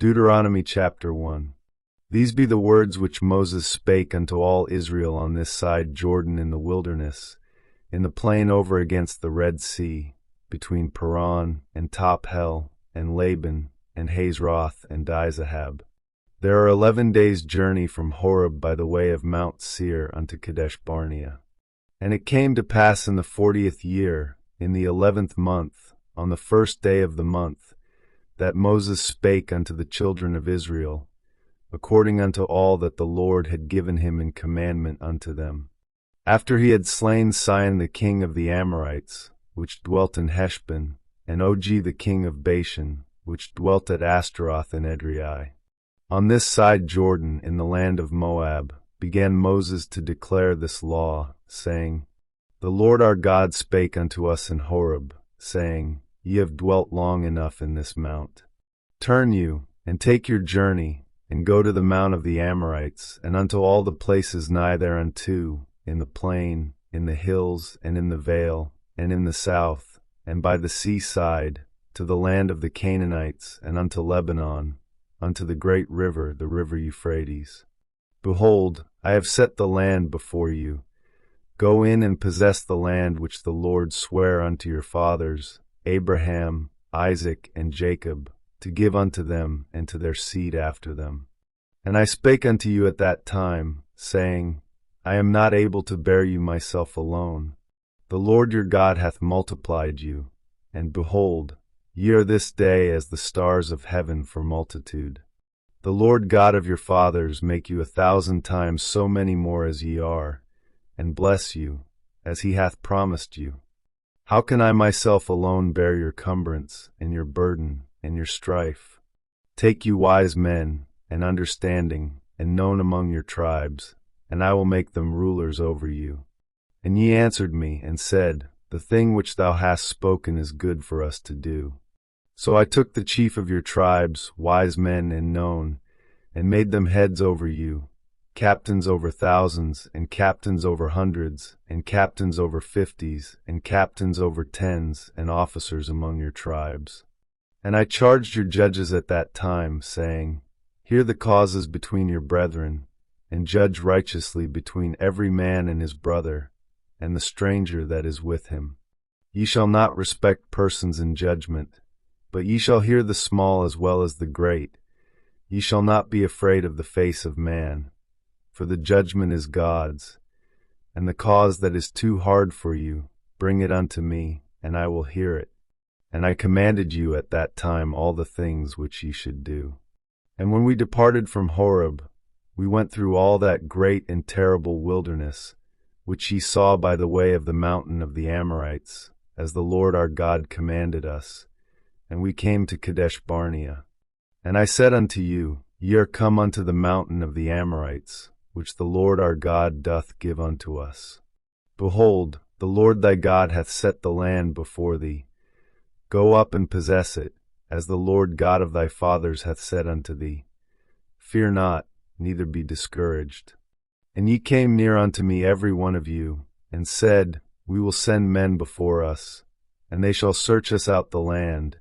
Deuteronomy chapter 1. These be the words which Moses spake unto all Israel on this side Jordan in the wilderness, in the plain over against the Red Sea, between Paran and Top-hel, and Laban, and Hazeroth, and Dizahab. There are 11 days' journey from Horeb by the way of Mount Seir unto Kadesh Barnea. And it came to pass in the 40th year, in the 11th month, on the first day of the month, that Moses spake unto the children of Israel, according unto all that the Lord had given him in commandment unto them. After he had slain Sihon the king of the Amorites, which dwelt in Heshbon, and Og the king of Bashan, which dwelt at Ashtaroth in Edrei. On this side Jordan, in the land of Moab, began Moses to declare this law, saying, The Lord our God spake unto us in Horeb, saying, Ye have dwelt long enough in this mount. Turn you, and take your journey, and go to the mount of the Amorites, and unto all the places nigh thereunto, in the plain, in the hills, and in the vale, and in the south, and by the sea side, to the land of the Canaanites, and unto Lebanon, unto the great river, the river Euphrates. Behold, I have set the land before you. Go in and possess the land which the Lord sware unto your fathers, Abraham, Isaac, and Jacob, to give unto them and to their seed after them. And I spake unto you at that time, saying, I am not able to bear you myself alone. The Lord your God hath multiplied you, and behold, ye are this day as the stars of heaven for multitude. The Lord God of your fathers make you 1,000 times so many more as ye are, and bless you, as he hath promised you. How can I myself alone bear your cumbrance, and your burden, and your strife? Take you wise men, and understanding, and known among your tribes, and I will make them rulers over you. And ye answered me, and said, The thing which thou hast spoken is good for us to do. So I took the chief of your tribes, wise men and known, and made them heads over you, captains over thousands, and captains over hundreds, and captains over 50s, and captains over 10s, and officers among your tribes. And I charged your judges at that time, saying, Hear the causes between your brethren, and judge righteously between every man and his brother, and the stranger that is with him. Ye shall not respect persons in judgment, but ye shall hear the small as well as the great. Ye shall not be afraid of the face of man, for the judgment is God's. And the cause that is too hard for you, bring it unto me, and I will hear it. And I commanded you at that time all the things which ye should do. And when we departed from Horeb, we went through all that great and terrible wilderness, which ye saw by the way of the mountain of the Amorites, as the Lord our God commanded us. And we came to Kadesh Barnea. And I said unto you, Ye are come unto the mountain of the Amorites, which the Lord our God doth give unto us. Behold, the Lord thy God hath set the land before thee. Go up and possess it, as the Lord God of thy fathers hath said unto thee. Fear not, neither be discouraged. And ye came near unto me every one of you, and said, We will send men before us, and they shall search us out the land,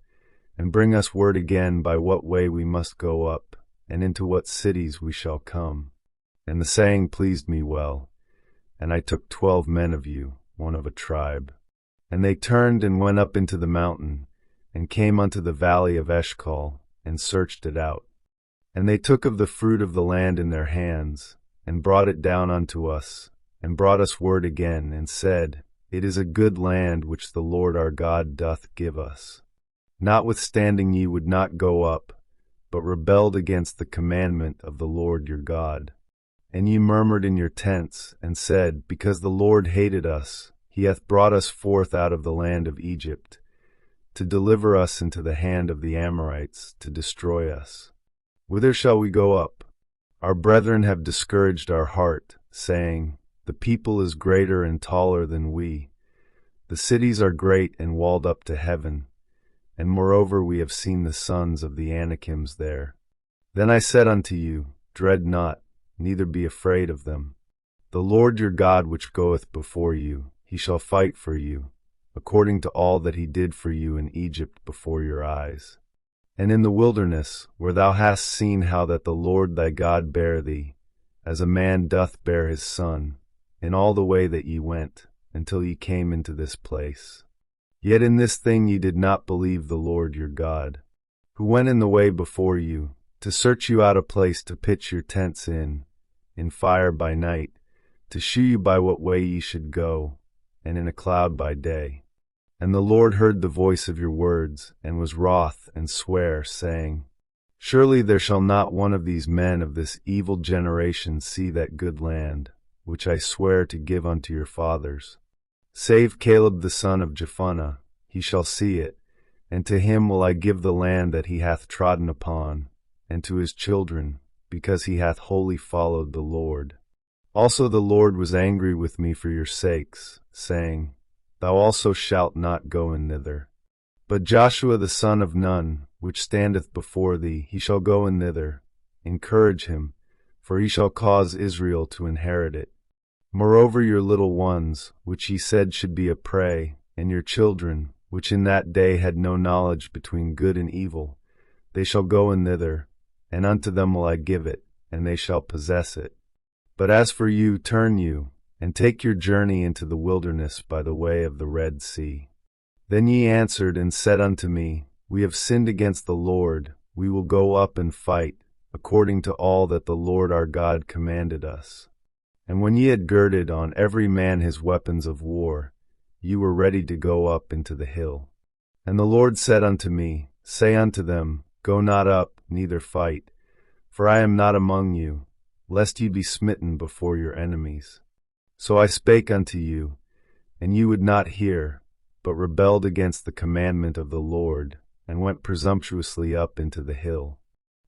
and bring us word again by what way we must go up, and into what cities we shall come. And the saying pleased me well. And I took 12 men of you, one of a tribe. And they turned and went up into the mountain, and came unto the valley of Eshcol, and searched it out. And they took of the fruit of the land in their hands, and brought it down unto us, and brought us word again, and said, It is a good land which the Lord our God doth give us. Notwithstanding ye would not go up, but rebelled against the commandment of the Lord your God. And ye murmured in your tents, and said, Because the Lord hated us, he hath brought us forth out of the land of Egypt, to deliver us into the hand of the Amorites, to destroy us. Whither shall we go up? Our brethren have discouraged our heart, saying, The people is greater and taller than we. The cities are great and walled up to heaven. And moreover we have seen the sons of the Anakims there. Then I said unto you, Dread not, neither be afraid of them. The Lord your God which goeth before you, he shall fight for you, according to all that he did for you in Egypt before your eyes. And in the wilderness, where thou hast seen how that the Lord thy God bare thee, as a man doth bear his son, in all the way that ye went, until ye came into this place. Yet in this thing ye did not believe the Lord your God, who went in the way before you, to search you out a place to pitch your tents in fire by night, to shew you by what way ye should go, and in a cloud by day. And the Lord heard the voice of your words, and was wroth, and sware, saying, Surely there shall not one of these men of this evil generation see that good land, which I swear to give unto your fathers. Save Caleb the son of Jephunneh, he shall see it, and to him will I give the land that he hath trodden upon, and to his children, because he hath wholly followed the Lord. Also the Lord was angry with me for your sakes, saying, Thou also shalt not go in thither. But Joshua the son of Nun, which standeth before thee, he shall go in thither. Encourage him, for he shall cause Israel to inherit it. Moreover your little ones, which ye said should be a prey, and your children, which in that day had no knowledge between good and evil, they shall go in thither, and unto them will I give it, and they shall possess it. But as for you, turn you, and take your journey into the wilderness by the way of the Red Sea. Then ye answered and said unto me, We have sinned against the Lord, we will go up and fight, according to all that the Lord our God commanded us. And when ye had girded on every man his weapons of war, ye were ready to go up into the hill. And the Lord said unto me, Say unto them, Go not up, neither fight, for I am not among you, lest ye be smitten before your enemies. So I spake unto you, and ye would not hear, but rebelled against the commandment of the Lord, and went presumptuously up into the hill.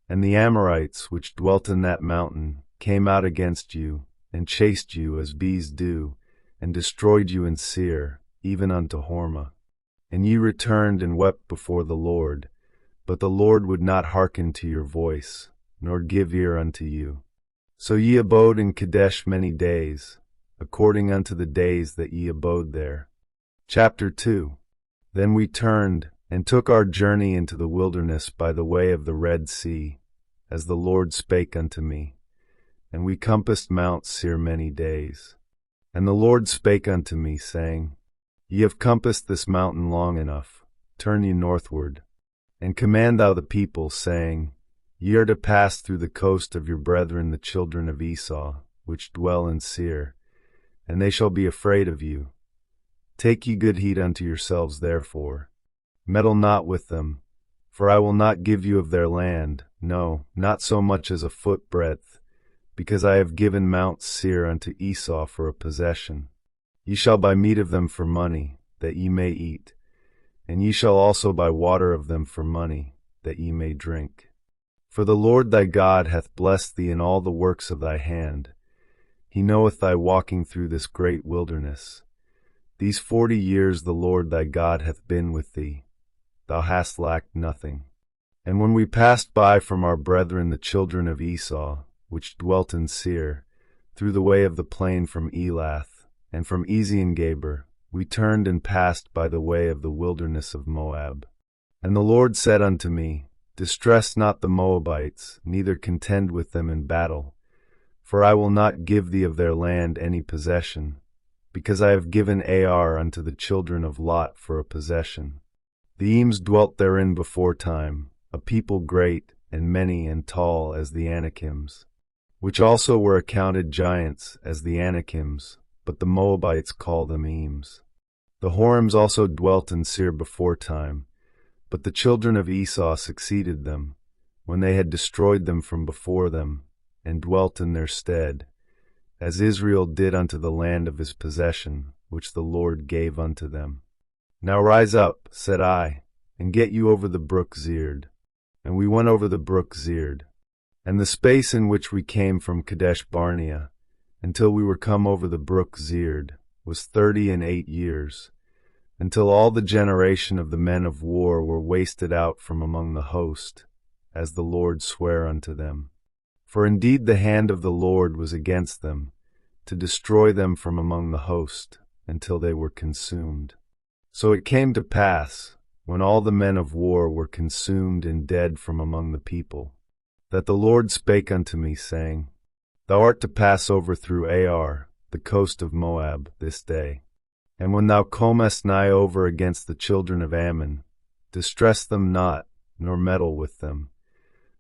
And the Amorites, which dwelt in that mountain, came out against you, and chased you as bees do, and destroyed you in Seir, even unto Hormah. And ye returned and wept before the Lord, but the Lord would not hearken to your voice, nor give ear unto you. So ye abode in Kadesh many days, according unto the days that ye abode there. Chapter 2. Then we turned, and took our journey into the wilderness by the way of the Red Sea, as the Lord spake unto me. And we compassed Mount Seir many days. And the Lord spake unto me, saying, Ye have compassed this mountain long enough, turn ye northward, and command thou the people, saying, Ye are to pass through the coast of your brethren the children of Esau, which dwell in Seir, and they shall be afraid of you. Take ye good heed unto yourselves therefore. Meddle not with them, for I will not give you of their land, no, not so much as a foot breadth, because I have given Mount Seir unto Esau for a possession. Ye shall buy meat of them for money, that ye may eat, and ye shall also buy water of them for money, that ye may drink. For the Lord thy God hath blessed thee in all the works of thy hand. He knoweth thy walking through this great wilderness. These 40 years the Lord thy God hath been with thee. Thou hast lacked nothing. And when we passed by from our brethren the children of Esau, which dwelt in Seir, through the way of the plain from Elath, and from Eziongaber, we turned and passed by the way of the wilderness of Moab. And the Lord said unto me, Distress not the Moabites, neither contend with them in battle, for I will not give thee of their land any possession, because I have given Ar unto the children of Lot for a possession. The Ems dwelt therein before time, a people great, and many and tall as the Anakims, which also were accounted giants as the Anakims, but the Moabites call them Ems. The Horims also dwelt in Seir before time, but the children of Esau succeeded them, when they had destroyed them from before them, and dwelt in their stead, as Israel did unto the land of his possession, which the Lord gave unto them. Now rise up, said I, and get you over the brook Zered. And we went over the brook Zered. And the space in which we came from Kadesh Barnea, until we were come over the brook Zered, was 38 years, until all the generation of the men of war were wasted out from among the host, as the Lord sware unto them. For indeed the hand of the Lord was against them, to destroy them from among the host, until they were consumed. So it came to pass, when all the men of war were consumed and dead from among the people, that the Lord spake unto me, saying, Thou art to pass over through Ar, the coast of Moab, this day. And when thou comest nigh over against the children of Ammon, distress them not, nor meddle with them.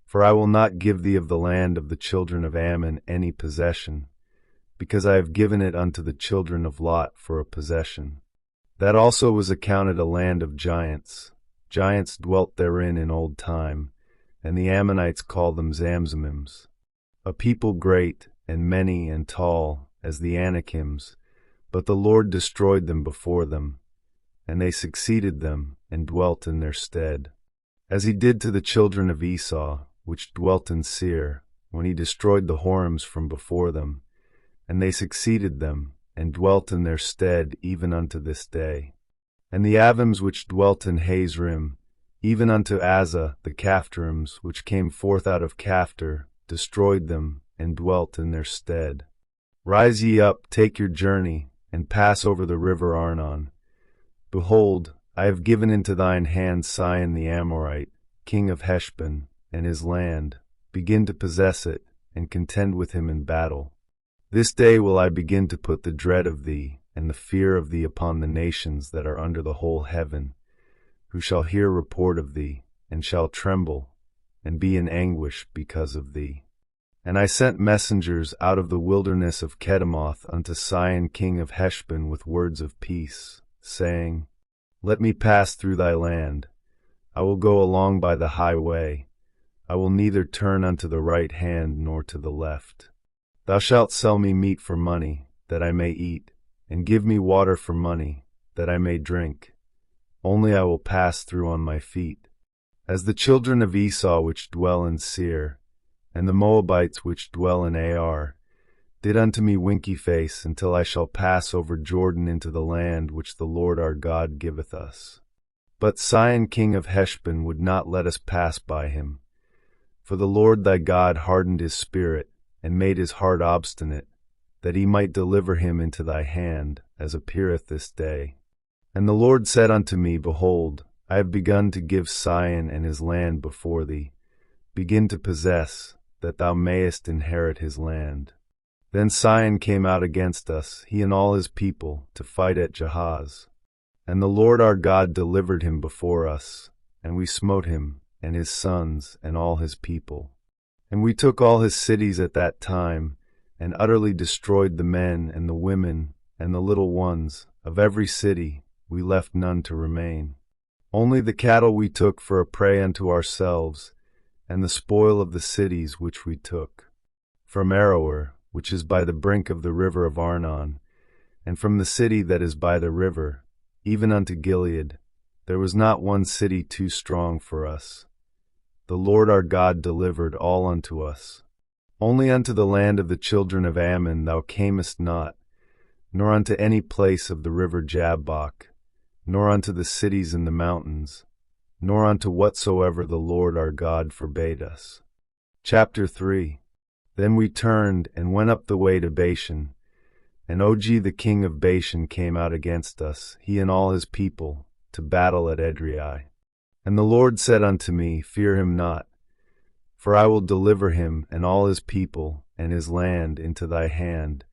For I will not give thee of the land of the children of Ammon any possession, because I have given it unto the children of Lot for a possession. That also was accounted a land of giants. Giants dwelt therein in old time, and the Ammonites call them Zamzummims. A people great, and many, and tall, as the Anakims, but the Lord destroyed them before them, and they succeeded them, and dwelt in their stead. As he did to the children of Esau, which dwelt in Seir, when he destroyed the Horims from before them, and they succeeded them, and dwelt in their stead even unto this day. And the Avims which dwelt in Hazrim, even unto Azza the Caphtorims, which came forth out of Caphtor, destroyed them, and dwelt in their stead. Rise ye up, take your journey, and pass over the river Arnon. Behold, I have given into thine hand Sihon the Amorite, king of Heshbon, and his land. Begin to possess it, and contend with him in battle. This day will I begin to put the dread of thee, and the fear of thee upon the nations that are under the whole heaven, who shall hear report of thee, and shall tremble, and be in anguish because of thee. And I sent messengers out of the wilderness of Kedemoth unto Sihon king of Heshbon with words of peace, saying, Let me pass through thy land. I will go along by the highway. I will neither turn unto the right hand nor to the left. Thou shalt sell me meat for money, that I may eat, and give me water for money, that I may drink. Only I will pass through on my feet. As the children of Esau which dwell in Seir, and the Moabites which dwell in Ar, did unto me winky face, until I shall pass over Jordan into the land which the Lord our God giveth us. But Sihon king of Heshbon would not let us pass by him. For the Lord thy God hardened his spirit, and made his heart obstinate, that he might deliver him into thy hand, as appeareth this day. And the Lord said unto me, Behold, I have begun to give Sihon and his land before thee. Begin to possess, that thou mayest inherit his land. Then Sihon came out against us, he and all his people, to fight at Jahaz. And the Lord our God delivered him before us, and we smote him, and his sons, and all his people. And we took all his cities at that time, and utterly destroyed the men, and the women, and the little ones, of every city. We left none to remain. Only the cattle we took for a prey unto ourselves, and the spoil of the cities which we took. From Aroer, which is by the brink of the river of Arnon, and from the city that is by the river, even unto Gilead, there was not one city too strong for us. The Lord our God delivered all unto us. Only unto the land of the children of Ammon thou camest not, nor unto any place of the river Jabbok, nor unto the cities in the mountains, nor unto whatsoever the Lord our God forbade us. Chapter 3. Then we turned and went up the way to Bashan, and Og the king of Bashan came out against us, he and all his people, to battle at Edrei. And the Lord said unto me, Fear him not, for I will deliver him and all his people and his land into thy hand,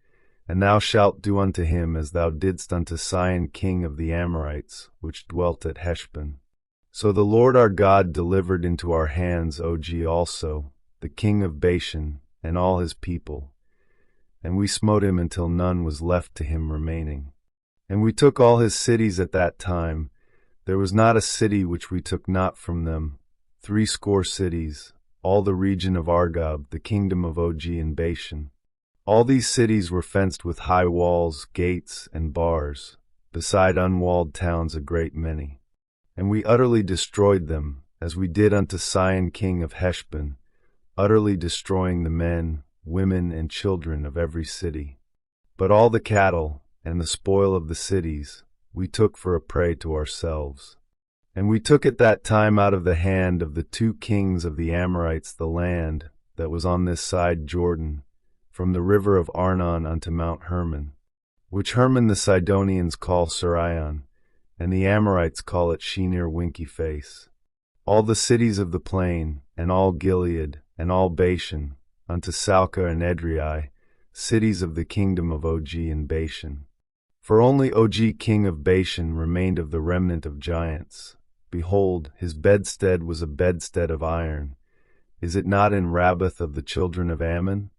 and thou shalt do unto him as thou didst unto Sihon king of the Amorites, which dwelt at Heshbon. So the Lord our God delivered into our hands Og also, the king of Bashan, and all his people, and we smote him until none was left to him remaining. And we took all his cities at that time. There was not a city which we took not from them, 80 cities, all the region of Argob, the kingdom of Og in Bashan. All these cities were fenced with high walls, gates, and bars, beside unwalled towns a great many. And we utterly destroyed them, as we did unto Sihon king of Heshbon, utterly destroying the men, women, and children of every city. But all the cattle, and the spoil of the cities, we took for a prey to ourselves. And we took at that time out of the hand of the 2 kings of the Amorites the land that was on this side Jordan, from the river of Arnon unto Mount Hermon, which Hermon the Sidonians call Sirion, and the Amorites call it Shinir Winky Face. All the cities of the plain, and all Gilead, and all Bashan, unto Salca and Edrei, cities of the kingdom of Og and Bashan. For only Og king of Bashan remained of the remnant of giants. Behold, his bedstead was a bedstead of iron. Is it not in Rabbath of the children of Ammon?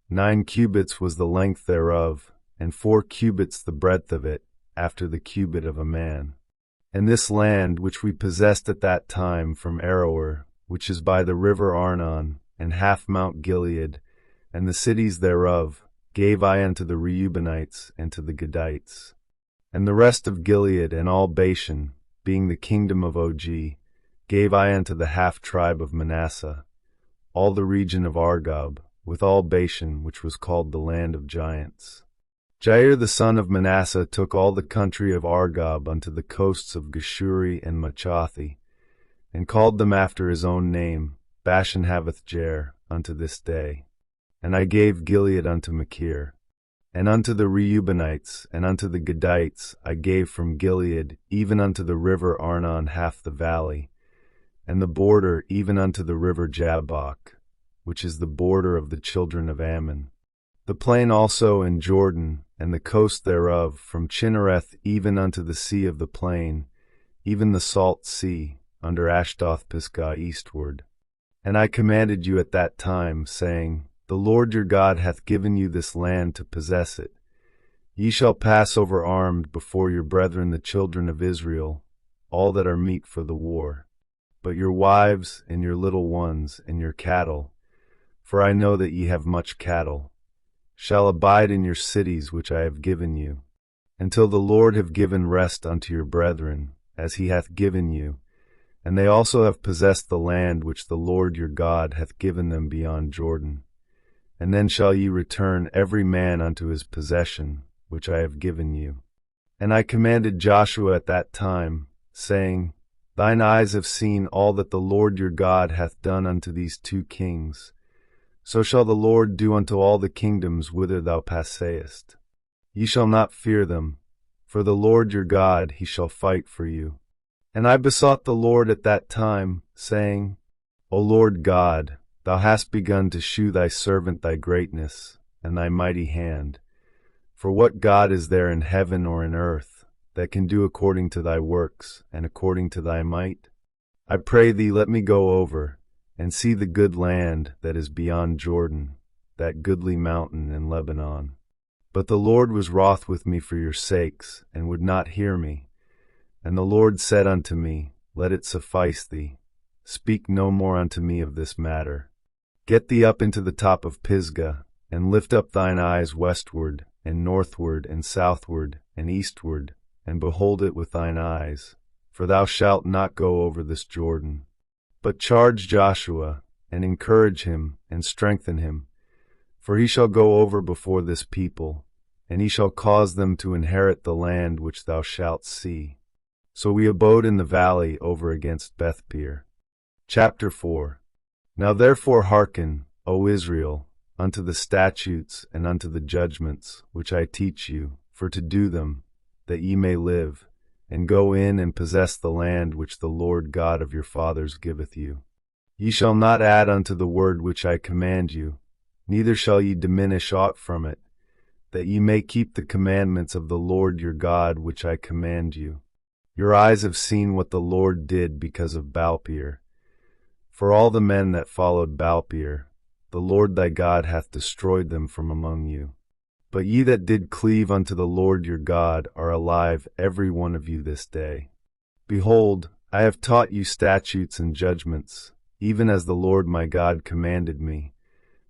9 cubits was the length thereof, and 4 cubits the breadth of it, after the cubit of a man. And this land which we possessed at that time from Aroer, which is by the river Arnon, and half Mount Gilead, and the cities thereof, gave I unto the Reubenites and to the Gadites. And the rest of Gilead and all Bashan, being the kingdom of Og, gave I unto the half-tribe of Manasseh, all the region of Argob, with all Bashan, which was called the land of giants. Jair the son of Manasseh took all the country of Argob unto the coasts of Geshuri and Machathi, and called them after his own name, Bashan haveth Jair, unto this day. And I gave Gilead unto Machir. And unto the Reubenites, and unto the Gadites, I gave from Gilead, even unto the river Arnon half the valley, and the border even unto the river Jabbok, which is the border of the children of Ammon. The plain also in Jordan, and the coast thereof, from Chinnereth even unto the sea of the plain, even the salt sea, under Ashdoth Pisgah eastward. And I commanded you at that time, saying, The Lord your God hath given you this land to possess it. Ye shall pass over armed before your brethren the children of Israel, all that are meet for the war. But your wives, and your little ones, and your cattle, for I know that ye have much cattle, shall abide in your cities which I have given you, until the Lord have given rest unto your brethren, as he hath given you, and they also have possessed the land which the Lord your God hath given them beyond Jordan. And then shall ye return every man unto his possession, which I have given you. And I commanded Joshua at that time, saying, Thine eyes have seen all that the Lord your God hath done unto these 2 kings. So shall the Lord do unto all the kingdoms whither thou passest. Ye shall not fear them, for the Lord your God he shall fight for you. And I besought the Lord at that time, saying, O Lord God, thou hast begun to shew thy servant thy greatness, and thy mighty hand. For what God is there in heaven or in earth, that can do according to thy works, and according to thy might? I pray thee, let me go over, and see the good land that is beyond Jordan, that goodly mountain in Lebanon. But the Lord was wroth with me for your sakes, and would not hear me. And the Lord said unto me, Let it suffice thee. Speak no more unto me of this matter. Get thee up into the top of Pisgah, and lift up thine eyes westward, and northward, and southward, and eastward, and behold it with thine eyes, for thou shalt not go over this Jordan. But charge Joshua, and encourage him, and strengthen him, for he shall go over before this people, and he shall cause them to inherit the land which thou shalt see. So we abode in the valley over against Bethpeor. Chapter 4. Now therefore hearken, O Israel, unto the statutes and unto the judgments which I teach you, for to do them, that ye may live, and go in and possess the land which the Lord God of your fathers giveth you. Ye shall not add unto the word which I command you, neither shall ye diminish aught from it, that ye may keep the commandments of the Lord your God which I command you. Your eyes have seen what the Lord did because of Baalpeor. For all the men that followed Baalpeor, the Lord thy God hath destroyed them from among you. But ye that did cleave unto the Lord your God are alive every one of you this day. Behold, I have taught you statutes and judgments, even as the Lord my God commanded me,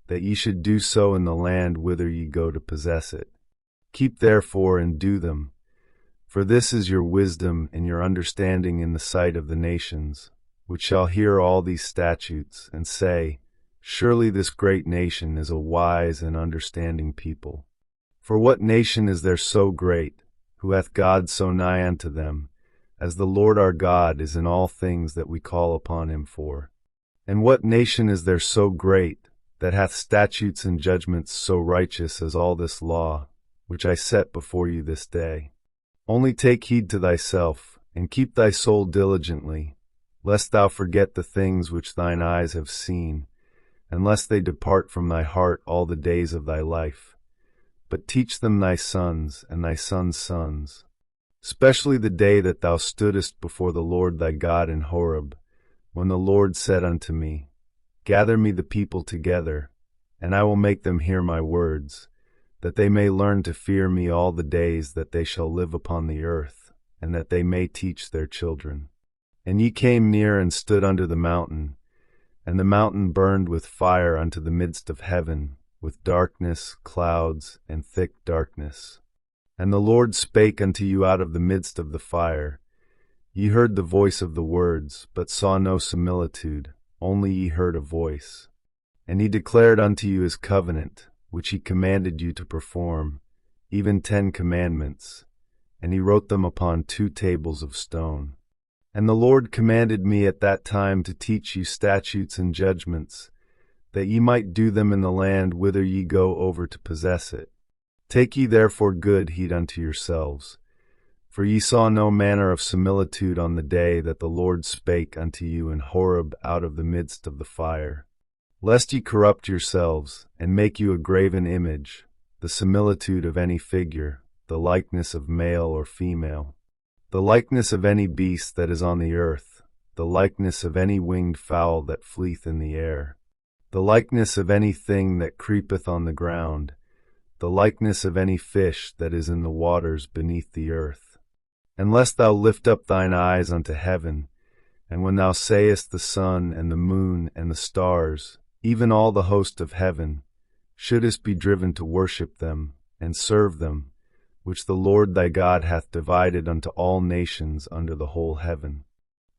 that ye should do so in the land whither ye go to possess it. Keep therefore and do them, for this is your wisdom and your understanding in the sight of the nations, which shall hear all these statutes, and say, Surely this great nation is a wise and understanding people. For what nation is there so great, who hath God so nigh unto them, as the Lord our God is in all things that we call upon him for? And what nation is there so great, that hath statutes and judgments so righteous as all this law, which I set before you this day? Only take heed to thyself, and keep thy soul diligently, lest thou forget the things which thine eyes have seen, and lest they depart from thy heart all the days of thy life. But teach them thy sons and thy sons' sons, especially the day that thou stoodest before the Lord thy God in Horeb, when the Lord said unto me, Gather me the people together, and I will make them hear my words, that they may learn to fear me all the days that they shall live upon the earth, and that they may teach their children. And ye came near and stood under the mountain, and the mountain burned with fire unto the midst of heaven, with darkness, clouds, and thick darkness. And the Lord spake unto you out of the midst of the fire. Ye heard the voice of the words, but saw no similitude, only ye heard a voice. And he declared unto you his covenant, which he commanded you to perform, even 10 commandments, and he wrote them upon 2 tables of stone. And the Lord commanded me at that time to teach you statutes and judgments, that ye might do them in the land whither ye go over to possess it. Take ye therefore good heed unto yourselves, for ye saw no manner of similitude on the day that the Lord spake unto you in Horeb out of the midst of the fire, lest ye corrupt yourselves, and make you a graven image, the similitude of any figure, the likeness of male or female, the likeness of any beast that is on the earth, the likeness of any winged fowl that fleeth in the air, the likeness of any thing that creepeth on the ground, the likeness of any fish that is in the waters beneath the earth. And lest thou lift up thine eyes unto heaven, and when thou sayest the sun and the moon and the stars, even all the host of heaven, shouldest be driven to worship them, and serve them, which the Lord thy God hath divided unto all nations under the whole heaven.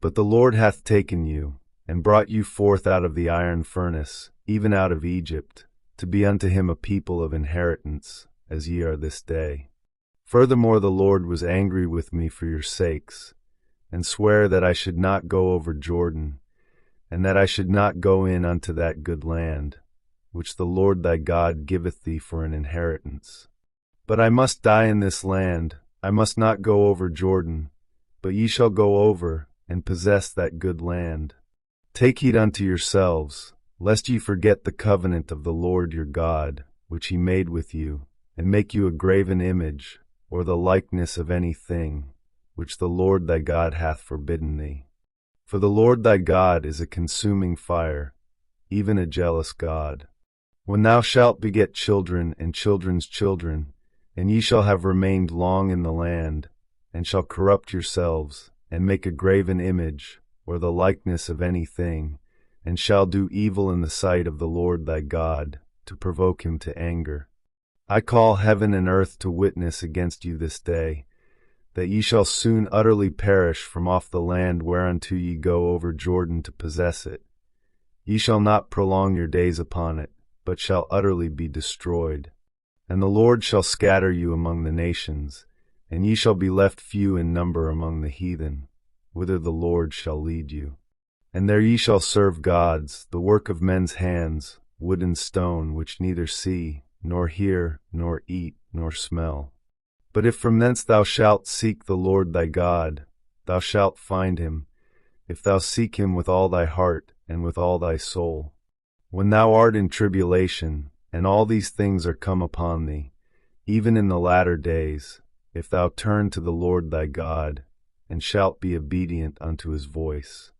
But the Lord hath taken you, and brought you forth out of the iron furnace, even out of Egypt, to be unto him a people of inheritance, as ye are this day. Furthermore the Lord was angry with me for your sakes, and sware that I should not go over Jordan, and that I should not go in unto that good land, which the Lord thy God giveth thee for an inheritance. But I must die in this land, I must not go over Jordan, but ye shall go over, and possess that good land. Take heed unto yourselves, lest ye forget the covenant of the Lord your God, which he made with you, and make you a graven image, or the likeness of any thing, which the Lord thy God hath forbidden thee. For the Lord thy God is a consuming fire, even a jealous God. When thou shalt beget children and children's children, and ye shall have remained long in the land, and shall corrupt yourselves, and make a graven image, or the likeness of any thing, and shall do evil in the sight of the Lord thy God, to provoke him to anger. I call heaven and earth to witness against you this day, that ye shall soon utterly perish from off the land whereunto ye go over Jordan to possess it. Ye shall not prolong your days upon it, but shall utterly be destroyed. And the Lord shall scatter you among the nations, and ye shall be left few in number among the heathen, whither the Lord shall lead you. And there ye shall serve gods, the work of men's hands, wood and stone, which neither see, nor hear, nor eat, nor smell. But if from thence thou shalt seek the Lord thy God, thou shalt find him, if thou seek him with all thy heart and with all thy soul. When thou art in tribulation, and all these things are come upon thee, even in the latter days, if thou turn to the Lord thy God, and shalt be obedient unto his voice.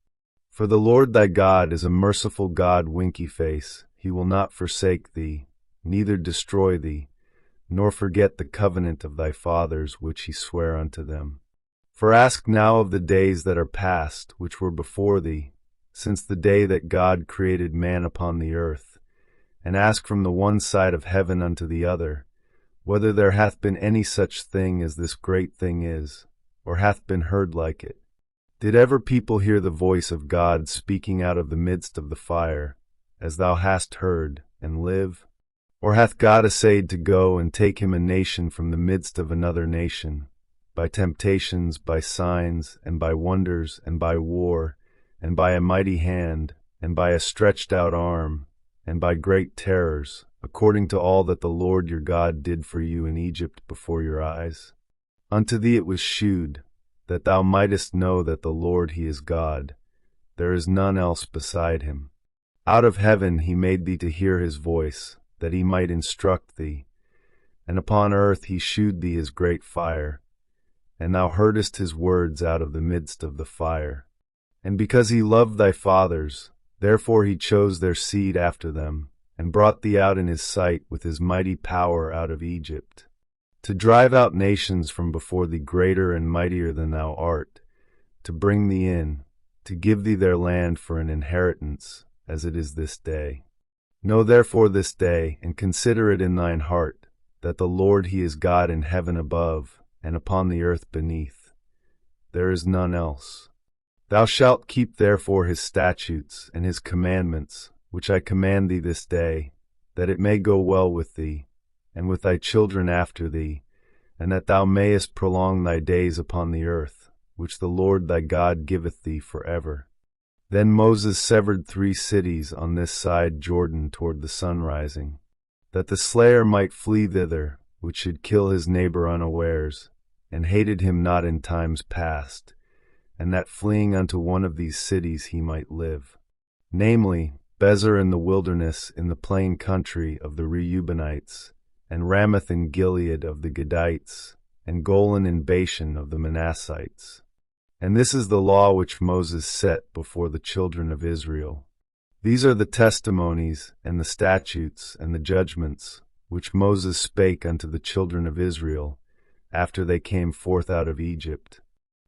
For the Lord thy God is a merciful God, winky face, he will not forsake thee, neither destroy thee, nor forget the covenant of thy fathers which he sware unto them. For ask now of the days that are past, which were before thee, since the day that God created man upon the earth, and ask from the one side of heaven unto the other, whether there hath been any such thing as this great thing is, or hath been heard like it. Did ever people hear the voice of God speaking out of the midst of the fire, as thou hast heard, and live? Or hath God essayed to go and take him a nation from the midst of another nation, by temptations, by signs, and by wonders, and by war, and by a mighty hand, and by a stretched out arm, and by great terrors, according to all that the Lord your God did for you in Egypt before your eyes? Unto thee it was shewed, that thou mightest know that the Lord he is God, there is none else beside him. Out of heaven he made thee to hear his voice, that he might instruct thee. And upon earth he shewed thee his great fire, and thou heardest his words out of the midst of the fire. And because he loved thy fathers, therefore he chose their seed after them, and brought thee out in his sight with his mighty power out of Egypt, to drive out nations from before thee greater and mightier than thou art, to bring thee in, to give thee their land for an inheritance, as it is this day. Know therefore this day, and consider it in thine heart, that the Lord he is God in heaven above, and upon the earth beneath. There is none else. Thou shalt keep therefore his statutes and his commandments, which I command thee this day, that it may go well with thee, and with thy children after thee, and that thou mayest prolong thy days upon the earth, which the Lord thy God giveth thee forever. Then Moses severed 3 cities on this side Jordan toward the sunrising, that the slayer might flee thither, which should kill his neighbor unawares, and hated him not in times past, and that fleeing unto one of these cities he might live, namely, Bezer in the wilderness in the plain country of the Reubenites, and Ramoth in Gilead of the Gadites, and Golan in Bashan of the Manassites. And this is the law which Moses set before the children of Israel. These are the testimonies, and the statutes, and the judgments, which Moses spake unto the children of Israel, after they came forth out of Egypt.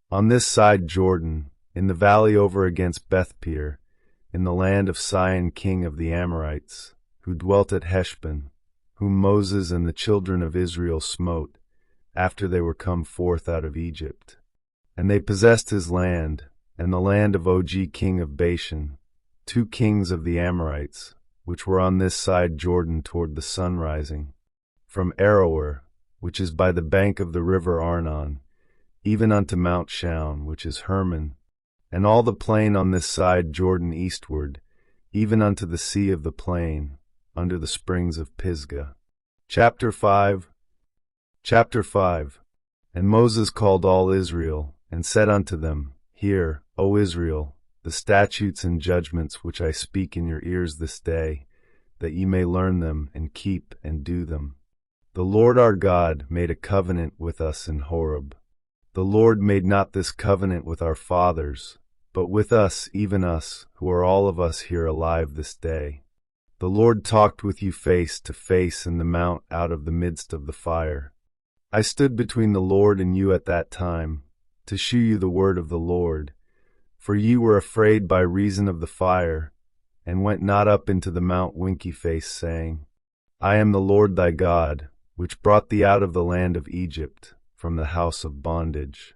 On this side Jordan, in the valley over against Bethpeor, in the land of Sihon king of the Amorites, who dwelt at Heshbon, whom Moses and the children of Israel smote, after they were come forth out of Egypt. And they possessed his land, and the land of Og king of Bashan, 2 kings of the Amorites, which were on this side Jordan toward the sunrising, from Aroer, which is by the bank of the river Arnon, even unto Mount Shaun, which is Hermon, and all the plain on this side Jordan eastward, even unto the sea of the plain, under the springs of Pisgah. Chapter 5. And Moses called all Israel, and said unto them, Hear, O Israel, the statutes and judgments which I speak in your ears this day, that ye may learn them, and keep and do them. The Lord our God made a covenant with us in Horeb. The Lord made not this covenant with our fathers, but with us, even us, who are all of us here alive this day. The Lord talked with you face to face in the mount out of the midst of the fire. I stood between the Lord and you at that time, to shew you the word of the Lord, for ye were afraid by reason of the fire, and went not up into the mount Winky-face, saying, I am the Lord thy God, which brought thee out of the land of Egypt, from the house of bondage.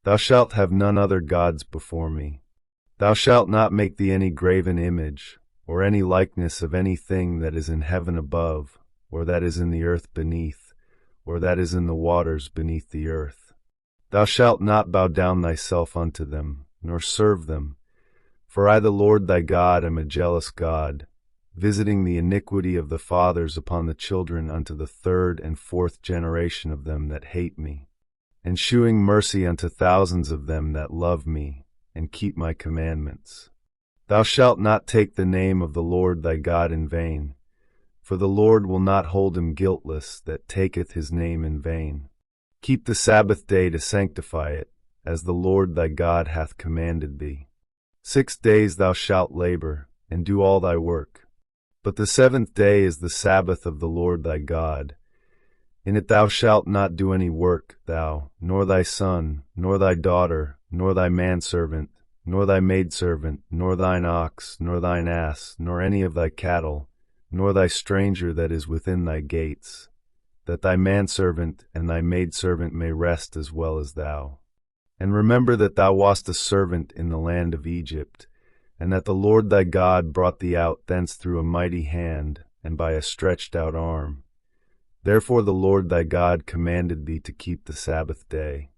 Thou shalt have none other gods before me. Thou shalt not make thee any graven image, or any likeness of any thing that is in heaven above, or that is in the earth beneath, or that is in the waters beneath the earth. Thou shalt not bow down thyself unto them, nor serve them. For I the Lord thy God am a jealous God, visiting the iniquity of the fathers upon the children unto the 3rd and 4th generation of them that hate me, and shewing mercy unto thousands of them that love me, and keep my commandments. Thou shalt not take the name of the Lord thy God in vain, for the Lord will not hold him guiltless that taketh his name in vain. Keep the Sabbath day to sanctify it, as the Lord thy God hath commanded thee. 6 days thou shalt labor, and do all thy work. But the 7th day is the Sabbath of the Lord thy God. In it thou shalt not do any work, thou, nor thy son, nor thy daughter, nor thy manservant, nor thy maidservant, nor thine ox, nor thine ass, nor any of thy cattle, nor thy stranger that is within thy gates, that thy manservant and thy maidservant may rest as well as thou. And remember that thou wast a servant in the land of Egypt, and that the Lord thy God brought thee out thence through a mighty hand, and by a stretched out arm. Therefore the Lord thy God commanded thee to keep the Sabbath day.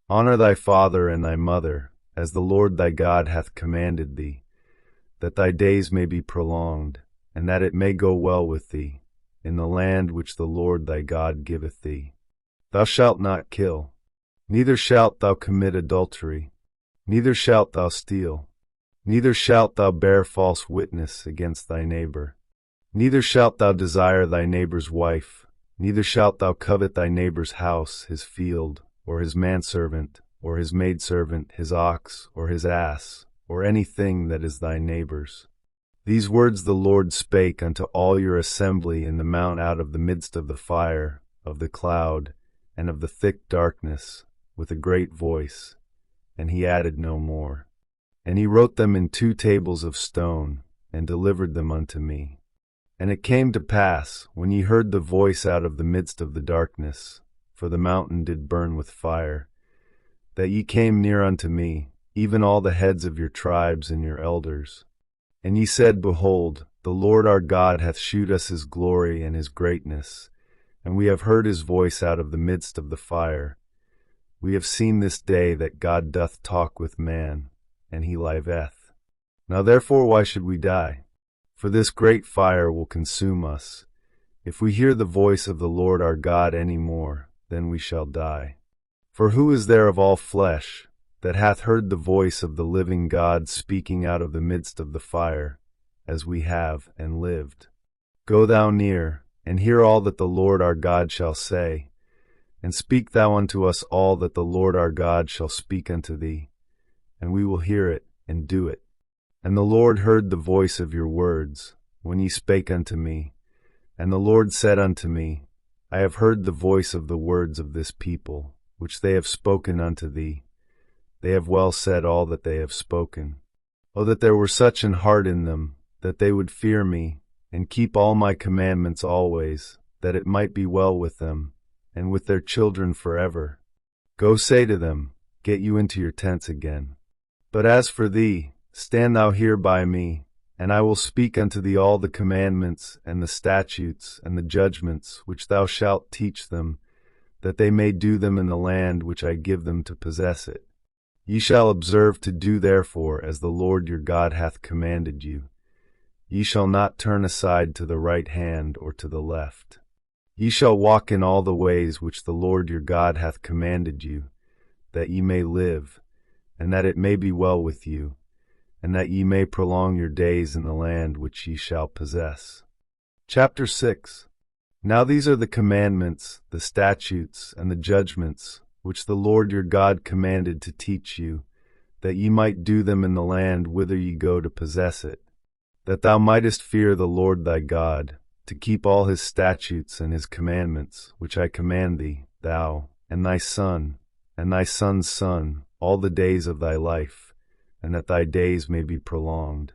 Honor thy father and thy mother, as the Lord thy God hath commanded thee, that thy days may be prolonged, and that it may go well with thee, in the land which the Lord thy God giveth thee. Thou shalt not kill. Neither shalt thou commit adultery, neither shalt thou steal, neither shalt thou bear false witness against thy neighbor. Neither shalt thou desire thy neighbor's wife, neither shalt thou covet thy neighbor's house, his field, or his manservant, or his maidservant, his ox, or his ass, or anything that is thy neighbor's. These words the Lord spake unto all your assembly in the mount out of the midst of the fire, of the cloud, and of the thick darkness, with a great voice, and he added no more. And he wrote them in 2 tables of stone, and delivered them unto me. And it came to pass, when ye heard the voice out of the midst of the darkness, for the mountain did burn with fire, that ye came near unto me, even all the heads of your tribes and your elders. And ye said, Behold, the Lord our God hath shewed us his glory and his greatness, and we have heard his voice out of the midst of the fire. We have seen this day that God doth talk with man, and he liveth. Now therefore why should we die? For this great fire will consume us. If we hear the voice of the Lord our God any more, then we shall die. For who is there of all flesh that hath heard the voice of the living God speaking out of the midst of the fire, as we have, and lived? Go thou near, and hear all that the Lord our God shall say, and speak thou unto us all that the Lord our God shall speak unto thee, and we will hear it, and do it. And the Lord heard the voice of your words, when ye spake unto me. And the Lord said unto me, I have heard the voice of the words of this people, which they have spoken unto thee. They have well said all that they have spoken. O that there were such an heart in them, that they would fear me, and keep all my commandments always, that it might be well with them, and with their children forever. Go say to them, Get you into your tents again. But as for thee, stand thou here by me, and I will speak unto thee all the commandments, and the statutes, and the judgments, which thou shalt teach them, that they may do them in the land which I give them to possess it. Ye shall observe to do therefore as the Lord your God hath commanded you. Ye shall not turn aside to the right hand or to the left. Ye shall walk in all the ways which the Lord your God hath commanded you, that ye may live, and that it may be well with you, and that ye may prolong your days in the land which ye shall possess. Chapter 6. Now these are the commandments, the statutes, and the judgments, which the Lord your God commanded to teach you, that ye might do them in the land whither ye go to possess it, that thou mightest fear the Lord thy God, to keep all his statutes and his commandments, which I command thee, thou, and thy son, and thy son's son, all the days of thy life, and that thy days may be prolonged.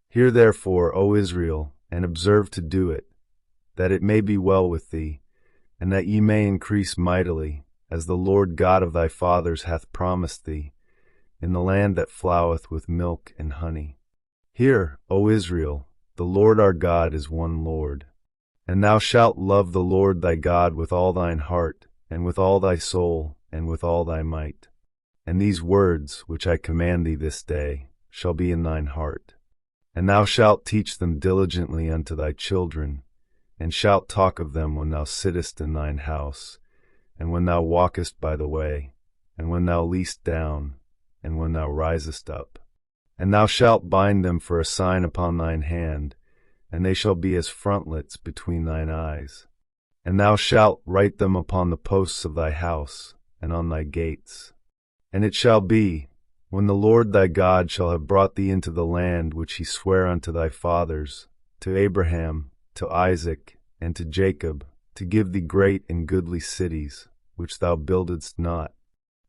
Hear therefore, O Israel, and observe to do it, that it may be well with thee, and that ye may increase mightily, as the Lord God of thy fathers hath promised thee, in the land that floweth with milk and honey. Hear, O Israel, the Lord our God is one Lord. And thou shalt love the Lord thy God with all thine heart, and with all thy soul, and with all thy might. And these words, which I command thee this day, shall be in thine heart. And thou shalt teach them diligently unto thy children, and shalt talk of them when thou sittest in thine house, and when thou walkest by the way, and when thou liest down, and when thou risest up. And thou shalt bind them for a sign upon thine hand, and they shall be as frontlets between thine eyes. And thou shalt write them upon the posts of thy house, and on thy gates. And it shall be, when the Lord thy God shall have brought thee into the land which he sware unto thy fathers, to Abraham, to Isaac, and to Jacob, to give thee great and goodly cities, which thou buildedst not,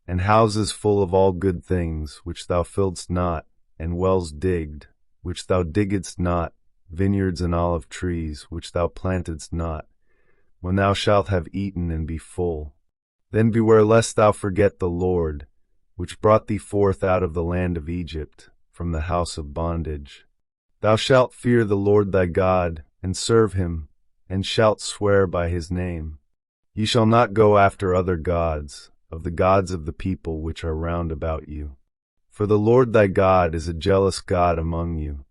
and houses full of all good things, which thou filledst not, and wells digged, which thou diggedst not, vineyards and olive trees, which thou plantedst not, when thou shalt have eaten and be full. Then beware lest thou forget the Lord, which brought thee forth out of the land of Egypt, from the house of bondage. Thou shalt fear the Lord thy God, and serve him, and shalt swear by his name. Ye shall not go after other gods, of the gods of the people which are round about you. For the Lord thy God is a jealous God among you,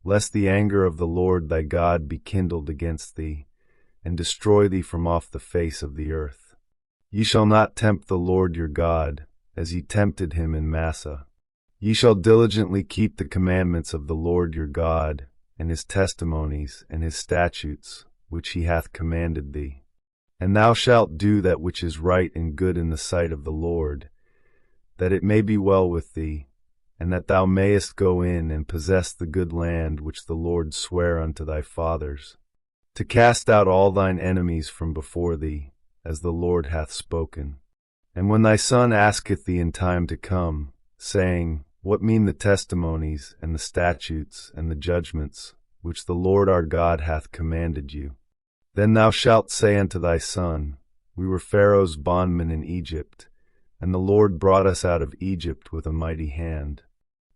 lest the anger of the Lord thy God be kindled against thee, and destroy thee from off the face of the earth. Ye shall not tempt the Lord your God, as ye tempted him in Massah. Ye shall diligently keep the commandments of the Lord your God, and his testimonies, and his statutes, which he hath commanded thee. And thou shalt do that which is right and good in the sight of the Lord, that it may be well with thee, and that thou mayest go in and possess the good land which the Lord sware unto thy fathers, to cast out all thine enemies from before thee, as the Lord hath spoken. And when thy son asketh thee in time to come, saying, What mean the testimonies, and the statutes, and the judgments, which the Lord our God hath commanded you? Then thou shalt say unto thy son, We were Pharaoh's bondmen in Egypt, and the Lord brought us out of Egypt with a mighty hand.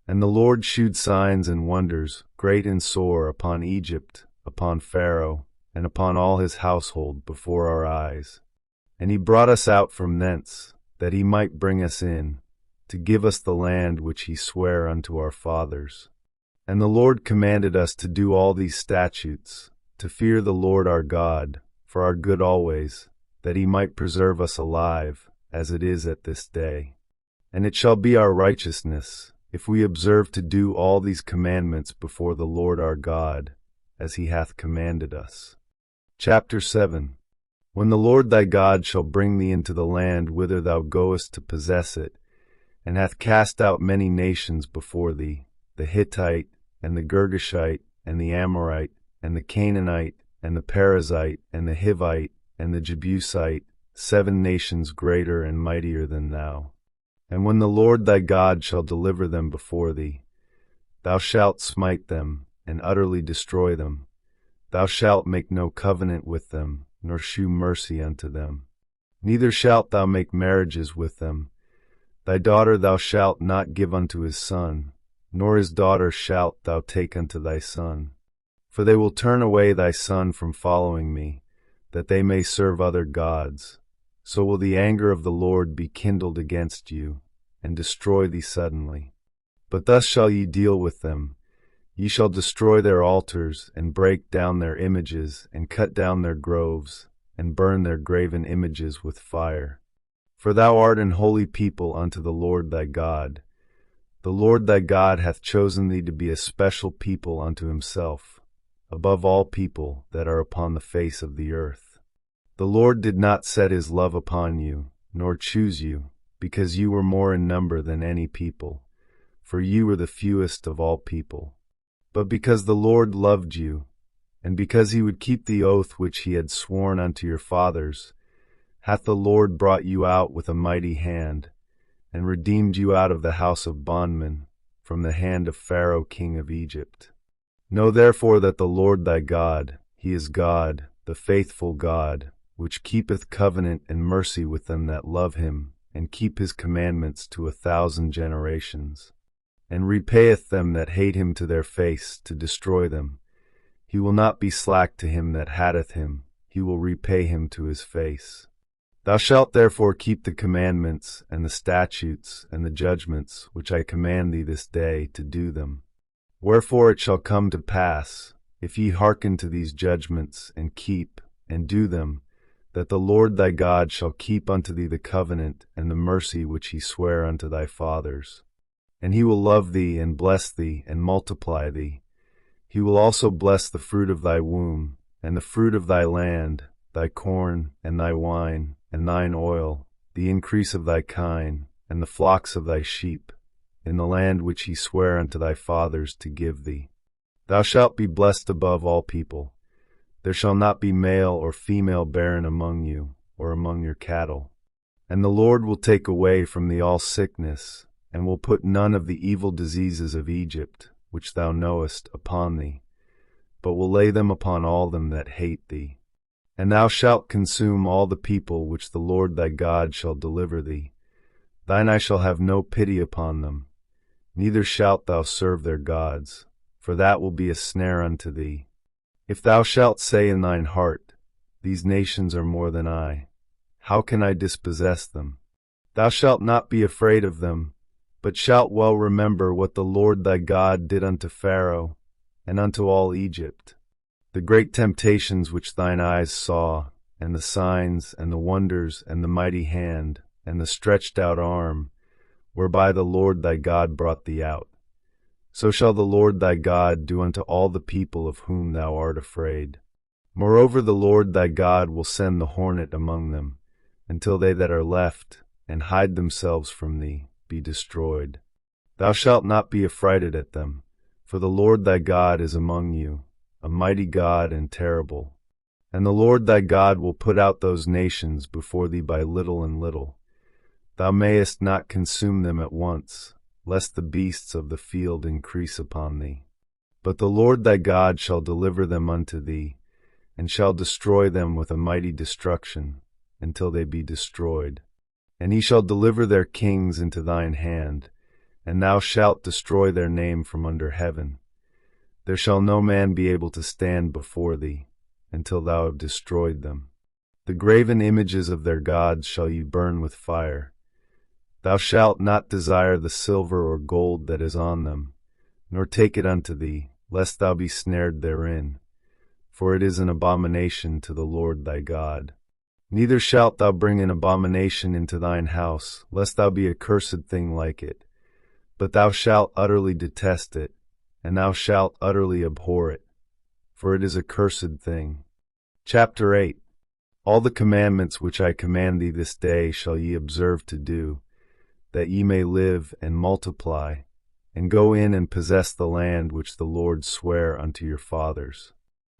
And the Lord shewed signs and wonders, great and sore, upon Egypt, upon Pharaoh, and upon all his household before our eyes. And he brought us out from thence, that he might bring us in, to give us the land which he sware unto our fathers. And the Lord commanded us to do all these statutes, to fear the Lord our God, for our good always, that he might preserve us alive, as it is at this day. And it shall be our righteousness, if we observe to do all these commandments before the Lord our God, as he hath commanded us. Chapter 7. When the Lord thy God shall bring thee into the land whither thou goest to possess it, and hath cast out many nations before thee, the Hittite, and the Girgashite, and the Amorite, and the Canaanite, and the Perizzite, and the Hivite, and the Jebusite, 7 nations greater and mightier than thou. And when the Lord thy God shall deliver them before thee, thou shalt smite them, and utterly destroy them. Thou shalt make no covenant with them, nor shew mercy unto them. Neither shalt thou make marriages with them. Thy daughter thou shalt not give unto his son, nor his daughter shalt thou take unto thy son. For they will turn away thy son from following me, that they may serve other gods. So will the anger of the Lord be kindled against you, and destroy thee suddenly. But thus shall ye deal with them. Ye shall destroy their altars, and break down their images, and cut down their groves, and burn their graven images with fire. For thou art an holy people unto the Lord thy God. The Lord thy God hath chosen thee to be a special people unto himself, above all people that are upon the face of the earth. The Lord did not set his love upon you, nor choose you, because you were more in number than any people, for you were the fewest of all people. But because the Lord loved you, and because he would keep the oath which he had sworn unto your fathers, hath the Lord brought you out with a mighty hand, and redeemed you out of the house of bondmen, from the hand of Pharaoh king of Egypt. Know therefore that the Lord thy God, he is God, the faithful God, which keepeth covenant and mercy with them that love him, and keep his commandments to 1,000 generations, and repayeth them that hate him to their face, to destroy them. He will not be slack to him that hateth him, he will repay him to his face. Thou shalt therefore keep the commandments, and the statutes, and the judgments, which I command thee this day, to do them. Wherefore it shall come to pass, if ye hearken to these judgments, and keep, and do them, that the Lord thy God shall keep unto thee the covenant and the mercy which he sware unto thy fathers. And he will love thee, and bless thee, and multiply thee. He will also bless the fruit of thy womb, and the fruit of thy land, thy corn, and thy wine, and thine oil, the increase of thy kine, and the flocks of thy sheep, in the land which he sware unto thy fathers to give thee. Thou shalt be blessed above all people. There shall not be male or female barren among you, or among your cattle. And the Lord will take away from thee all sickness, and will put none of the evil diseases of Egypt, which thou knowest, upon thee, but will lay them upon all them that hate thee. And thou shalt consume all the people which the Lord thy God shall deliver thee. Thine eye shall have no pity upon them, neither shalt thou serve their gods, for that will be a snare unto thee. If thou shalt say in thine heart, These nations are more than I, how can I dispossess them? Thou shalt not be afraid of them, but shalt well remember what the Lord thy God did unto Pharaoh, and unto all Egypt, the great temptations which thine eyes saw, and the signs, and the wonders, and the mighty hand, and the stretched out arm, whereby the Lord thy God brought thee out. So shall the Lord thy God do unto all the people of whom thou art afraid. Moreover, the Lord thy God will send the hornet among them, until they that are left, and hide themselves from thee, be destroyed. Thou shalt not be affrighted at them, for the Lord thy God is among you, a mighty God and terrible. And the Lord thy God will put out those nations before thee by little and little. Thou mayest not consume them at once, lest the beasts of the field increase upon thee. But the Lord thy God shall deliver them unto thee, and shall destroy them with a mighty destruction, until they be destroyed. And he shall deliver their kings into thine hand, and thou shalt destroy their name from under heaven. There shall no man be able to stand before thee, until thou have destroyed them. The graven images of their gods shall ye burn with fire. Thou shalt not desire the silver or gold that is on them, nor take it unto thee, lest thou be snared therein, for it is an abomination to the Lord thy God. Neither shalt thou bring an abomination into thine house, lest thou be a cursed thing like it. But thou shalt utterly detest it, and thou shalt utterly abhor it, for it is a cursed thing. Chapter 8. All the commandments which I command thee this day shall ye observe to do, that ye may live and multiply, and go in and possess the land which the Lord sware unto your fathers.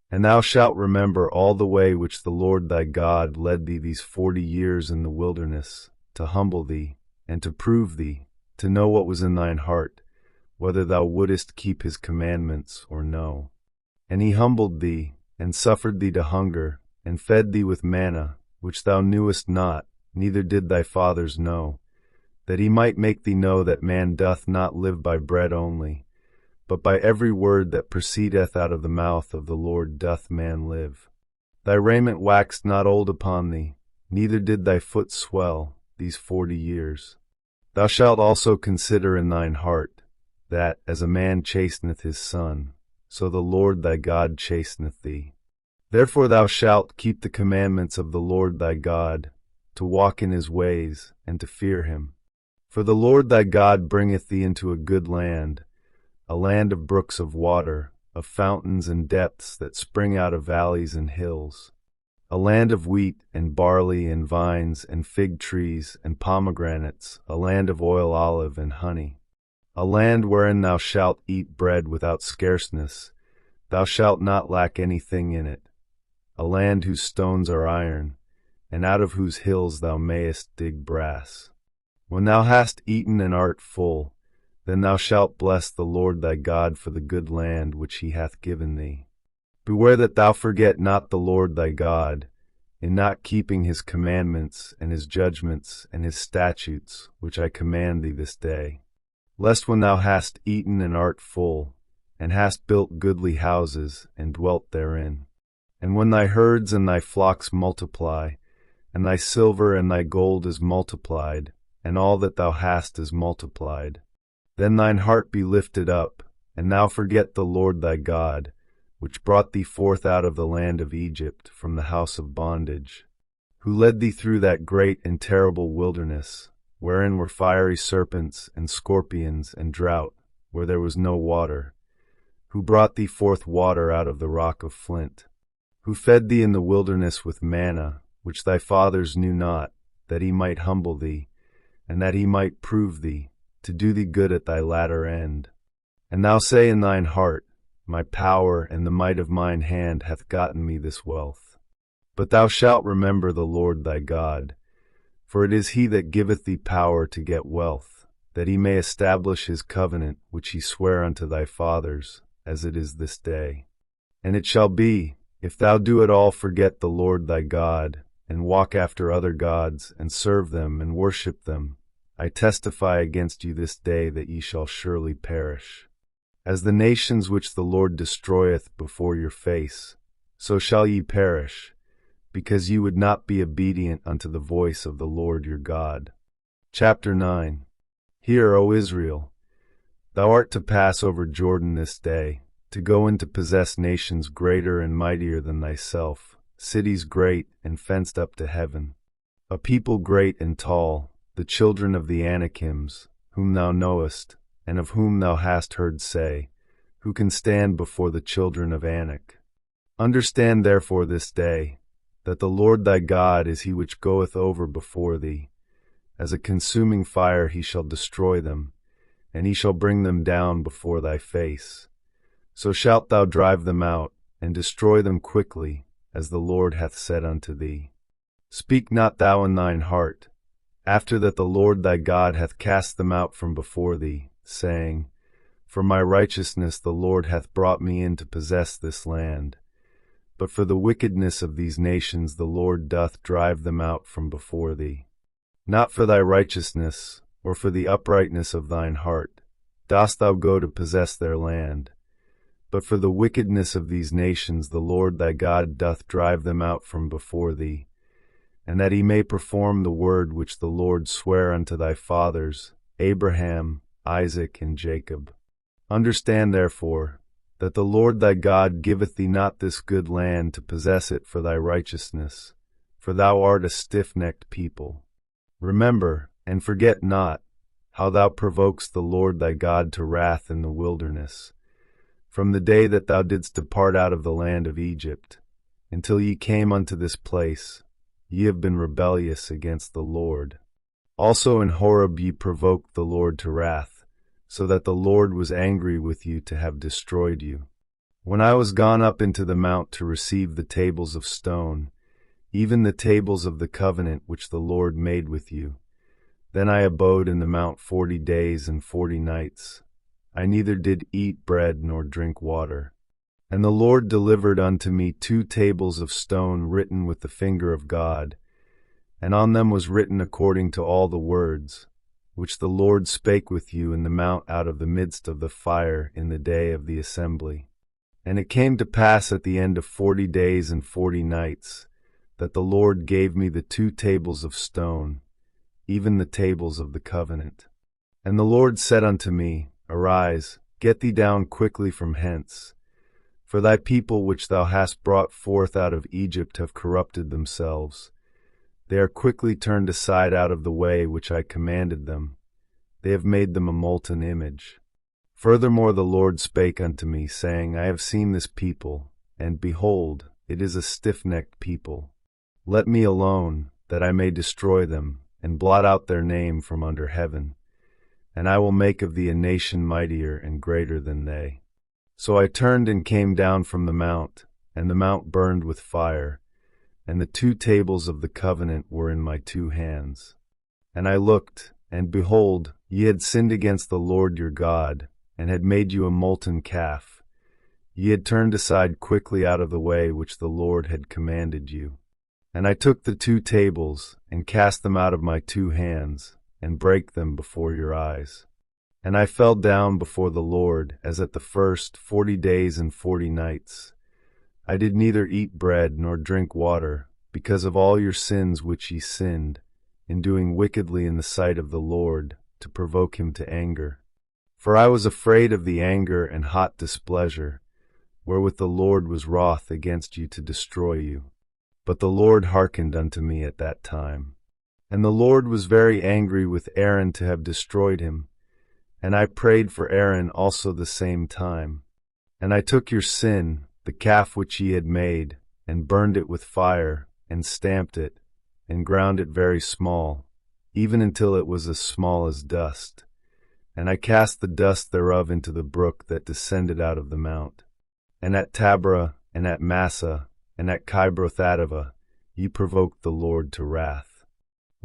And thou shalt remember all the way which the Lord thy God led thee these 40 years in the wilderness, to humble thee, and to prove thee, to know what was in thine heart, whether thou wouldest keep his commandments or no. And he humbled thee, and suffered thee to hunger, and fed thee with manna, which thou knewest not, neither did thy fathers know, that he might make thee know that man doth not live by bread only, but by every word that proceedeth out of the mouth of the Lord doth man live. Thy raiment waxed not old upon thee, neither did thy foot swell, these 40 years. Thou shalt also consider in thine heart, that, as a man chasteneth his son, so the Lord thy God chasteneth thee. Therefore thou shalt keep the commandments of the Lord thy God, to walk in his ways, and to fear him. For the Lord thy God bringeth thee into a good land, a land of brooks of water, of fountains and depths that spring out of valleys and hills, a land of wheat and barley and vines and fig trees and pomegranates, a land of oil, olive, and honey, a land wherein thou shalt eat bread without scarceness, thou shalt not lack anything in it, a land whose stones are iron, and out of whose hills thou mayest dig brass. When thou hast eaten and art full, then thou shalt bless the Lord thy God for the good land which he hath given thee. Beware that thou forget not the Lord thy God, in not keeping his commandments and his judgments and his statutes, which I command thee this day. Lest when thou hast eaten and art full, and hast built goodly houses, and dwelt therein, and when thy herds and thy flocks multiply, and thy silver and thy gold is multiplied, and all that thou hast is multiplied, then thine heart be lifted up, and thou forget the Lord thy God, which brought thee forth out of the land of Egypt from the house of bondage, who led thee through that great and terrible wilderness, wherein were fiery serpents and scorpions and drought, where there was no water, who brought thee forth water out of the rock of flint, who fed thee in the wilderness with manna, which thy fathers knew not, that he might humble thee, and that he might prove thee, to do thee good at thy latter end. And thou say in thine heart, My power and the might of mine hand hath gotten me this wealth. But thou shalt remember the Lord thy God, for it is he that giveth thee power to get wealth, that he may establish his covenant which he sware unto thy fathers, as it is this day. And it shall be, if thou do at all forget the Lord thy God, and walk after other gods, and serve them, and worship them, I testify against you this day that ye shall surely perish. As the nations which the Lord destroyeth before your face, so shall ye perish, because ye would not be obedient unto the voice of the Lord your God. Chapter 9. Hear, O Israel, thou art to pass over Jordan this day, to go in to possess nations greater and mightier than thyself, cities great and fenced up to heaven. A people great and tall, the children of the Anakims, whom thou knowest, and of whom thou hast heard say, who can stand before the children of Anak? Understand therefore this day, that the Lord thy God is he which goeth over before thee. As a consuming fire he shall destroy them, and he shall bring them down before thy face. So shalt thou drive them out, and destroy them quickly, as the Lord hath said unto thee. Speak not thou in thine heart, after that the Lord thy God hath cast them out from before thee, saying, For my righteousness the Lord hath brought me in to possess this land. But for the wickedness of these nations the Lord doth drive them out from before thee. Not for thy righteousness, or for the uprightness of thine heart, dost thou go to possess their land. But for the wickedness of these nations the Lord thy God doth drive them out from before thee, and that he may perform the word which the Lord sware unto thy fathers, Abraham, Isaac, and Jacob. Understand therefore, that the Lord thy God giveth thee not this good land to possess it for thy righteousness, for thou art a stiff-necked people. Remember, and forget not, how thou provokest the Lord thy God to wrath in the wilderness, from the day that thou didst depart out of the land of Egypt, until ye came unto this place. Ye have been rebellious against the Lord. Also in Horeb ye provoked the Lord to wrath, so that the Lord was angry with you to have destroyed you. When I was gone up into the mount to receive the tables of stone, even the tables of the covenant which the Lord made with you, then I abode in the mount 40 days and 40 nights. I neither did eat bread nor drink water. And the Lord delivered unto me 2 tables of stone written with the finger of God, and on them was written according to all the words, which the Lord spake with you in the mount out of the midst of the fire in the day of the assembly. And it came to pass at the end of 40 days and 40 nights, that the Lord gave me the 2 tables of stone, even the tables of the covenant. And the Lord said unto me, Arise, get thee down quickly from hence, for thy people which thou hast brought forth out of Egypt have corrupted themselves. They are quickly turned aside out of the way which I commanded them. They have made them a molten image. Furthermore the Lord spake unto me, saying, I have seen this people, and behold, it is a stiff-necked people. Let me alone, that I may destroy them, and blot out their name from under heaven. And I will make of thee a nation mightier and greater than they. So I turned and came down from the mount, and the mount burned with fire, and the 2 tables of the covenant were in my 2 hands. And I looked, and behold, ye had sinned against the Lord your God, and had made you a molten calf. Ye had turned aside quickly out of the way which the Lord had commanded you. And I took the 2 tables, and cast them out of my 2 hands, and brake them before your eyes. And I fell down before the Lord, as at the first 40 days and 40 nights. I did neither eat bread nor drink water, because of all your sins which ye sinned, in doing wickedly in the sight of the Lord, to provoke him to anger. For I was afraid of the anger and hot displeasure, wherewith the Lord was wroth against you to destroy you. But the Lord hearkened unto me at that time. And the Lord was very angry with Aaron to have destroyed him, and I prayed for Aaron also the same time. And I took your sin, the calf which ye had made, and burned it with fire, and stamped it, and ground it very small, even until it was as small as dust. And I cast the dust thereof into the brook that descended out of the mount. And at Taberah, and at Massah, and at Kibroth-Hattaavah, ye provoked the Lord to wrath.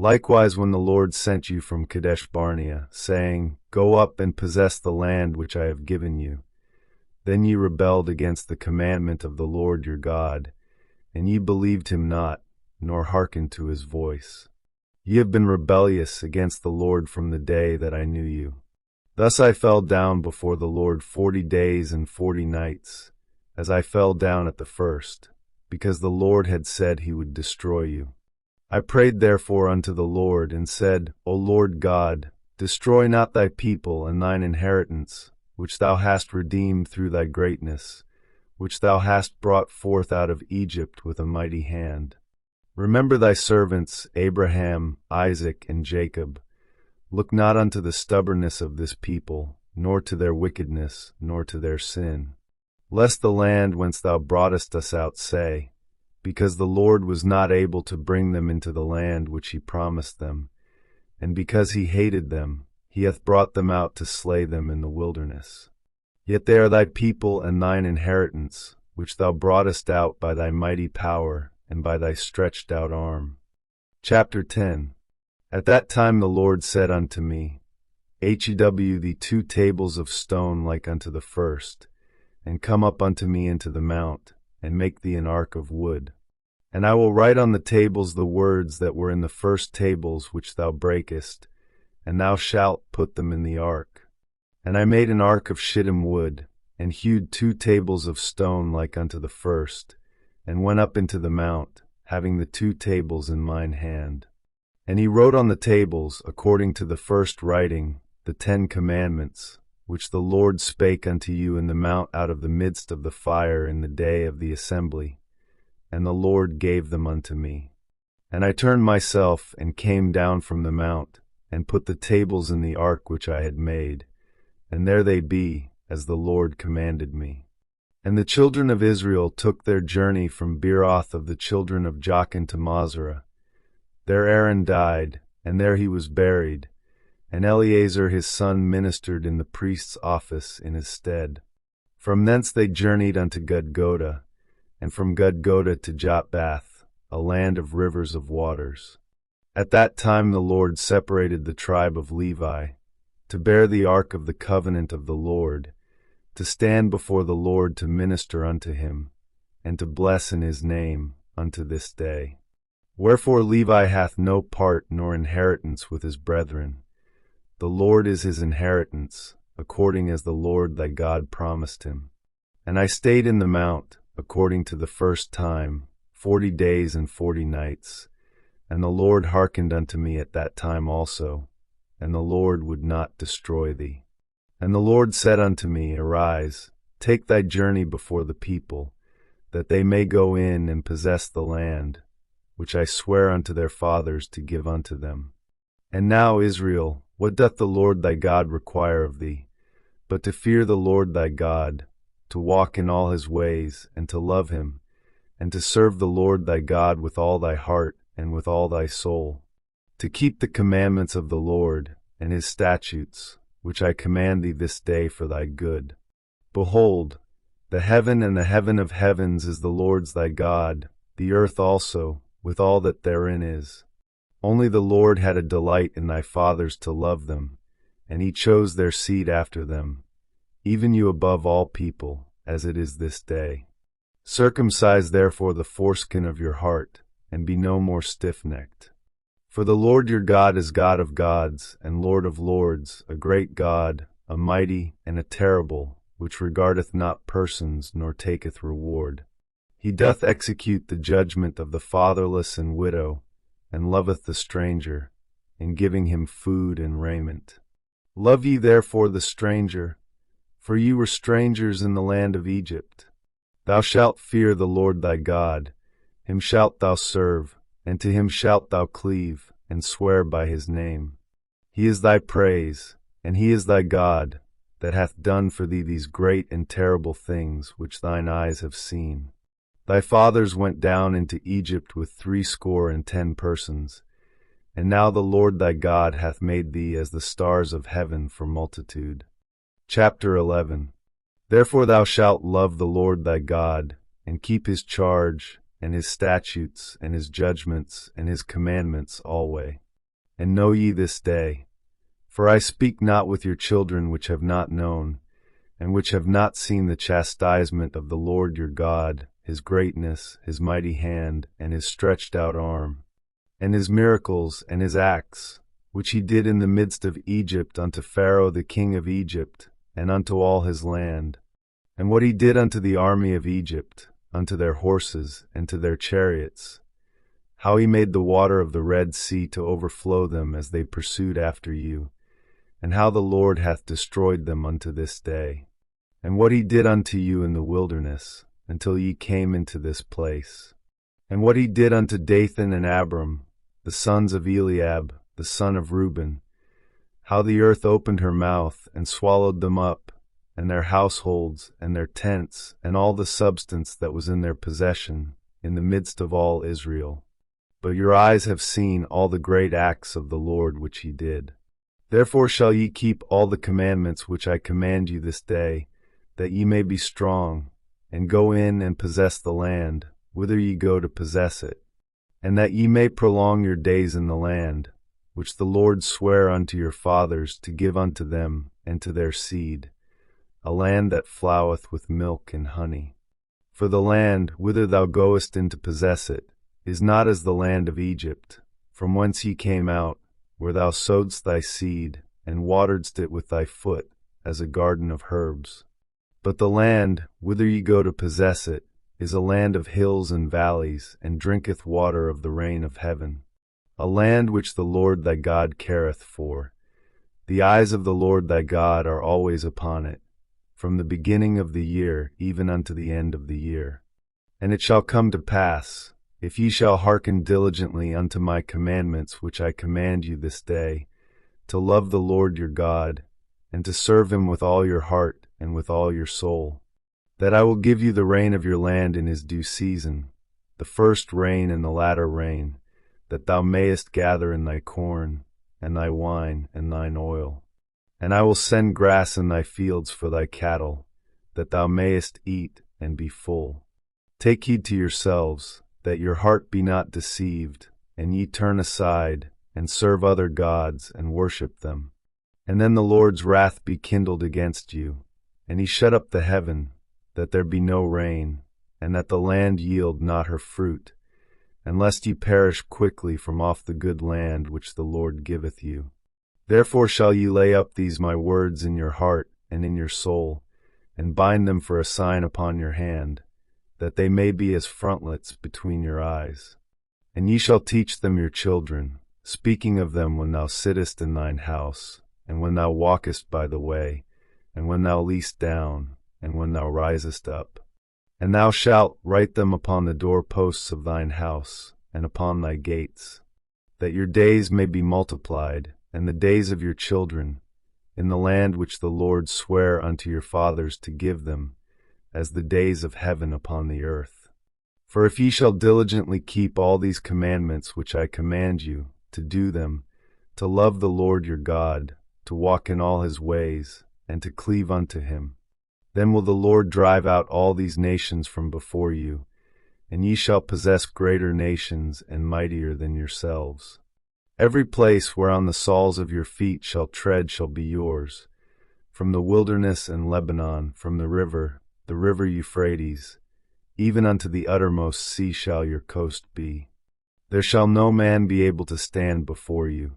Likewise when the Lord sent you from Kadesh-barnea, saying, Go up and possess the land which I have given you, then ye rebelled against the commandment of the Lord your God, and ye believed him not, nor hearkened to his voice. Ye have been rebellious against the Lord from the day that I knew you. Thus I fell down before the Lord 40 days and 40 nights, as I fell down at the first, because the Lord had said he would destroy you. I prayed therefore unto the Lord, and said, O Lord God, destroy not thy people and thine inheritance, which thou hast redeemed through thy greatness, which thou hast brought forth out of Egypt with a mighty hand. Remember thy servants Abraham, Isaac, and Jacob. Look not unto the stubbornness of this people, nor to their wickedness, nor to their sin. Lest the land whence thou broughtest us out say, because the Lord was not able to bring them into the land which he promised them, and because he hated them, he hath brought them out to slay them in the wilderness. Yet they are thy people and thine inheritance, which thou broughtest out by thy mighty power and by thy stretched out arm. Chapter 10. At that time the Lord said unto me, Hew thee 2 tables of stone like unto the first, and come up unto me into the mount, and make thee an ark of wood. And I will write on the tables the words that were in the first tables which thou breakest, and thou shalt put them in the ark. And I made an ark of shittim wood, and hewed 2 tables of stone like unto the first, and went up into the mount, having the 2 tables in mine hand. And he wrote on the tables, according to the first writing, the 10 commandments, which the Lord spake unto you in the mount out of the midst of the fire in the day of the assembly. And the Lord gave them unto me. And I turned myself, and came down from the mount, and put the tables in the ark which I had made, and there they be, as the Lord commanded me. And the children of Israel took their journey from Beeroth of the children of Jachin to Mosera. There Aaron died, and there he was buried, and Eleazar his son ministered in the priest's office in his stead. From thence they journeyed unto Gudgoda, and from Gudgoda to Jotbath, a land of rivers of waters. At that time the Lord separated the tribe of Levi, to bear the ark of the covenant of the Lord, to stand before the Lord to minister unto him, and to bless in his name unto this day. Wherefore Levi hath no part nor inheritance with his brethren. The Lord is his inheritance, according as the Lord thy God promised him. And I stayed in the mount, according to the first time, 40 days and 40 nights. And the Lord hearkened unto me at that time also, and the Lord would not destroy thee. And the Lord said unto me, Arise, take thy journey before the people, that they may go in and possess the land, which I swear unto their fathers to give unto them. And now, Israel, what doth the Lord thy God require of thee, but to fear the Lord thy God, to walk in all his ways, and to love him, and to serve the Lord thy God with all thy heart and with all thy soul, to keep the commandments of the Lord and his statutes, which I command thee this day for thy good. Behold, the heaven and the heaven of heavens is the Lord's thy God, the earth also, with all that therein is. Only the Lord had a delight in thy fathers to love them, and he chose their seed after them, even you above all people, as it is this day. Circumcise therefore the foreskin of your heart, and be no more stiff-necked. For the Lord your God is God of gods, and Lord of lords, a great God, a mighty and a terrible, which regardeth not persons, nor taketh reward. He doth execute the judgment of the fatherless and widow, and loveth the stranger, in giving him food and raiment. Love ye therefore the stranger, for ye were strangers in the land of Egypt. Thou shalt fear the Lord thy God, him shalt thou serve, and to him shalt thou cleave, and swear by his name. He is thy praise, and he is thy God, that hath done for thee these great and terrible things which thine eyes have seen. Thy fathers went down into Egypt with 70 persons, and now the Lord thy God hath made thee as the stars of heaven for multitude. Chapter 11. Therefore thou shalt love the Lord thy God, and keep his charge, and his statutes, and his judgments, and his commandments alway. And know ye this day, for I speak not with your children which have not known, and which have not seen the chastisement of the Lord your God, his greatness, his mighty hand, and his stretched out arm, and his miracles, and his acts, which he did in the midst of Egypt unto Pharaoh the king of Egypt, and unto all his land, and what he did unto the army of Egypt, unto their horses, and to their chariots, how he made the water of the Red Sea to overflow them as they pursued after you, and how the Lord hath destroyed them unto this day, and what he did unto you in the wilderness, until ye came into this place. And what he did unto Dathan and Abiram, the sons of Eliab, the son of Reuben, how the earth opened her mouth and swallowed them up, and their households, and their tents, and all the substance that was in their possession, in the midst of all Israel. But your eyes have seen all the great acts of the Lord which he did. Therefore shall ye keep all the commandments which I command you this day, that ye may be strong, and go in and possess the land, whither ye go to possess it, and that ye may prolong your days in the land, which the Lord sware unto your fathers to give unto them and to their seed, a land that floweth with milk and honey. For the land, whither thou goest in to possess it, is not as the land of Egypt, from whence ye came out, where thou sowedst thy seed, and wateredst it with thy foot, as a garden of herbs. But the land, whither ye go to possess it, is a land of hills and valleys, and drinketh water of the rain of heaven, a land which the Lord thy God careth for. The eyes of the Lord thy God are always upon it, from the beginning of the year even unto the end of the year. And it shall come to pass, if ye shall hearken diligently unto my commandments which I command you this day, to love the Lord your God, and to serve him with all your heart and with all your soul, that I will give you the rain of your land in his due season, the first rain and the latter rain, that thou mayest gather in thy corn, and thy wine, and thine oil. And I will send grass in thy fields for thy cattle, that thou mayest eat and be full. Take heed to yourselves, that your heart be not deceived, and ye turn aside, and serve other gods, and worship them. And then the Lord's wrath be kindled against you, and he shut up the heaven, that there be no rain, and that the land yield not her fruit, and lest ye perish quickly from off the good land which the Lord giveth you. Therefore shall ye lay up these my words in your heart and in your soul, and bind them for a sign upon your hand, that they may be as frontlets between your eyes. And ye shall teach them your children, speaking of them when thou sittest in thine house, and when thou walkest by the way, and when thou liest down, and when thou risest up. And thou shalt write them upon the doorposts of thine house, and upon thy gates, that your days may be multiplied, and the days of your children, in the land which the Lord sware unto your fathers to give them, as the days of heaven upon the earth. For if ye shall diligently keep all these commandments which I command you, to do them, to love the Lord your God, to walk in all his ways, and to cleave unto him, then will the Lord drive out all these nations from before you, and ye shall possess greater nations and mightier than yourselves. Every place whereon the soles of your feet shall tread shall be yours, from the wilderness and Lebanon, from the river Euphrates, even unto the uttermost sea shall your coast be. There shall no man be able to stand before you.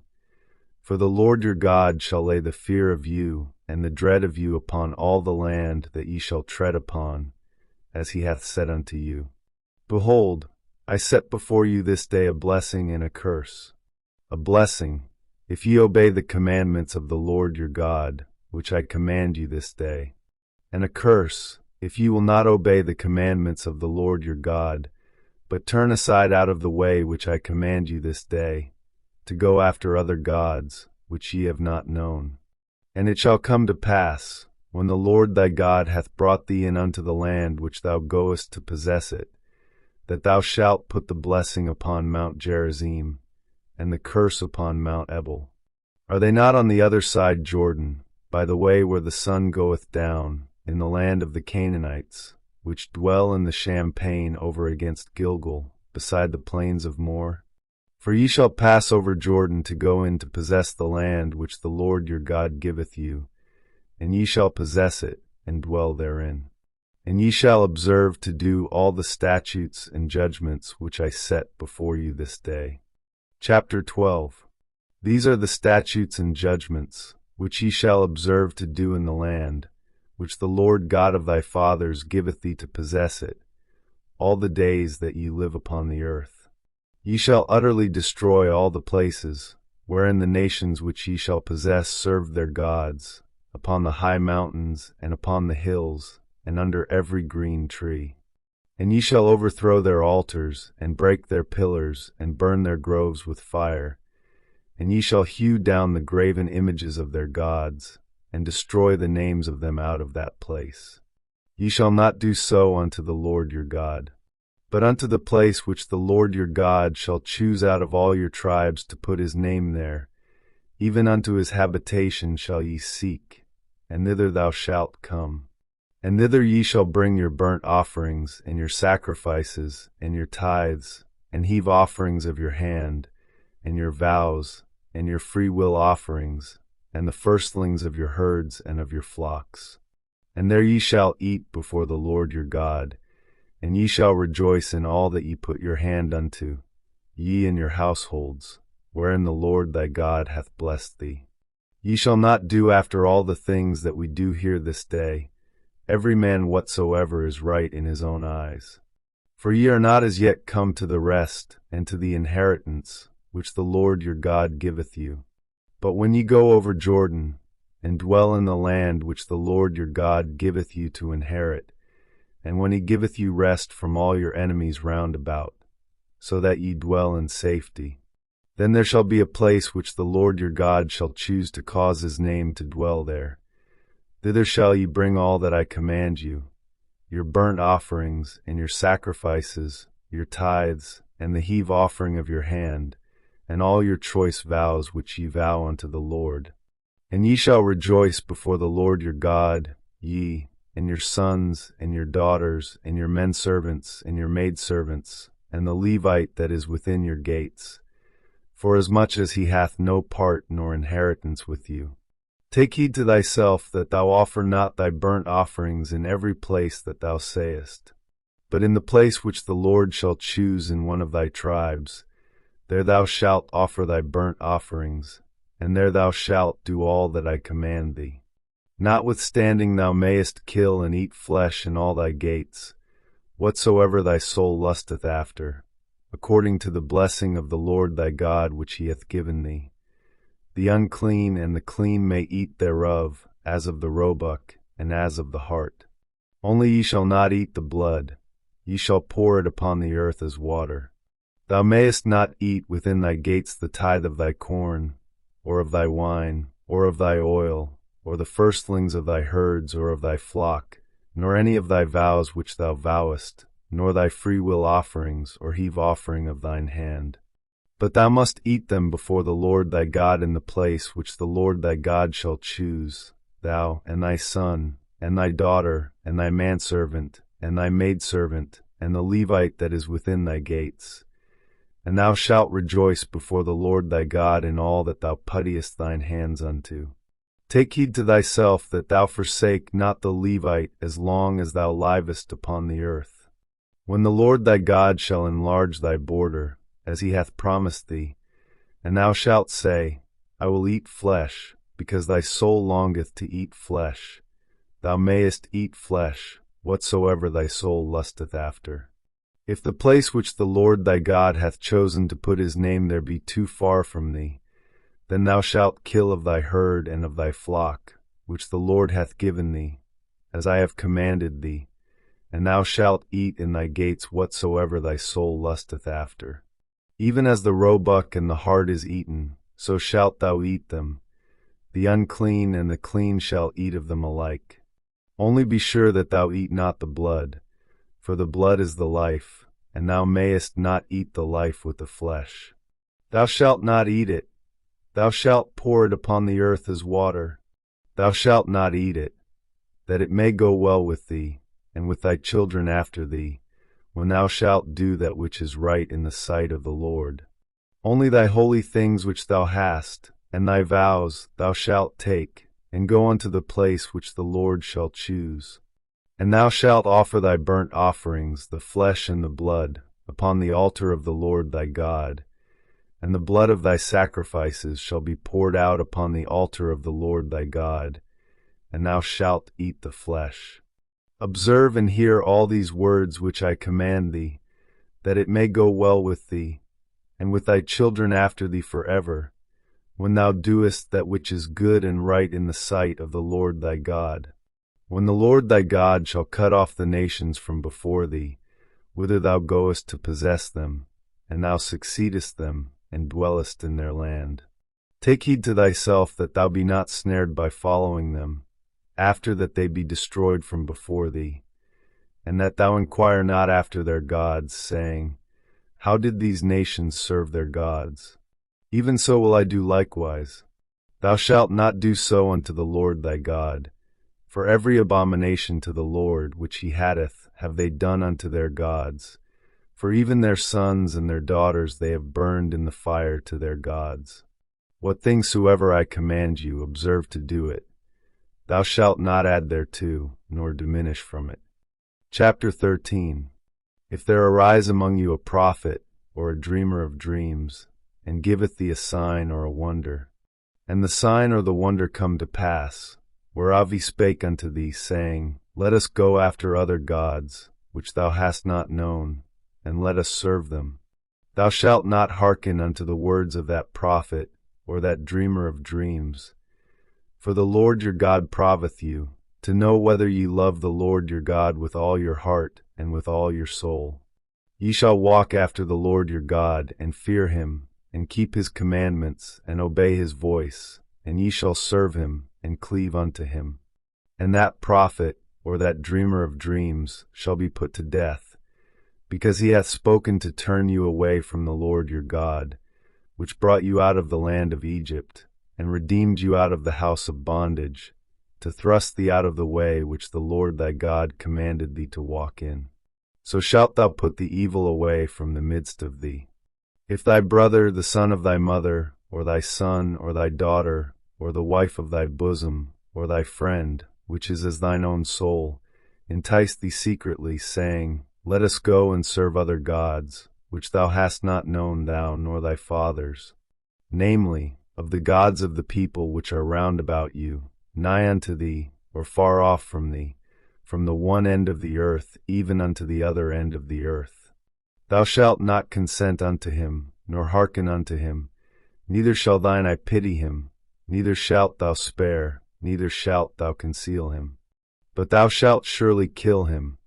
For the Lord your God shall lay the fear of you and the dread of you upon all the land that ye shall tread upon, as he hath said unto you. Behold, I set before you this day a blessing and a curse. A blessing, if ye obey the commandments of the Lord your God, which I command you this day. And a curse, if ye will not obey the commandments of the Lord your God, but turn aside out of the way which I command you this day, to go after other gods, which ye have not known. And it shall come to pass, when the Lord thy God hath brought thee in unto the land which thou goest to possess it, that thou shalt put the blessing upon Mount Gerizim, and the curse upon Mount Ebal. Are they not on the other side Jordan, by the way where the sun goeth down, in the land of the Canaanites, which dwell in the champaign over against Gilgal, beside the plains of Moor? For ye shall pass over Jordan to go in to possess the land which the Lord your God giveth you, and ye shall possess it, and dwell therein. And ye shall observe to do all the statutes and judgments which I set before you this day. Chapter 12. These are the statutes and judgments, which ye shall observe to do in the land, which the Lord God of thy fathers giveth thee to possess it, all the days that ye live upon the earth. Ye shall utterly destroy all the places, wherein the nations which ye shall possess serve their gods, upon the high mountains, and upon the hills, and under every green tree. And ye shall overthrow their altars, and break their pillars, and burn their groves with fire. And ye shall hew down the graven images of their gods, and destroy the names of them out of that place. Ye shall not do so unto the Lord your God. But unto the place which the Lord your God shall choose out of all your tribes to put his name there, even unto his habitation shall ye seek, and thither thou shalt come. And thither ye shall bring your burnt offerings, and your sacrifices, and your tithes, and heave offerings of your hand, and your vows, and your freewill offerings, and the firstlings of your herds and of your flocks. And there ye shall eat before the Lord your God, and ye shall rejoice in all that ye put your hand unto, ye and your households, wherein the Lord thy God hath blessed thee. Ye shall not do after all the things that we do here this day, every man whatsoever is right in his own eyes. For ye are not as yet come to the rest and to the inheritance which the Lord your God giveth you. But when ye go over Jordan, and dwell in the land which the Lord your God giveth you to inherit, and when he giveth you rest from all your enemies round about, so that ye dwell in safety, then there shall be a place which the Lord your God shall choose to cause his name to dwell there. Thither shall ye bring all that I command you, your burnt offerings, and your sacrifices, your tithes, and the heave offering of your hand, and all your choice vows which ye vow unto the Lord. And ye shall rejoice before the Lord your God, ye, and your sons, and your daughters, and your menservants, and your maidservants, and the Levite that is within your gates, forasmuch as he hath no part nor inheritance with you. Take heed to thyself that thou offer not thy burnt offerings in every place that thou sayest, but in the place which the Lord shall choose in one of thy tribes, there thou shalt offer thy burnt offerings, and there thou shalt do all that I command thee. Notwithstanding thou mayest kill and eat flesh in all thy gates, whatsoever thy soul lusteth after, according to the blessing of the Lord thy God which he hath given thee. The unclean and the clean may eat thereof, as of the roebuck, and as of the hart. Only ye shall not eat the blood, ye shall pour it upon the earth as water. Thou mayest not eat within thy gates the tithe of thy corn, or of thy wine, or of thy oil, or the firstlings of thy herds or of thy flock, nor any of thy vows which thou vowest, nor thy freewill offerings or heave offering of thine hand. But thou must eat them before the Lord thy God in the place which the Lord thy God shall choose, thou, and thy son, and thy daughter, and thy manservant, and thy maidservant, and the Levite that is within thy gates. And thou shalt rejoice before the Lord thy God in all that thou puttest thine hands unto. Take heed to thyself that thou forsake not the Levite as long as thou livest upon the earth. When the Lord thy God shall enlarge thy border, as he hath promised thee, and thou shalt say, I will eat flesh, because thy soul longeth to eat flesh. Thou mayest eat flesh, whatsoever thy soul lusteth after. If the place which the Lord thy God hath chosen to put his name there be too far from thee, then thou shalt kill of thy herd and of thy flock, which the Lord hath given thee, as I have commanded thee, and thou shalt eat in thy gates whatsoever thy soul lusteth after. Even as the roebuck and the hart is eaten, so shalt thou eat them. The unclean and the clean shall eat of them alike. Only be sure that thou eat not the blood, for the blood is the life, and thou mayest not eat the life with the flesh. Thou shalt not eat it. Thou shalt pour it upon the earth as water. Thou shalt not eat it, that it may go well with thee, and with thy children after thee, when thou shalt do that which is right in the sight of the Lord. Only thy holy things which thou hast, and thy vows, thou shalt take, and go unto the place which the Lord shall choose. And thou shalt offer thy burnt offerings, the flesh and the blood, upon the altar of the Lord thy God, and the blood of thy sacrifices shall be poured out upon the altar of the Lord thy God, and thou shalt eat the flesh. Observe and hear all these words which I command thee, that it may go well with thee, and with thy children after thee forever, when thou doest that which is good and right in the sight of the Lord thy God. When the Lord thy God shall cut off the nations from before thee, whither thou goest to possess them, and thou succeedest them, and dwellest in their land. Take heed to thyself that thou be not snared by following them, after that they be destroyed from before thee, and that thou inquire not after their gods, saying, How did these nations serve their gods? Even so will I do likewise. Thou shalt not do so unto the Lord thy God, for every abomination to the Lord which he hateth have they done unto their gods, for even their sons and their daughters they have burned in the fire to their gods. What things soever I command you, observe to do it. Thou shalt not add thereto, nor diminish from it. Chapter 13. If there arise among you a prophet, or a dreamer of dreams, and giveth thee a sign or a wonder, and the sign or the wonder come to pass, whereof he spake unto thee, saying, Let us go after other gods, which thou hast not known, and let us serve them. Thou shalt not hearken unto the words of that prophet, or that dreamer of dreams. For the Lord your God proveth you, to know whether ye love the Lord your God with all your heart and with all your soul. Ye shall walk after the Lord your God, and fear him, and keep his commandments, and obey his voice, and ye shall serve him, and cleave unto him. And that prophet, or that dreamer of dreams, shall be put to death, because he hath spoken to turn you away from the Lord your God, which brought you out of the land of Egypt, and redeemed you out of the house of bondage, to thrust thee out of the way which the Lord thy God commanded thee to walk in. So shalt thou put the evil away from the midst of thee. If thy brother, the son of thy mother, or thy son, or thy daughter, or the wife of thy bosom, or thy friend, which is as thine own soul, entice thee secretly, saying, Let us go and serve other gods, which thou hast not known, thou nor thy fathers, namely, of the gods of the people which are round about you, nigh unto thee, or far off from thee, from the one end of the earth even unto the other end of the earth. Thou shalt not consent unto him, nor hearken unto him, neither shall thine eye pity him, neither shalt thou spare, neither shalt thou conceal him. But thou shalt surely kill him.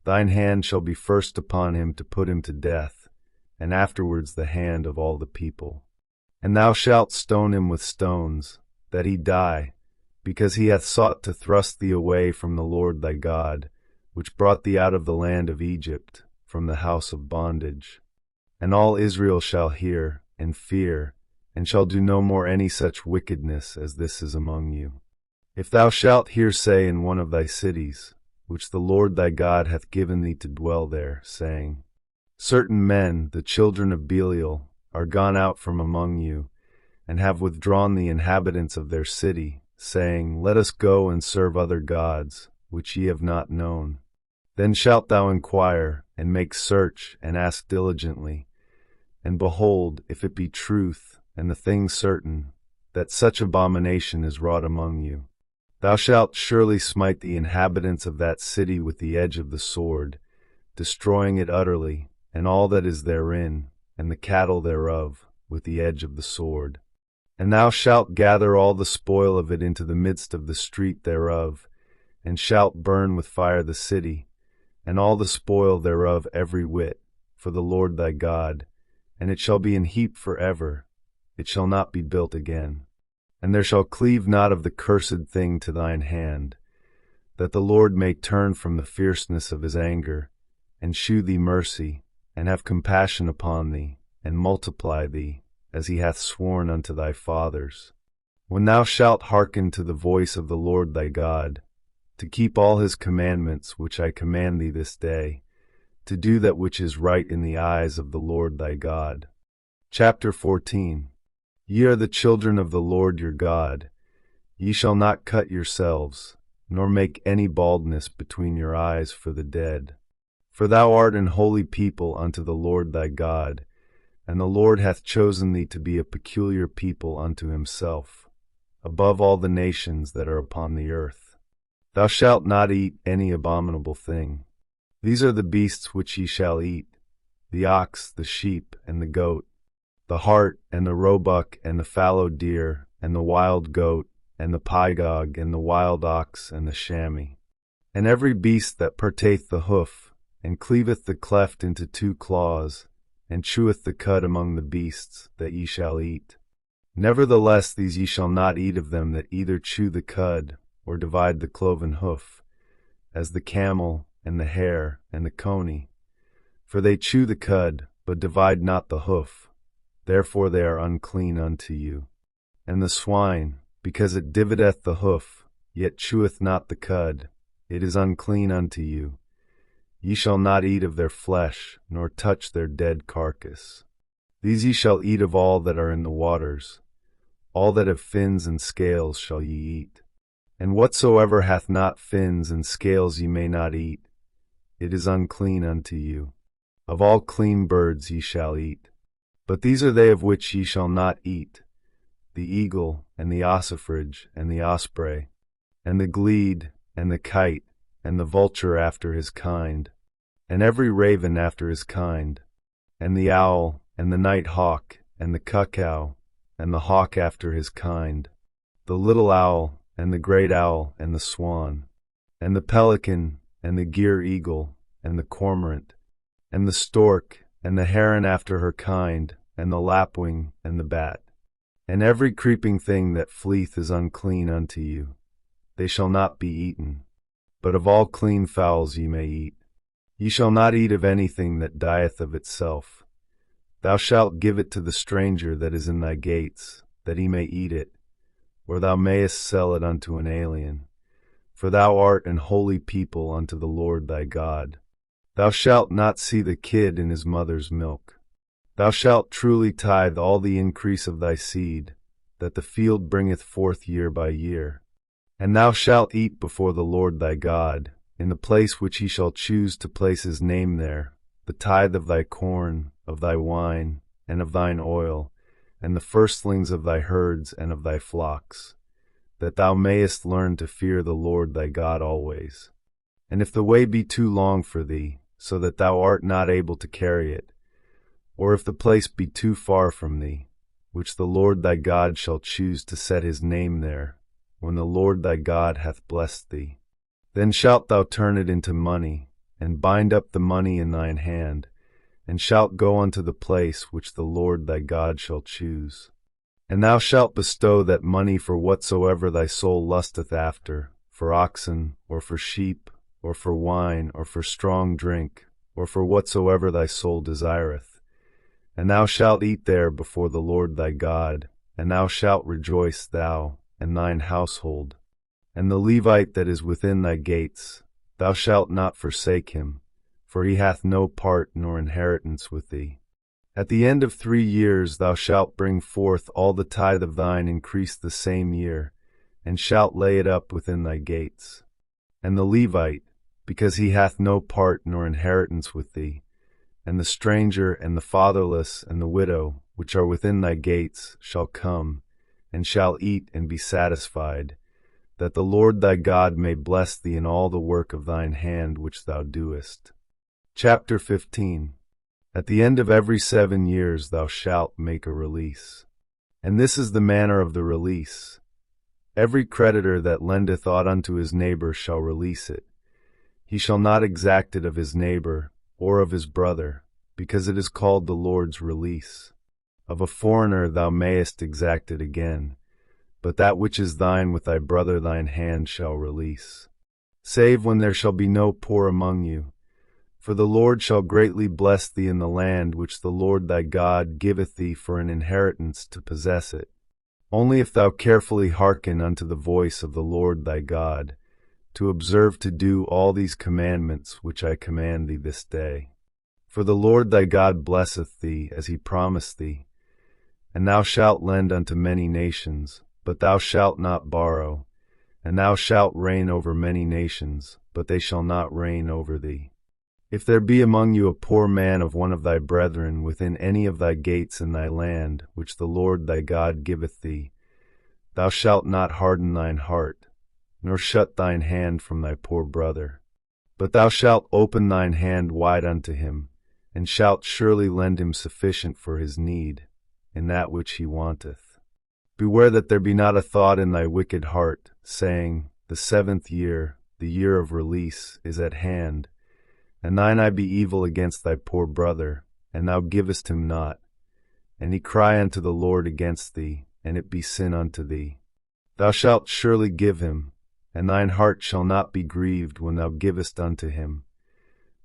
Thine hand shall be first upon him to put him to death, and afterwards the hand of all the people. And thou shalt stone him with stones, that he die, because he hath sought to thrust thee away from the Lord thy God, which brought thee out of the land of Egypt, from the house of bondage. And all Israel shall hear, and fear, and shall do no more any such wickedness as this is among you. If thou shalt hear say in one of thy cities, which the Lord thy God hath given thee to dwell there, saying, Certain men, the children of Belial, are gone out from among you, and have withdrawn the inhabitants of their city, saying, Let us go and serve other gods, which ye have not known. Then shalt thou inquire, and make search, and ask diligently. And behold, if it be truth, and the thing certain, that such abomination is wrought among you, thou shalt surely smite the inhabitants of that city with the edge of the sword, destroying it utterly, and all that is therein, and the cattle thereof, with the edge of the sword. And thou shalt gather all the spoil of it into the midst of the street thereof, and shalt burn with fire the city, and all the spoil thereof every whit, for the Lord thy God, and it shall be an heap forever, it shall not be built again. And there shall cleave not of the cursed thing to thine hand, that the Lord may turn from the fierceness of his anger, and shew thee mercy, and have compassion upon thee, and multiply thee, as he hath sworn unto thy fathers. When thou shalt hearken to the voice of the Lord thy God, to keep all his commandments which I command thee this day, to do that which is right in the eyes of the Lord thy God. Chapter 14. Ye are the children of the Lord your God. Ye shall not cut yourselves, nor make any baldness between your eyes for the dead. For thou art an holy people unto the Lord thy God, and the Lord hath chosen thee to be a peculiar people unto himself, above all the nations that are upon the earth. Thou shalt not eat any abominable thing. These are the beasts which ye shall eat, the ox, the sheep, and the goat, the hart, and the roebuck, and the fallow deer, and the wild goat, and the pygarg, and the wild ox, and the chamois, and every beast that parteth the hoof, and cleaveth the cleft into 2 claws, and cheweth the cud among the beasts that ye shall eat. Nevertheless these ye shall not eat of them that either chew the cud, or divide the cloven hoof, as the camel, and the hare, and the coney. For they chew the cud, but divide not the hoof, therefore they are unclean unto you. And the swine, because it divideth the hoof, yet cheweth not the cud, it is unclean unto you. Ye shall not eat of their flesh, nor touch their dead carcass. These ye shall eat of all that are in the waters. All that have fins and scales shall ye eat. And whatsoever hath not fins and scales ye may not eat. It is unclean unto you. Of all clean birds ye shall eat. But these are they of which ye shall not eat: the eagle, and the ossifrage, and the osprey, and the glede, and the kite, and the vulture after his kind, and every raven after his kind, and the owl, and the night hawk, and the cuckow, and the hawk after his kind, the little owl, and the great owl, and the swan, and the pelican, and the gier eagle, and the cormorant, and the stork, and the heron after her kind, and the lapwing, and the bat. And every creeping thing that fleeth is unclean unto you. They shall not be eaten. But of all clean fowls ye may eat. Ye shall not eat of anything that dieth of itself. Thou shalt give it to the stranger that is in thy gates, that he may eat it, or thou mayest sell it unto an alien. For thou art an holy people unto the Lord thy God. Thou shalt not see the kid in his mother's milk. Thou shalt truly tithe all the increase of thy seed, that the field bringeth forth year by year. And thou shalt eat before the Lord thy God, in the place which he shall choose to place his name there, the tithe of thy corn, of thy wine, and of thine oil, and the firstlings of thy herds and of thy flocks, that thou mayest learn to fear the Lord thy God always. And if the way be too long for thee, so that thou art not able to carry it, or if the place be too far from thee, which the Lord thy God shall choose to set his name there, when the Lord thy God hath blessed thee, then shalt thou turn it into money, and bind up the money in thine hand, and shalt go unto the place which the Lord thy God shall choose. And thou shalt bestow that money for whatsoever thy soul lusteth after, for oxen, or for sheep, or for wine, or for strong drink, or for whatsoever thy soul desireth. And thou shalt eat there before the Lord thy God, and thou shalt rejoice, thou and thine household. And the Levite that is within thy gates, thou shalt not forsake him, for he hath no part nor inheritance with thee. At the end of 3 years thou shalt bring forth all the tithe of thine increase the same year, and shalt lay it up within thy gates. And the Levite, because he hath no part nor inheritance with thee, and the stranger, and the fatherless, and the widow, which are within thy gates, shall come, and shall eat and be satisfied, that the Lord thy God may bless thee in all the work of thine hand which thou doest. Chapter 15. At the end of every 7 years thou shalt make a release. And this is the manner of the release. Every creditor that lendeth aught unto his neighbor shall release it. He shall not exact it of his neighbor, or of his brother, because it is called the Lord's release. Of a foreigner thou mayest exact it again, but that which is thine with thy brother thine hand shall release. Save when there shall be no poor among you. For the Lord shall greatly bless thee in the land which the Lord thy God giveth thee for an inheritance to possess it. Only if thou carefully hearken unto the voice of the Lord thy God, to observe to do all these commandments which I command thee this day. For the Lord thy God blesseth thee as he promised thee. And thou shalt lend unto many nations, but thou shalt not borrow. And thou shalt reign over many nations, but they shall not reign over thee. If there be among you a poor man of one of thy brethren within any of thy gates in thy land, which the Lord thy God giveth thee, thou shalt not harden thine heart, nor shut thine hand from thy poor brother. But thou shalt open thine hand wide unto him, and shalt surely lend him sufficient for his need, in that which he wanteth. Beware that there be not a thought in thy wicked heart, saying, The 7th year, the year of release, is at hand, and thine eye be evil against thy poor brother, and thou givest him not, and he cry unto the Lord against thee, and it be sin unto thee, thou shalt surely give him, and thine heart shall not be grieved when thou givest unto him,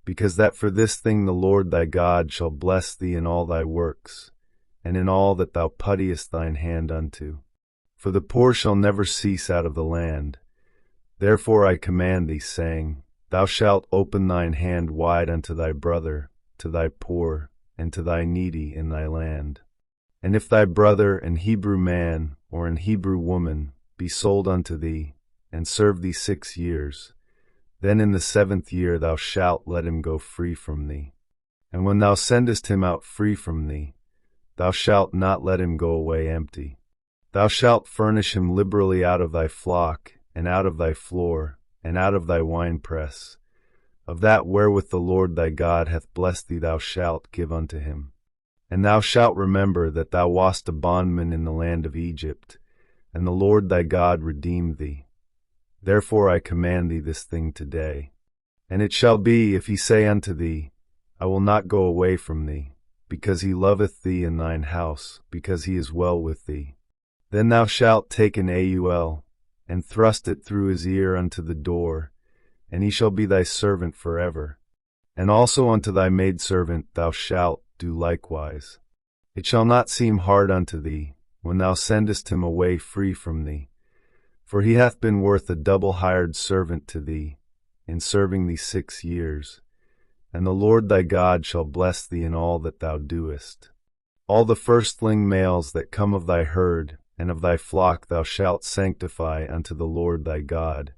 because that for this thing the Lord thy God shall bless thee in all thy works, and in all that thou puttiest thine hand unto. For the poor shall never cease out of the land. Therefore I command thee, saying, Thou shalt open thine hand wide unto thy brother, to thy poor, and to thy needy in thy land. And if thy brother, an Hebrew man, or an Hebrew woman, be sold unto thee, and serve thee 6 years, then in the 7th year thou shalt let him go free from thee. And when thou sendest him out free from thee, thou shalt not let him go away empty. Thou shalt furnish him liberally out of thy flock, and out of thy floor, and out of thy winepress. Of that wherewith the Lord thy God hath blessed thee thou shalt give unto him. And thou shalt remember that thou wast a bondman in the land of Egypt, and the Lord thy God redeemed thee. Therefore I command thee this thing today. And it shall be, if he say unto thee, I will not go away from thee, because he loveth thee in thine house, because he is well with thee, then thou shalt take an AUL, and thrust it through his ear unto the door, and he shall be thy servant forever. And also unto thy maidservant thou shalt do likewise. It shall not seem hard unto thee, when thou sendest him away free from thee, for he hath been worth a double hired servant to thee, in serving thee 6 years. And the Lord thy God shall bless thee in all that thou doest. All the firstling males that come of thy herd, and of thy flock thou shalt sanctify unto the Lord thy God.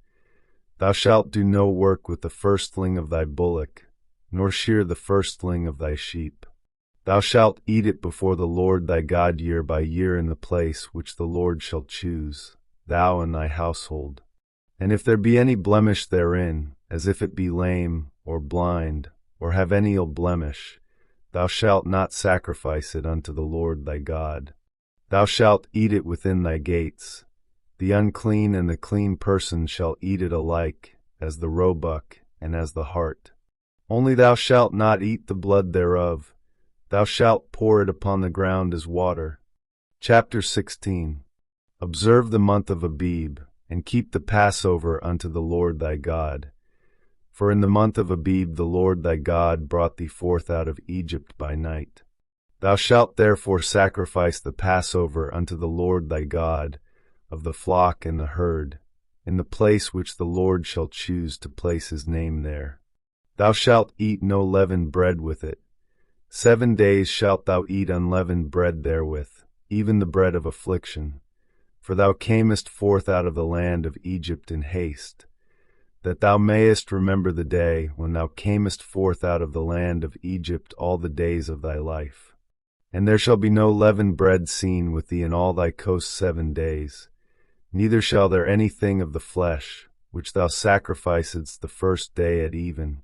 Thou shalt do no work with the firstling of thy bullock, nor shear the firstling of thy sheep. Thou shalt eat it before the Lord thy God year by year in the place which the Lord shall choose, thou and thy household. And if there be any blemish therein, as if it be lame, or blind, or have any ill blemish, thou shalt not sacrifice it unto the Lord thy God. Thou shalt eat it within thy gates. The unclean and the clean person shall eat it alike, as the roebuck and as the hart. Only thou shalt not eat the blood thereof. Thou shalt pour it upon the ground as water. Chapter 16. Observe the month of Abib, and keep the Passover unto the Lord thy God. For in the month of Abib the Lord thy God brought thee forth out of Egypt by night. Thou shalt therefore sacrifice the Passover unto the Lord thy God, of the flock and the herd, in the place which the Lord shall choose to place his name there. Thou shalt eat no leavened bread with it. 7 days shalt thou eat unleavened bread therewith, even the bread of affliction. For thou camest forth out of the land of Egypt in haste, that thou mayest remember the day when thou camest forth out of the land of Egypt all the days of thy life. And there shall be no leavened bread seen with thee in all thy coast 7 days, neither shall there anything of the flesh, which thou sacrificedst the first day at even,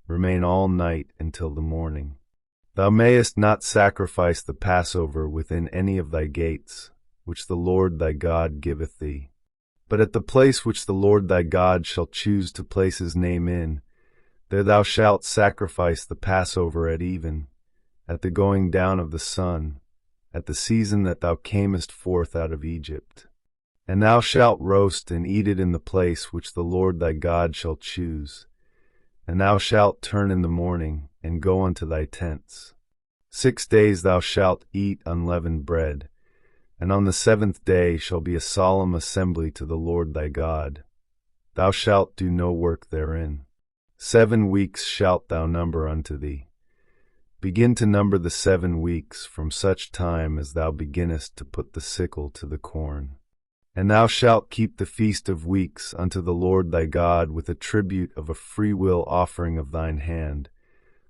remain all night until the morning. Thou mayest not sacrifice the Passover within any of thy gates, which the Lord thy God giveth thee. But at the place which the Lord thy God shall choose to place his name in, there thou shalt sacrifice the Passover at even, at the going down of the sun, at the season that thou camest forth out of Egypt. And thou shalt roast and eat it in the place which the Lord thy God shall choose. And thou shalt turn in the morning, and go unto thy tents. 6 days thou shalt eat unleavened bread, and on the 7th day shall be a solemn assembly to the Lord thy God. Thou shalt do no work therein. 7 weeks shalt thou number unto thee. Begin to number the 7 weeks from such time as thou beginnest to put the sickle to the corn. And thou shalt keep the feast of weeks unto the Lord thy God with a tribute of a freewill offering of thine hand,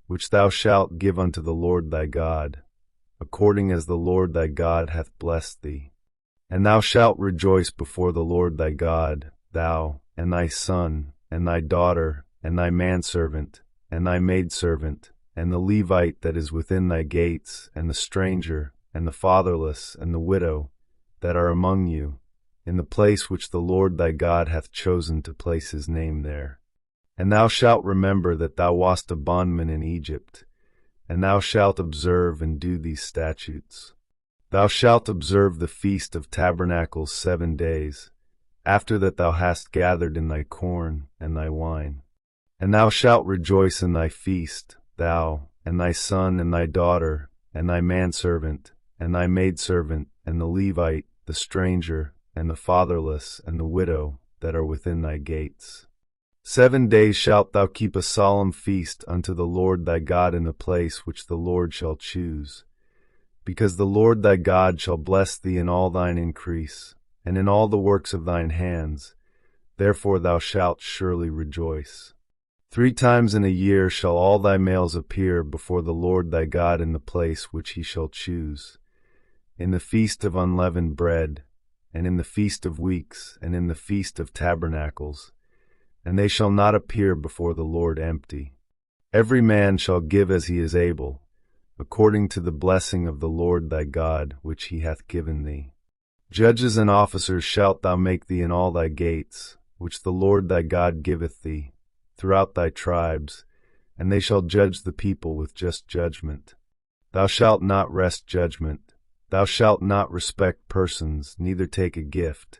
which thou shalt give unto the Lord thy God, according as the Lord thy God hath blessed thee. And thou shalt rejoice before the Lord thy God, thou, and thy son, and thy daughter, and thy manservant, and thy maidservant, and the Levite that is within thy gates, and the stranger, and the fatherless, and the widow, that are among you, in the place which the Lord thy God hath chosen to place his name there. And thou shalt remember that thou wast a bondman in Egypt, and thou shalt observe and do these statutes. Thou shalt observe the feast of tabernacles 7 days, after that thou hast gathered in thy corn and thy wine. And thou shalt rejoice in thy feast, thou, and thy son, and thy daughter, and thy manservant, and thy maidservant, and the Levite, the stranger, and the fatherless, and the widow, that are within thy gates. 7 days shalt thou keep a solemn feast unto the Lord thy God in the place which the Lord shall choose. Because the Lord thy God shall bless thee in all thine increase, and in all the works of thine hands, therefore thou shalt surely rejoice. 3 times in a year shall all thy males appear before the Lord thy God in the place which he shall choose, in the feast of unleavened bread, and in the feast of weeks, and in the feast of tabernacles, and they shall not appear before the Lord empty. Every man shall give as he is able, according to the blessing of the Lord thy God which he hath given thee. Judges and officers shalt thou make thee in all thy gates, which the Lord thy God giveth thee, throughout thy tribes, and they shall judge the people with just judgment. Thou shalt not wrest judgment. Thou shalt not respect persons, neither take a gift,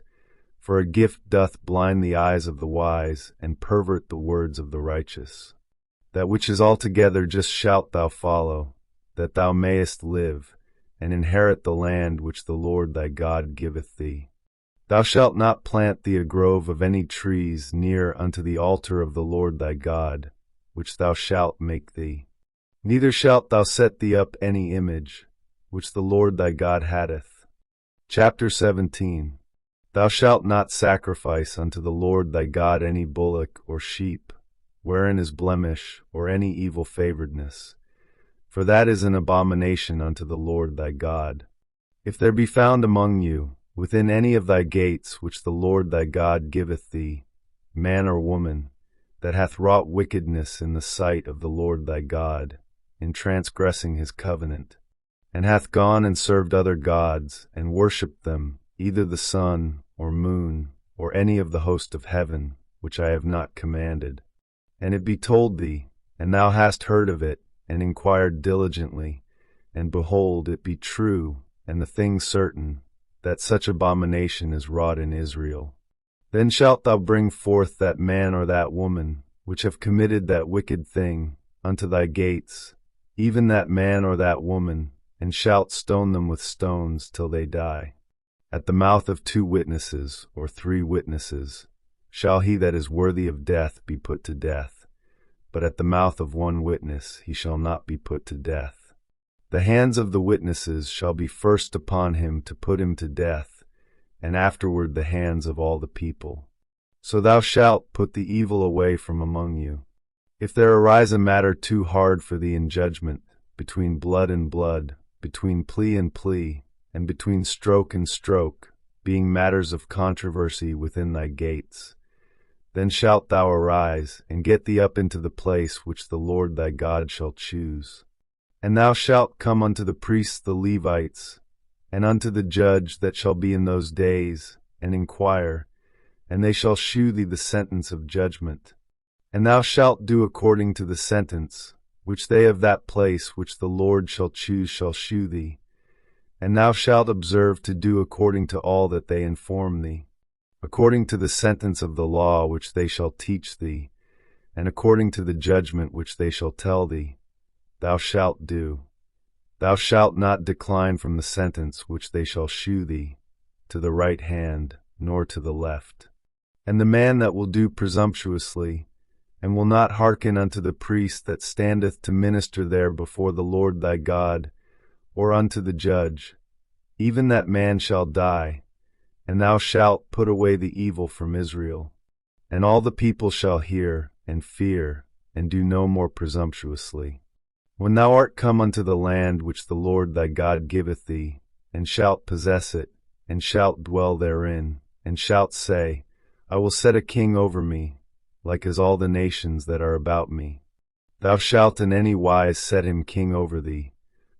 for a gift doth blind the eyes of the wise, and pervert the words of the righteous. That which is altogether just shalt thou follow, that thou mayest live, and inherit the land which the Lord thy God giveth thee. Thou shalt not plant thee a grove of any trees near unto the altar of the Lord thy God, which thou shalt make thee. Neither shalt thou set thee up any image, which the Lord thy God hath. Chapter 17. Thou shalt not sacrifice unto the Lord thy God any bullock or sheep, wherein is blemish, or any evil favoredness, for that is an abomination unto the Lord thy God. If there be found among you, within any of thy gates which the Lord thy God giveth thee, man or woman, that hath wrought wickedness in the sight of the Lord thy God, in transgressing his covenant, and hath gone and served other gods, and worshipped them, either the sun, or moon, or any of the host of heaven, which I have not commanded, and it be told thee, and thou hast heard of it, and inquired diligently, and behold, it be true, and the thing certain, that such abomination is wrought in Israel. Then shalt thou bring forth that man or that woman, which have committed that wicked thing, unto thy gates, even that man or that woman, and shalt stone them with stones till they die. At the mouth of 2 witnesses, or 3 witnesses, shall he that is worthy of death be put to death, but at the mouth of 1 witness he shall not be put to death. The hands of the witnesses shall be first upon him to put him to death, and afterward the hands of all the people. So thou shalt put the evil away from among you. If there arise a matter too hard for thee in judgment, between blood and blood, between plea and plea, and between stroke and stroke, being matters of controversy within thy gates, then shalt thou arise, and get thee up into the place which the Lord thy God shall choose. And thou shalt come unto the priests the Levites, and unto the judge that shall be in those days, and inquire, and they shall shew thee the sentence of judgment. And thou shalt do according to the sentence, which they of that place which the Lord shall choose shall shew thee. And thou shalt observe to do according to all that they inform thee, according to the sentence of the law which they shall teach thee, and according to the judgment which they shall tell thee, thou shalt do. Thou shalt not decline from the sentence which they shall shew thee, to the right hand, nor to the left. And the man that will do presumptuously, and will not hearken unto the priest that standeth to minister there before the Lord thy God, or unto the judge, even that man shall die, and thou shalt put away the evil from Israel. And all the people shall hear, and fear, and do no more presumptuously. When thou art come unto the land which the Lord thy God giveth thee, and shalt possess it, and shalt dwell therein, and shalt say, I will set a king over me, like as all the nations that are about me. Thou shalt in any wise set him king over thee,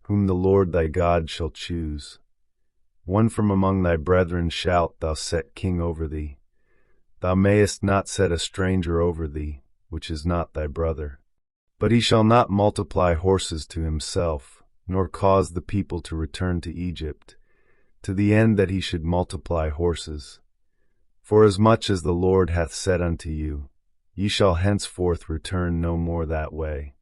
whom the Lord thy God shall choose. One from among thy brethren shalt thou set king over thee. Thou mayest not set a stranger over thee, which is not thy brother. But he shall not multiply horses to himself, nor cause the people to return to Egypt, to the end that he should multiply horses. Forasmuch as the Lord hath said unto you, Ye shall henceforth return no more that way.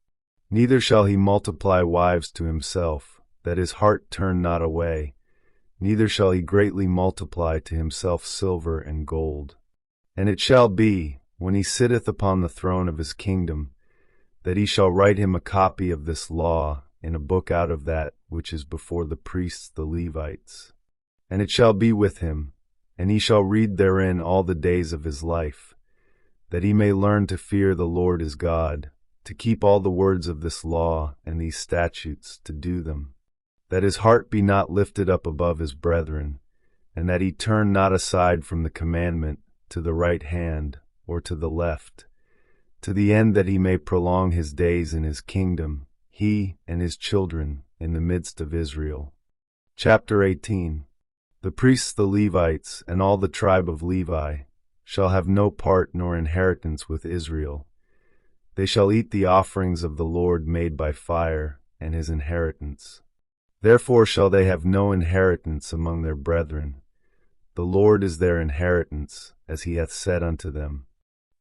Neither shall he multiply wives to himself, that his heart turn not away, neither shall he greatly multiply to himself silver and gold. And it shall be, when he sitteth upon the throne of his kingdom, that he shall write him a copy of this law in a book out of that which is before the priests the Levites. And it shall be with him, and he shall read therein all the days of his life, that he may learn to fear the Lord his God, to keep all the words of this law and these statutes, to do them, that his heart be not lifted up above his brethren, and that he turn not aside from the commandment to the right hand or to the left, to the end that he may prolong his days in his kingdom, he and his children in the midst of Israel. Chapter 18. The priests the Levites and all the tribe of Levi shall have no part nor inheritance with Israel. They shall eat the offerings of the Lord made by fire, and his inheritance. Therefore shall they have no inheritance among their brethren. The Lord is their inheritance, as he hath said unto them.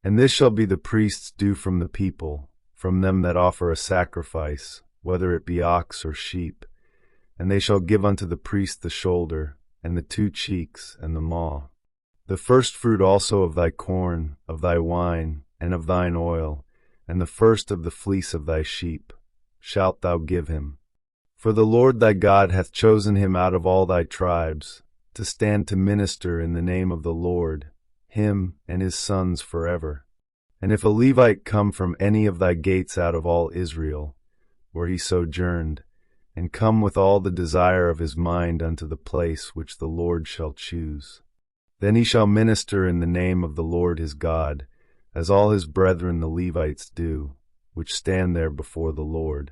And this shall be the priest's due from the people, from them that offer a sacrifice, whether it be ox or sheep. And they shall give unto the priest the shoulder, and the 2 cheeks, and the maw. The first fruit also of thy corn, of thy wine, and of thine oil, and the first of the fleece of thy sheep, shalt thou give him. For the Lord thy God hath chosen him out of all thy tribes, to stand to minister in the name of the Lord, him and his sons forever. And if a Levite come from any of thy gates out of all Israel, where he sojourned, and come with all the desire of his mind unto the place which the Lord shall choose, then he shall minister in the name of the Lord his God, as all his brethren the Levites do, which stand there before the Lord.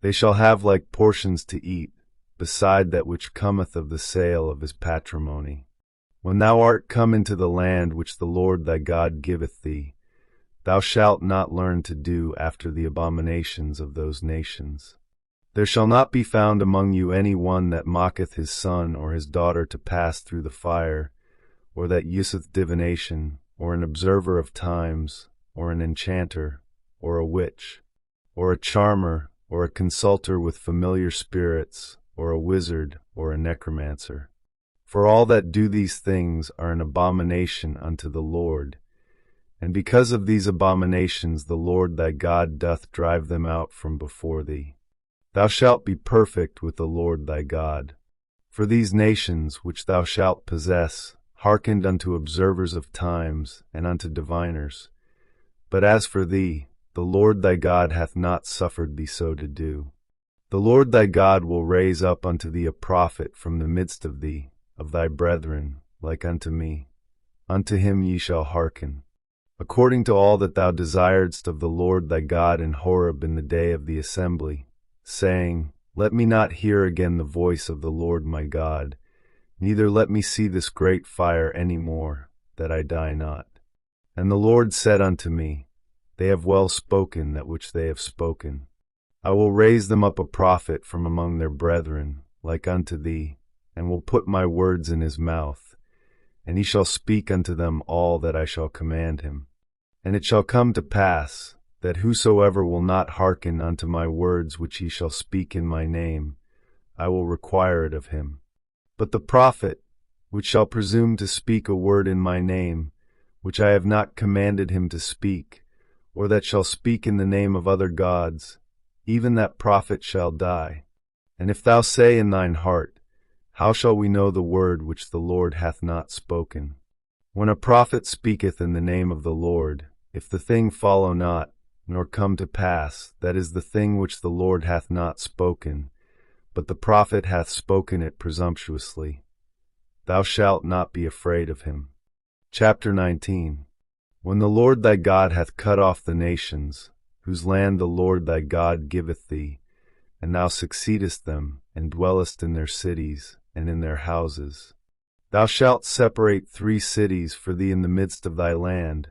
They shall have like portions to eat, beside that which cometh of the sale of his patrimony. When thou art come into the land which the Lord thy God giveth thee, thou shalt not learn to do after the abominations of those nations. There shall not be found among you any one that mocketh his son or his daughter to pass through the fire, or that useth divination, or an observer of times, or an enchanter, or a witch, or a charmer, or a consulter with familiar spirits, or a wizard, or a necromancer. For all that do these things are an abomination unto the Lord. And because of these abominations the Lord thy God doth drive them out from before thee. Thou shalt be perfect with the Lord thy God. For these nations which thou shalt possess hearkened unto observers of times and unto diviners. But as for thee, the Lord thy God hath not suffered thee so to do. The Lord thy God will raise up unto thee a prophet from the midst of thee, of thy brethren, like unto me. Unto him ye shall hearken, according to all that thou desiredst of the Lord thy God in Horeb in the day of the assembly, saying, Let me not hear again the voice of the Lord my God, neither let me see this great fire any more, that I die not. And the Lord said unto me, They have well spoken that which they have spoken. I will raise them up a prophet from among their brethren, like unto thee, and will put my words in his mouth, and he shall speak unto them all that I shall command him. And it shall come to pass, that whosoever will not hearken unto my words which he shall speak in my name, I will require it of him. But the prophet, which shall presume to speak a word in my name, which I have not commanded him to speak, or that shall speak in the name of other gods, even that prophet shall die. And if thou say in thine heart, How shall we know the word which the Lord hath not spoken? When a prophet speaketh in the name of the Lord, if the thing follow not, nor come to pass, that is the thing which the Lord hath not spoken, but the prophet hath spoken it presumptuously, thou shalt not be afraid of him. Chapter 19. When the Lord thy God hath cut off the nations, whose land the Lord thy God giveth thee, and thou succeedest them, and dwellest in their cities, and in their houses, thou shalt separate 3 cities for thee in the midst of thy land,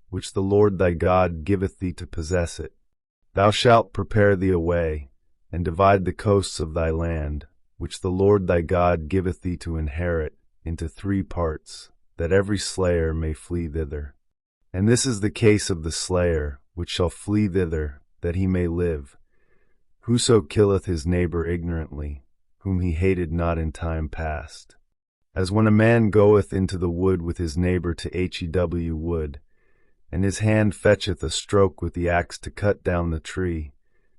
which the Lord thy God giveth thee to possess it. Thou shalt prepare thee a way, and divide the coasts of thy land, which the Lord thy God giveth thee to inherit, into 3 parts, that every slayer may flee thither. And this is the case of the slayer, which shall flee thither, that he may live. Whoso killeth his neighbor ignorantly, whom he hated not in time past. As when a man goeth into the wood with his neighbor to hew wood, and his hand fetcheth a stroke with the axe to cut down the tree,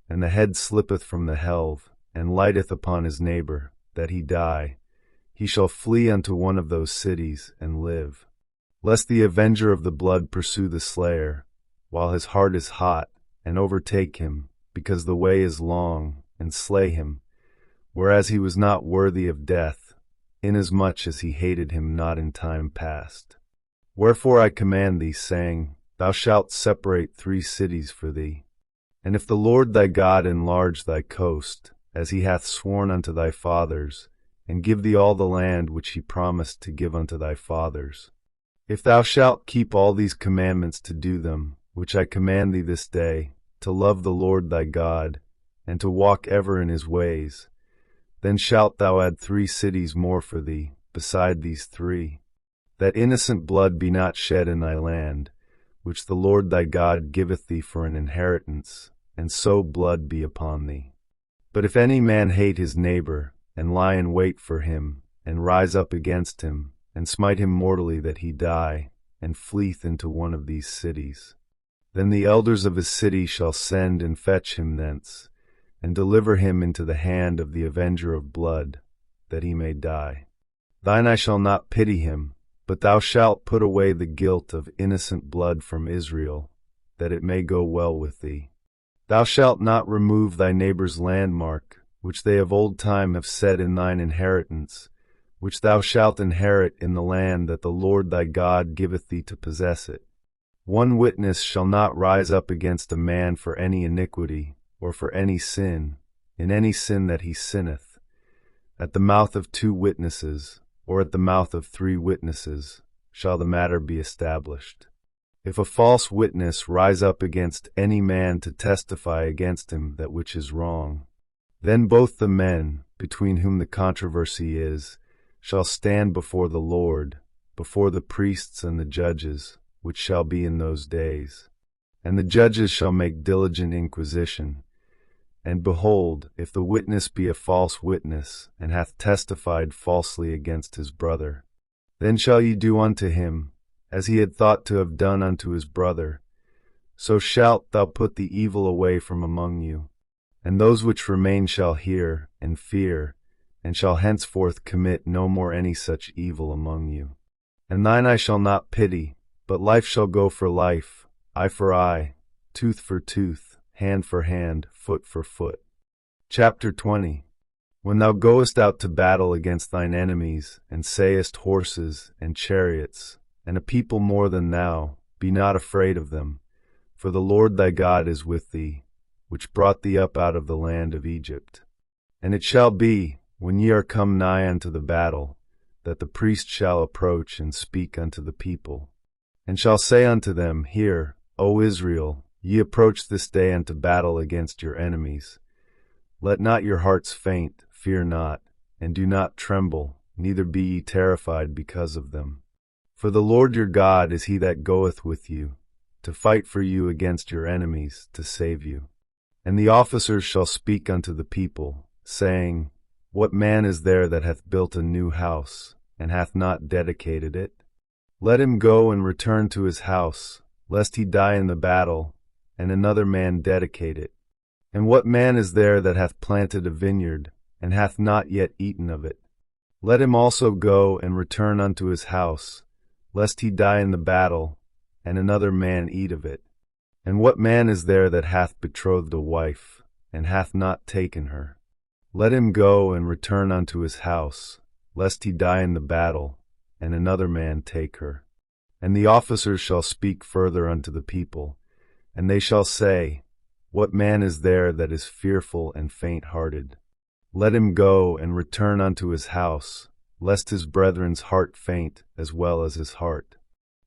and the head slippeth from the helve, and lighteth upon his neighbor, that he die, he shall flee unto one of those cities, and live. Lest the avenger of the blood pursue the slayer, while his heart is hot, and overtake him, because the way is long, and slay him, whereas he was not worthy of death, inasmuch as he hated him not in time past. Wherefore I command thee, saying, Thou shalt separate 3 cities for thee. And if the Lord thy God enlarge thy coast, as he hath sworn unto thy fathers, and give thee all the land which he promised to give unto thy fathers, if thou shalt keep all these commandments to do them, which I command thee this day, to love the Lord thy God, and to walk ever in his ways, then shalt thou add 3 cities more for thee, beside these 3, that innocent blood be not shed in thy land, which the Lord thy God giveth thee for an inheritance, and so blood be upon thee. But if any man hate his neighbor, and lie in wait for him, and rise up against him, and smite him mortally that he die, and fleeth into one of these cities, then the elders of his city shall send and fetch him thence, and deliver him into the hand of the avenger of blood, that he may die. Thine eye shall not pity him, but thou shalt put away the guilt of innocent blood from Israel, that it may go well with thee. Thou shalt not remove thy neighbor's landmark, which they of old time have set in thine inheritance, which thou shalt inherit in the land that the Lord thy God giveth thee to possess it. 1 witness shall not rise up against a man for any iniquity, or for any sin, in any sin that he sinneth. At the mouth of 2 witnesses, or at the mouth of 3 witnesses, shall the matter be established. If a false witness rise up against any man to testify against him that which is wrong, then both the men, between whom the controversy is, shall stand before the Lord, before the priests and the judges, which shall be in those days. And the judges shall make diligent inquisition. And behold, if the witness be a false witness, and hath testified falsely against his brother, then shall ye do unto him, as he had thought to have done unto his brother. So shalt thou put the evil away from among you. And those which remain shall hear, and fear, and shall henceforth commit no more any such evil among you. And thine eye shall not pity, but life shall go for life, eye for eye, tooth for tooth, hand for hand, foot for foot. Chapter 20. When thou goest out to battle against thine enemies, and sayest horses and chariots, and a people more than thou, be not afraid of them, for the Lord thy God is with thee, which brought thee up out of the land of Egypt. And it shall be, when ye are come nigh unto the battle, that the priest shall approach and speak unto the people, and shall say unto them, Hear, O Israel, ye approach this day unto battle against your enemies. Let not your hearts faint, fear not, and do not tremble, neither be ye terrified because of them. For the Lord your God is he that goeth with you, to fight for you against your enemies, to save you. And the officers shall speak unto the people, saying, What man is there that hath built a new house, and hath not dedicated it? Let him go and return to his house, lest he die in the battle, and another man dedicate it. And what man is there that hath planted a vineyard, and hath not yet eaten of it? Let him also go and return unto his house, lest he die in the battle, and another man eat of it. And what man is there that hath betrothed a wife, and hath not taken her? Let him go and return unto his house, lest he die in the battle, and another man take her. And the officers shall speak further unto the people, and they shall say, What man is there that is fearful and faint-hearted? Let him go and return unto his house, lest his brethren's heart faint as well as his heart.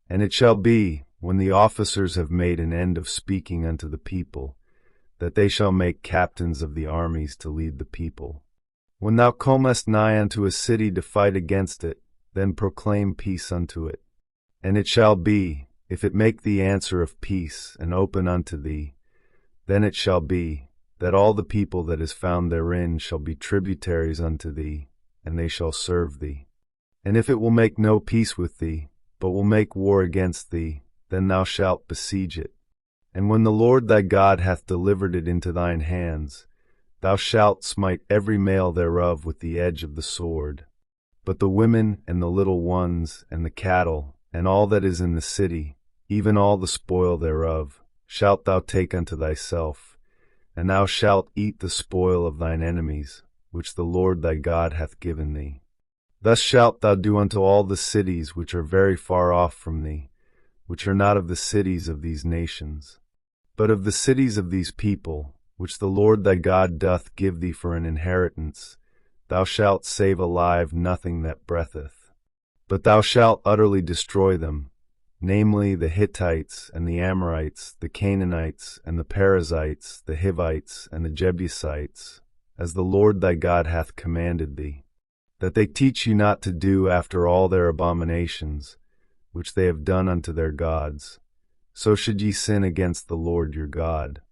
And it shall be, when the officers have made an end of speaking unto the people, that they shall make captains of the armies to lead the people. When thou comest nigh unto a city to fight against it, then proclaim peace unto it. And it shall be, if it make thee answer of peace, and open unto thee, then it shall be, that all the people that is found therein shall be tributaries unto thee, and they shall serve thee. And if it will make no peace with thee, but will make war against thee, then thou shalt besiege it. And when the Lord thy God hath delivered it into thine hands, thou shalt smite every male thereof with the edge of the sword. But the women and the little ones and the cattle, and all that is in the city, even all the spoil thereof, shalt thou take unto thyself, and thou shalt eat the spoil of thine enemies, which the Lord thy God hath given thee. Thus shalt thou do unto all the cities which are very far off from thee, which are not of the cities of these nations, but of the cities of these people, which the Lord thy God doth give thee for an inheritance. Thou shalt save alive nothing that breatheth. But thou shalt utterly destroy them, namely the Hittites and the Amorites, the Canaanites and the Perizzites, the Hivites and the Jebusites, as the Lord thy God hath commanded thee, that they teach you not to do after all their abominations, which they have done unto their gods. So should ye sin against the Lord your God.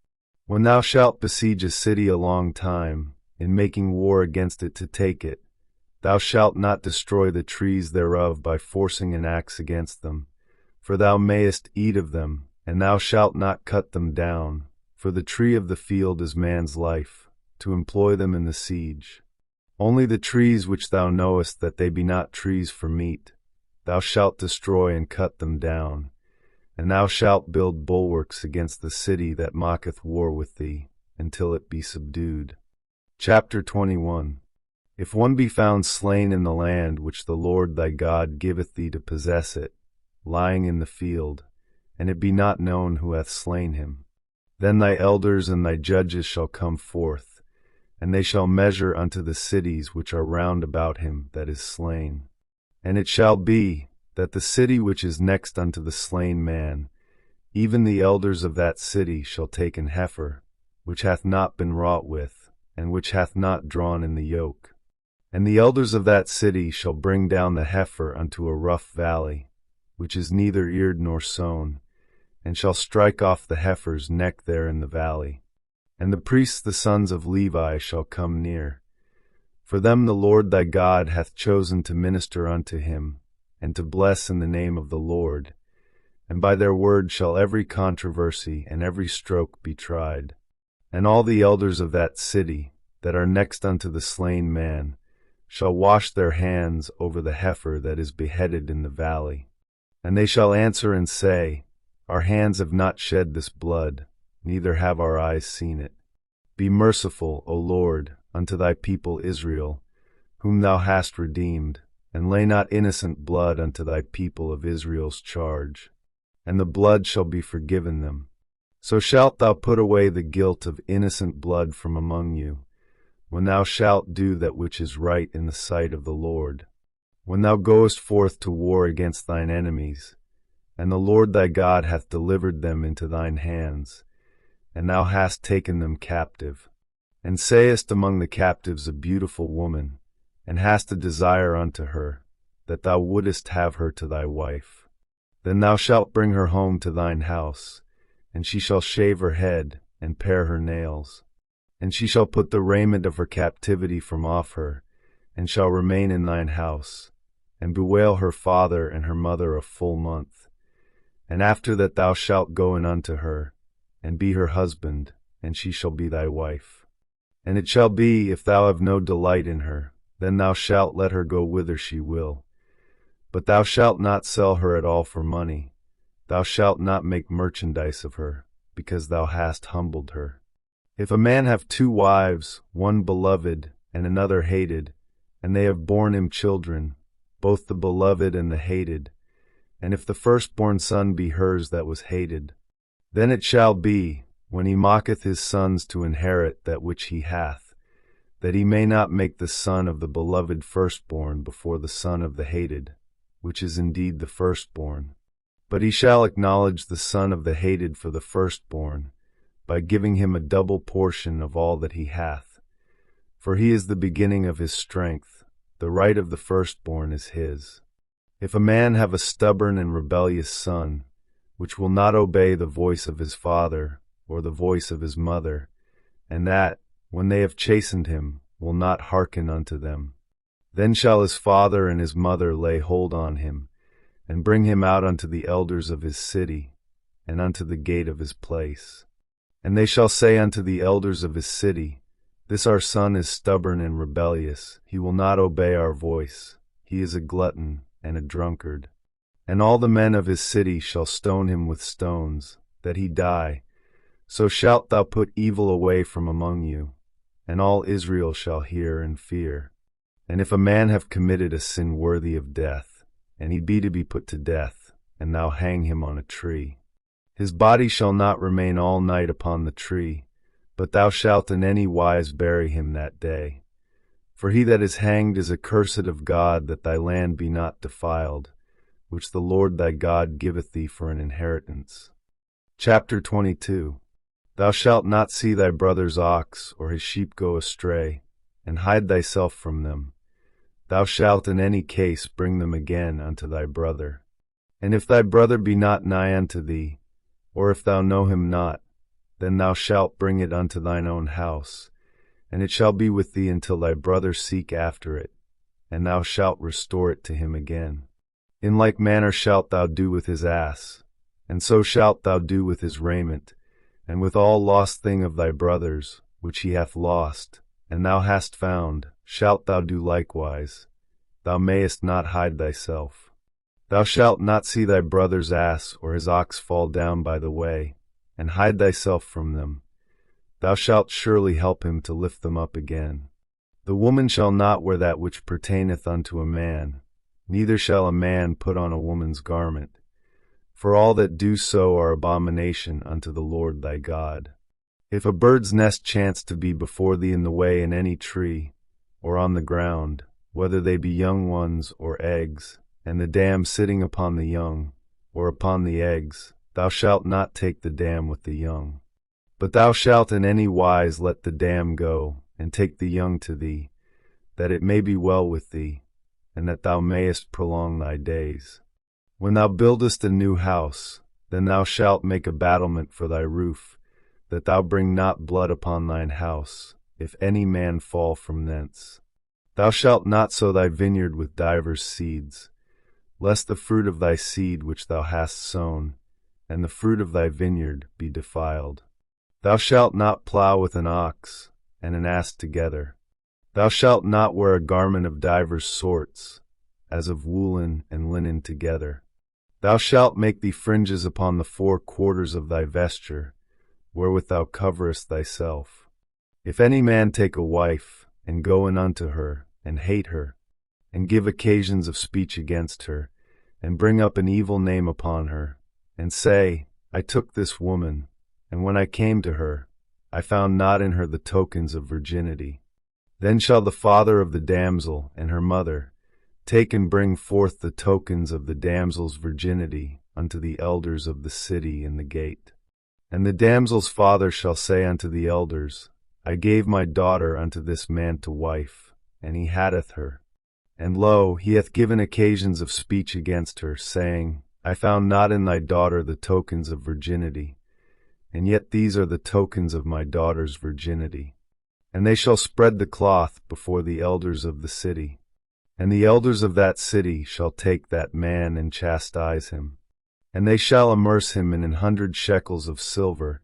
When thou shalt besiege a city a long time, in making war against it to take it, thou shalt not destroy the trees thereof by forcing an axe against them, for thou mayest eat of them, and thou shalt not cut them down, for the tree of the field is man's life, to employ them in the siege. Only the trees which thou knowest that they be not trees for meat, thou shalt destroy and cut them down, and thou shalt build bulwarks against the city that mocketh war with thee, until it be subdued. Chapter 21. If one be found slain in the land which the Lord thy God giveth thee to possess it, lying in the field, and it be not known who hath slain him, then thy elders and thy judges shall come forth, and they shall measure unto the cities which are round about him that is slain. And it shall be, that the city which is next unto the slain man, even the elders of that city shall take an heifer, which hath not been wrought with, and which hath not drawn in the yoke. And the elders of that city shall bring down the heifer unto a rough valley, which is neither eared nor sown, and shall strike off the heifer's neck there in the valley. And the priests the sons of Levi shall come near. For them the Lord thy God hath chosen to minister unto him, and to bless in the name of the Lord. And by their word shall every controversy and every stroke be tried. And all the elders of that city, that are next unto the slain man, shall wash their hands over the heifer that is beheaded in the valley. And they shall answer and say, Our hands have not shed this blood, neither have our eyes seen it. Be merciful, O Lord, unto thy people Israel, whom thou hast redeemed, and lay not innocent blood unto thy people of Israel's charge, and the blood shall be forgiven them. So shalt thou put away the guilt of innocent blood from among you, when thou shalt do that which is right in the sight of the Lord, when thou goest forth to war against thine enemies, and the Lord thy God hath delivered them into thine hands, and thou hast taken them captive, and sayest among the captives a beautiful woman, and hast a desire unto her, that thou wouldest have her to thy wife. Then thou shalt bring her home to thine house, and she shall shave her head, and pare her nails. And she shall put the raiment of her captivity from off her, and shall remain in thine house, and bewail her father and her mother a full month. And after that thou shalt go in unto her, and be her husband, and she shall be thy wife. And it shall be, if thou have no delight in her, then thou shalt let her go whither she will. But thou shalt not sell her at all for money. Thou shalt not make merchandise of her, because thou hast humbled her. If a man have 2 wives, one beloved and another hated, and they have borne him children, both the beloved and the hated, and if the firstborn son be hers that was hated, then it shall be, when he mocketh his sons to inherit that which he hath, that he may not make the son of the beloved firstborn before the son of the hated, which is indeed the firstborn. But he shall acknowledge the son of the hated for the firstborn, by giving him a double portion of all that he hath. For he is the beginning of his strength, the right of the firstborn is his. If a man have a stubborn and rebellious son, which will not obey the voice of his father, or the voice of his mother, and that, when they have chastened him, will not hearken unto them, then shall his father and his mother lay hold on him, and bring him out unto the elders of his city, and unto the gate of his place. And they shall say unto the elders of his city, This our son is stubborn and rebellious, he will not obey our voice, he is a glutton and a drunkard. And all the men of his city shall stone him with stones, that he die. So shalt thou put evil away from among you, and all Israel shall hear and fear. And if a man have committed a sin worthy of death, and he be to be put to death, and thou hang him on a tree, his body shall not remain all night upon the tree, but thou shalt in any wise bury him that day. For he that is hanged is accursed of God, that thy land be not defiled, which the Lord thy God giveth thee for an inheritance. Chapter 22. Thou shalt not see thy brother's ox or his sheep go astray, and hide thyself from them. Thou shalt in any case bring them again unto thy brother. And if thy brother be not nigh unto thee, or if thou know him not, then thou shalt bring it unto thine own house, and it shall be with thee until thy brother seek after it, and thou shalt restore it to him again. In like manner shalt thou do with his ass, and so shalt thou do with his raiment, and with all lost thing of thy brother's, which he hath lost, and thou hast found, shalt thou do likewise. Thou mayest not hide thyself. Thou shalt not see thy brother's ass or his ox fall down by the way, and hide thyself from them. Thou shalt surely help him to lift them up again. The woman shall not wear that which pertaineth unto a man, neither shall a man put on a woman's garment. For all that do so are abomination unto the Lord thy God. If a bird's nest chance to be before thee in the way in any tree, or on the ground, whether they be young ones or eggs, and the dam sitting upon the young, or upon the eggs, thou shalt not take the dam with the young. But thou shalt in any wise let the dam go, and take the young to thee, that it may be well with thee, and that thou mayest prolong thy days. When thou buildest a new house, then thou shalt make a battlement for thy roof, that thou bring not blood upon thine house, if any man fall from thence. Thou shalt not sow thy vineyard with divers seeds, lest the fruit of thy seed which thou hast sown, and the fruit of thy vineyard be defiled. Thou shalt not plow with an ox and an ass together. Thou shalt not wear a garment of divers sorts, as of woolen and linen together. Thou shalt make thee fringes upon the 4 quarters of thy vesture, wherewith thou coverest thyself. If any man take a wife, and go in unto her, and hate her, and give occasions of speech against her, and bring up an evil name upon her, and say, I took this woman, and when I came to her, I found not in her the tokens of virginity. Then shall the father of the damsel and her mother take and bring forth the tokens of the damsel's virginity unto the elders of the city in the gate. And the damsel's father shall say unto the elders, I gave my daughter unto this man to wife, and he hatteth her. And lo, he hath given occasions of speech against her, saying, I found not in thy daughter the tokens of virginity, and yet these are the tokens of my daughter's virginity. And they shall spread the cloth before the elders of the city. And the elders of that city shall take that man and chastise him. And they shall immerse him in 100 shekels of silver,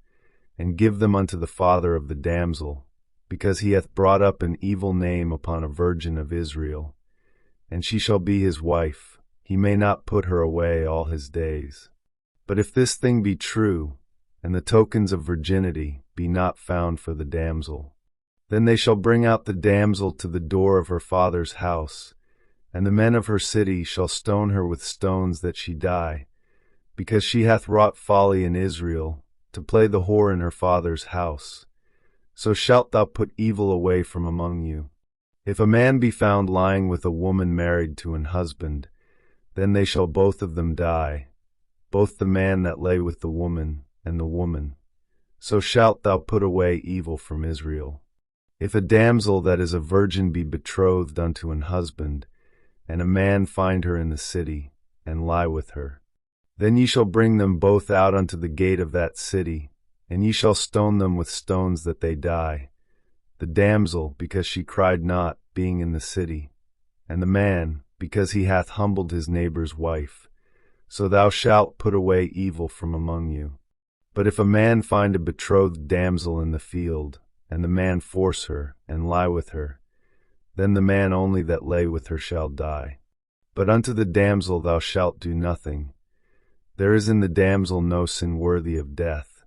and give them unto the father of the damsel, because he hath brought up an evil name upon a virgin of Israel. And she shall be his wife, he may not put her away all his days. But if this thing be true, and the tokens of virginity be not found for the damsel, then they shall bring out the damsel to the door of her father's house, and the men of her city shall stone her with stones that she die, because she hath wrought folly in Israel, to play the whore in her father's house. So shalt thou put evil away from among you. If a man be found lying with a woman married to an husband, then they shall both of them die, both the man that lay with the woman and the woman. So shalt thou put away evil from Israel. If a damsel that is a virgin be betrothed unto an husband, and a man find her in the city, and lie with her, then ye shall bring them both out unto the gate of that city, and ye shall stone them with stones that they die, the damsel, because she cried not, being in the city, and the man, because he hath humbled his neighbor's wife. So thou shalt put away evil from among you. But if a man find a betrothed damsel in the field, and the man force her, and lie with her, then the man only that lay with her shall die. But unto the damsel thou shalt do nothing. There is in the damsel no sin worthy of death.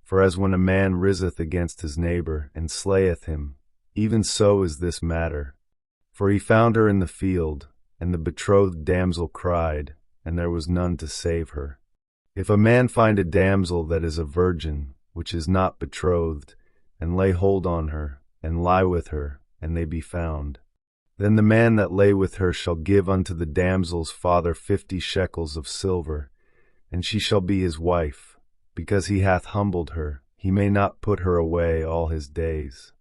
For as when a man riseth against his neighbor, and slayeth him, even so is this matter. For he found her in the field, and the betrothed damsel cried, and there was none to save her. If a man find a damsel that is a virgin, which is not betrothed, and lay hold on her, and lie with her, and they be found, then the man that lay with her shall give unto the damsel's father 50 shekels of silver, and she shall be his wife. Because he hath humbled her, he may not put her away all his days.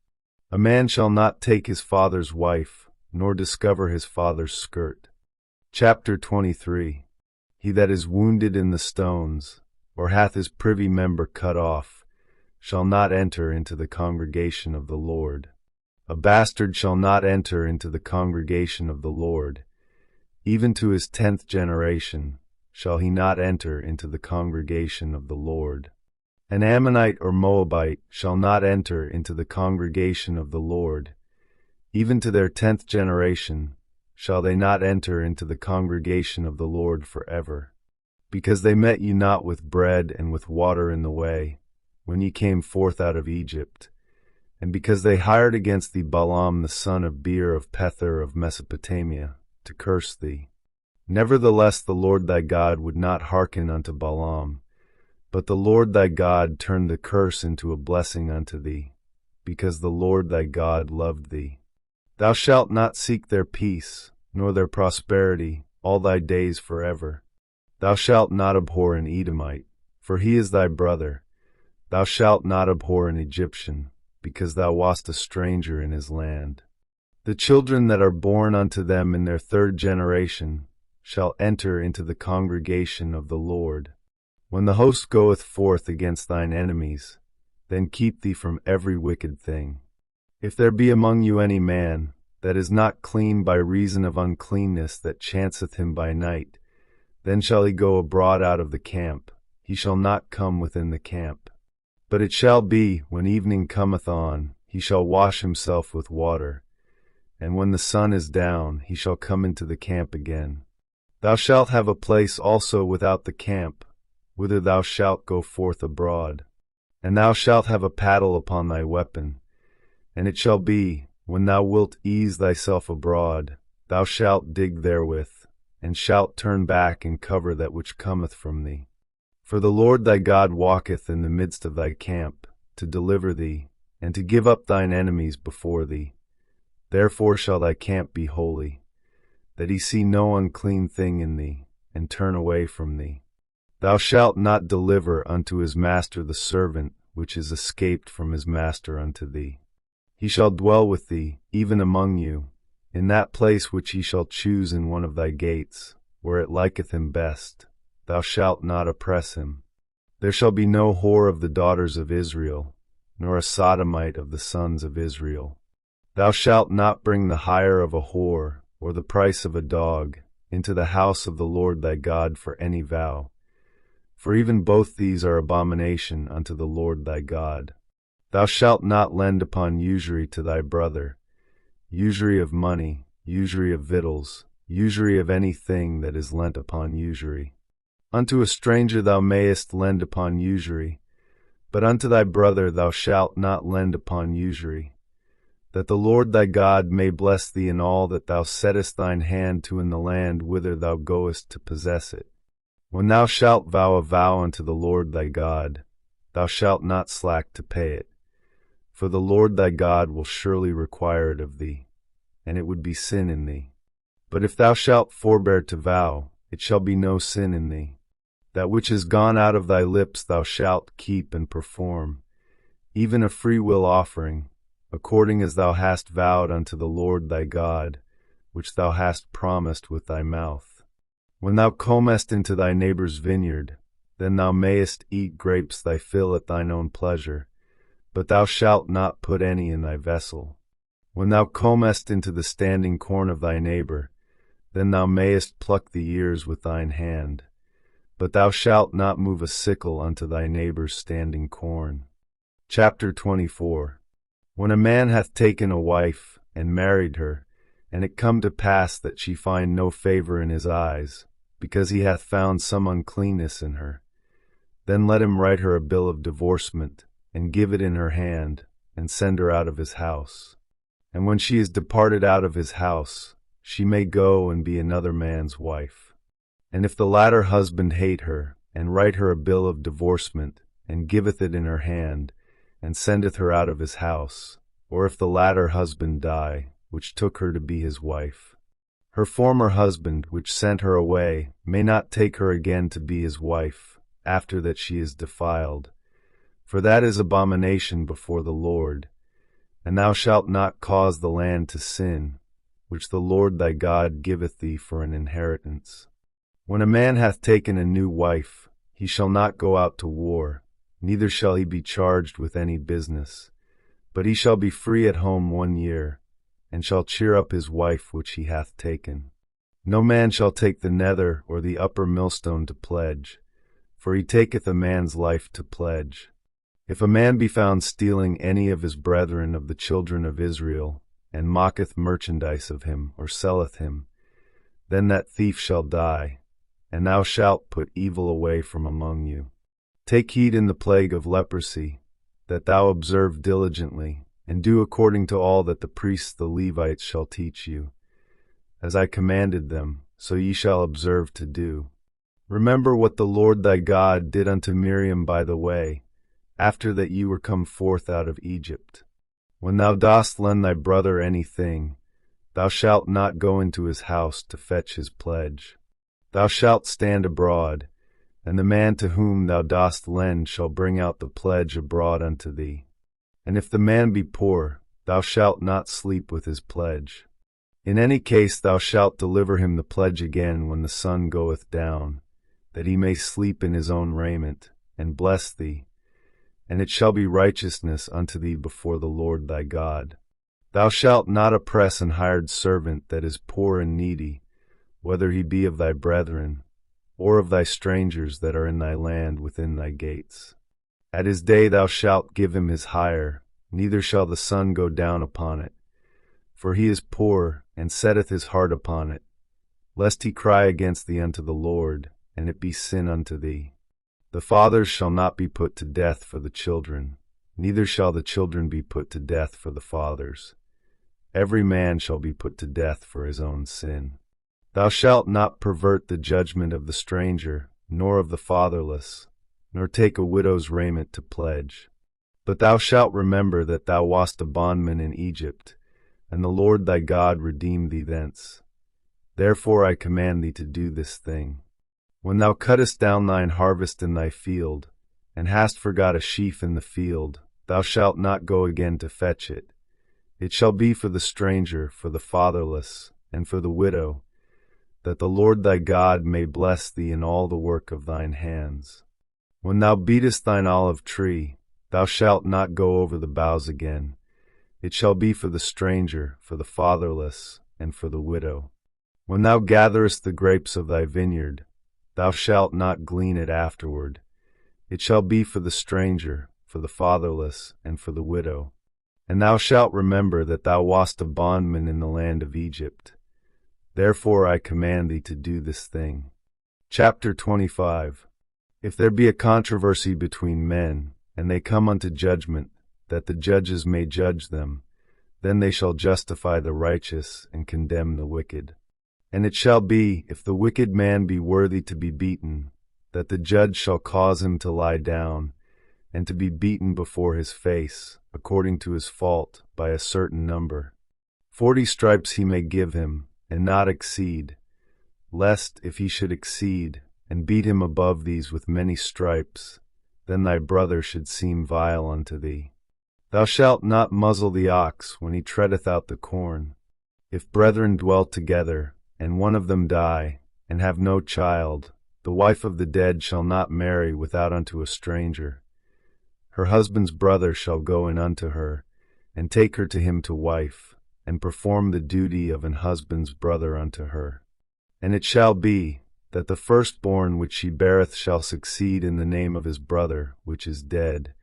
A man shall not take his father's wife, nor discover his father's skirt. Chapter 23. He that is wounded in the stones, or hath his privy member cut off, shall not enter into the congregation of the Lord. A bastard shall not enter into the congregation of the Lord. Even to his 10th generation shall he not enter into the congregation of the Lord. An Ammonite or Moabite shall not enter into the congregation of the Lord. Even to their 10th generation shall they not enter into the congregation of the Lord forever. Because they met you not with bread and with water in the way, when ye came forth out of Egypt, and because they hired against thee Balaam the son of Beer of Pethor of Mesopotamia, to curse thee. Nevertheless the Lord thy God would not hearken unto Balaam, but the Lord thy God turned the curse into a blessing unto thee, because the Lord thy God loved thee. Thou shalt not seek their peace, nor their prosperity, all thy days forever. Thou shalt not abhor an Edomite, for he is thy brother. Thou shalt not abhor an Egyptian, because thou wast a stranger in his land. The children that are born unto them in their 3rd generation shall enter into the congregation of the Lord. When the host goeth forth against thine enemies, then keep thee from every wicked thing. If there be among you any man that is not clean by reason of uncleanness that chanceth him by night, then shall he go abroad out of the camp, he shall not come within the camp. But it shall be, when evening cometh on, he shall wash himself with water, and when the sun is down, he shall come into the camp again. Thou shalt have a place also without the camp, whither thou shalt go forth abroad. And thou shalt have a paddle upon thy weapon. And it shall be, when thou wilt ease thyself abroad, thou shalt dig therewith, and shalt turn back and cover that which cometh from thee. For the Lord thy God walketh in the midst of thy camp, to deliver thee, and to give up thine enemies before thee. Therefore shall thy camp be holy, that he see no unclean thing in thee, and turn away from thee. Thou shalt not deliver unto his master the servant which is escaped from his master unto thee. He shall dwell with thee, even among you, in that place which he shall choose in one of thy gates, where it liketh him best. Thou shalt not oppress him. There shall be no whore of the daughters of Israel, nor a sodomite of the sons of Israel. Thou shalt not bring the hire of a whore, or the price of a dog, into the house of the Lord thy God for any vow. For even both these are abomination unto the Lord thy God. Thou shalt not lend upon usury to thy brother, usury of money, usury of victuals, usury of any thing that is lent upon usury. Unto a stranger thou mayest lend upon usury, but unto thy brother thou shalt not lend upon usury, that the Lord thy God may bless thee in all that thou settest thine hand to in the land whither thou goest to possess it. When thou shalt vow a vow unto the Lord thy God, thou shalt not slack to pay it, for the Lord thy God will surely require it of thee, and it would be sin in thee. But if thou shalt forbear to vow, it shall be no sin in thee. That which is gone out of thy lips thou shalt keep and perform, even a freewill offering, according as thou hast vowed unto the Lord thy God, which thou hast promised with thy mouth. When thou comest into thy neighbor's vineyard, then thou mayest eat grapes thy fill at thine own pleasure, but thou shalt not put any in thy vessel. When thou comest into the standing corn of thy neighbor, then thou mayest pluck the ears with thine hand, but thou shalt not move a sickle unto thy neighbor's standing corn. Chapter 24. When a man hath taken a wife, and married her, and it come to pass that she find no favor in his eyes, because he hath found some uncleanness in her, then let him write her a bill of divorcement, and give it in her hand, and send her out of his house. And when she is departed out of his house, she may go and be another man's wife. And if the latter husband hate her, and write her a bill of divorcement, and giveth it in her hand, and sendeth her out of his house, or if the latter husband die, which took her to be his wife, her former husband, which sent her away, may not take her again to be his wife, after that she is defiled, for that is abomination before the Lord. And thou shalt not cause the land to sin, which the Lord thy God giveth thee for an inheritance. When a man hath taken a new wife, he shall not go out to war, neither shall he be charged with any business, but he shall be free at home 1 year, and shall cheer up his wife which he hath taken. No man shall take the nether or the upper millstone to pledge, for he taketh a man's life to pledge. If a man be found stealing any of his brethren of the children of Israel, and mocketh merchandise of him, or selleth him, then that thief shall die, and thou shalt put evil away from among you. Take heed in the plague of leprosy, that thou observe diligently, and do according to all that the priests the Levites shall teach you. As I commanded them, so ye shall observe to do. Remember what the Lord thy God did unto Miriam by the way, after that ye were come forth out of Egypt. When thou dost lend thy brother any thing, thou shalt not go into his house to fetch his pledge. Thou shalt stand abroad, and the man to whom thou dost lend shall bring out the pledge abroad unto thee. And if the man be poor, thou shalt not sleep with his pledge. In any case thou shalt deliver him the pledge again when the sun goeth down, that he may sleep in his own raiment, and bless thee, and it shall be righteousness unto thee before the Lord thy God. Thou shalt not oppress an hired servant that is poor and needy, whether he be of thy brethren, or of thy strangers that are in thy land within thy gates. At his day thou shalt give him his hire, neither shall the sun go down upon it, for he is poor, and setteth his heart upon it, lest he cry against thee unto the Lord, and it be sin unto thee. The fathers shall not be put to death for the children, neither shall the children be put to death for the fathers. Every man shall be put to death for his own sin. Thou shalt not pervert the judgment of the stranger, nor of the fatherless, nor take a widow's raiment to pledge. But thou shalt remember that thou wast a bondman in Egypt, and the Lord thy God redeemed thee thence. Therefore I command thee to do this thing. When thou cuttest down thine harvest in thy field, and hast forgot a sheaf in the field, thou shalt not go again to fetch it. It shall be for the stranger, for the fatherless, and for the widow, that the Lord thy God may bless thee in all the work of thine hands. When thou beatest thine olive tree, thou shalt not go over the boughs again. It shall be for the stranger, for the fatherless, and for the widow. When thou gatherest the grapes of thy vineyard, thou shalt not glean it afterward. It shall be for the stranger, for the fatherless, and for the widow. And thou shalt remember that thou wast a bondman in the land of Egypt. Therefore I command thee to do this thing. Chapter 25. If there be a controversy between men, and they come unto judgment, that the judges may judge them, then they shall justify the righteous and condemn the wicked. And it shall be, if the wicked man be worthy to be beaten, that the judge shall cause him to lie down, and to be beaten before his face, according to his fault, by a certain number. 40 stripes he may give him, and not exceed, lest, if he should exceed, and beat him above these with many stripes, then thy brother should seem vile unto thee. Thou shalt not muzzle the ox when he treadeth out the corn. If brethren dwell together, and one of them die, and have no child, the wife of the dead shall not marry without unto a stranger. Her husband's brother shall go in unto her, and take her to him to wife, and perform the duty of an husband's brother unto her. And it shall be, that the firstborn which she beareth shall succeed in the name of his brother, which is dead,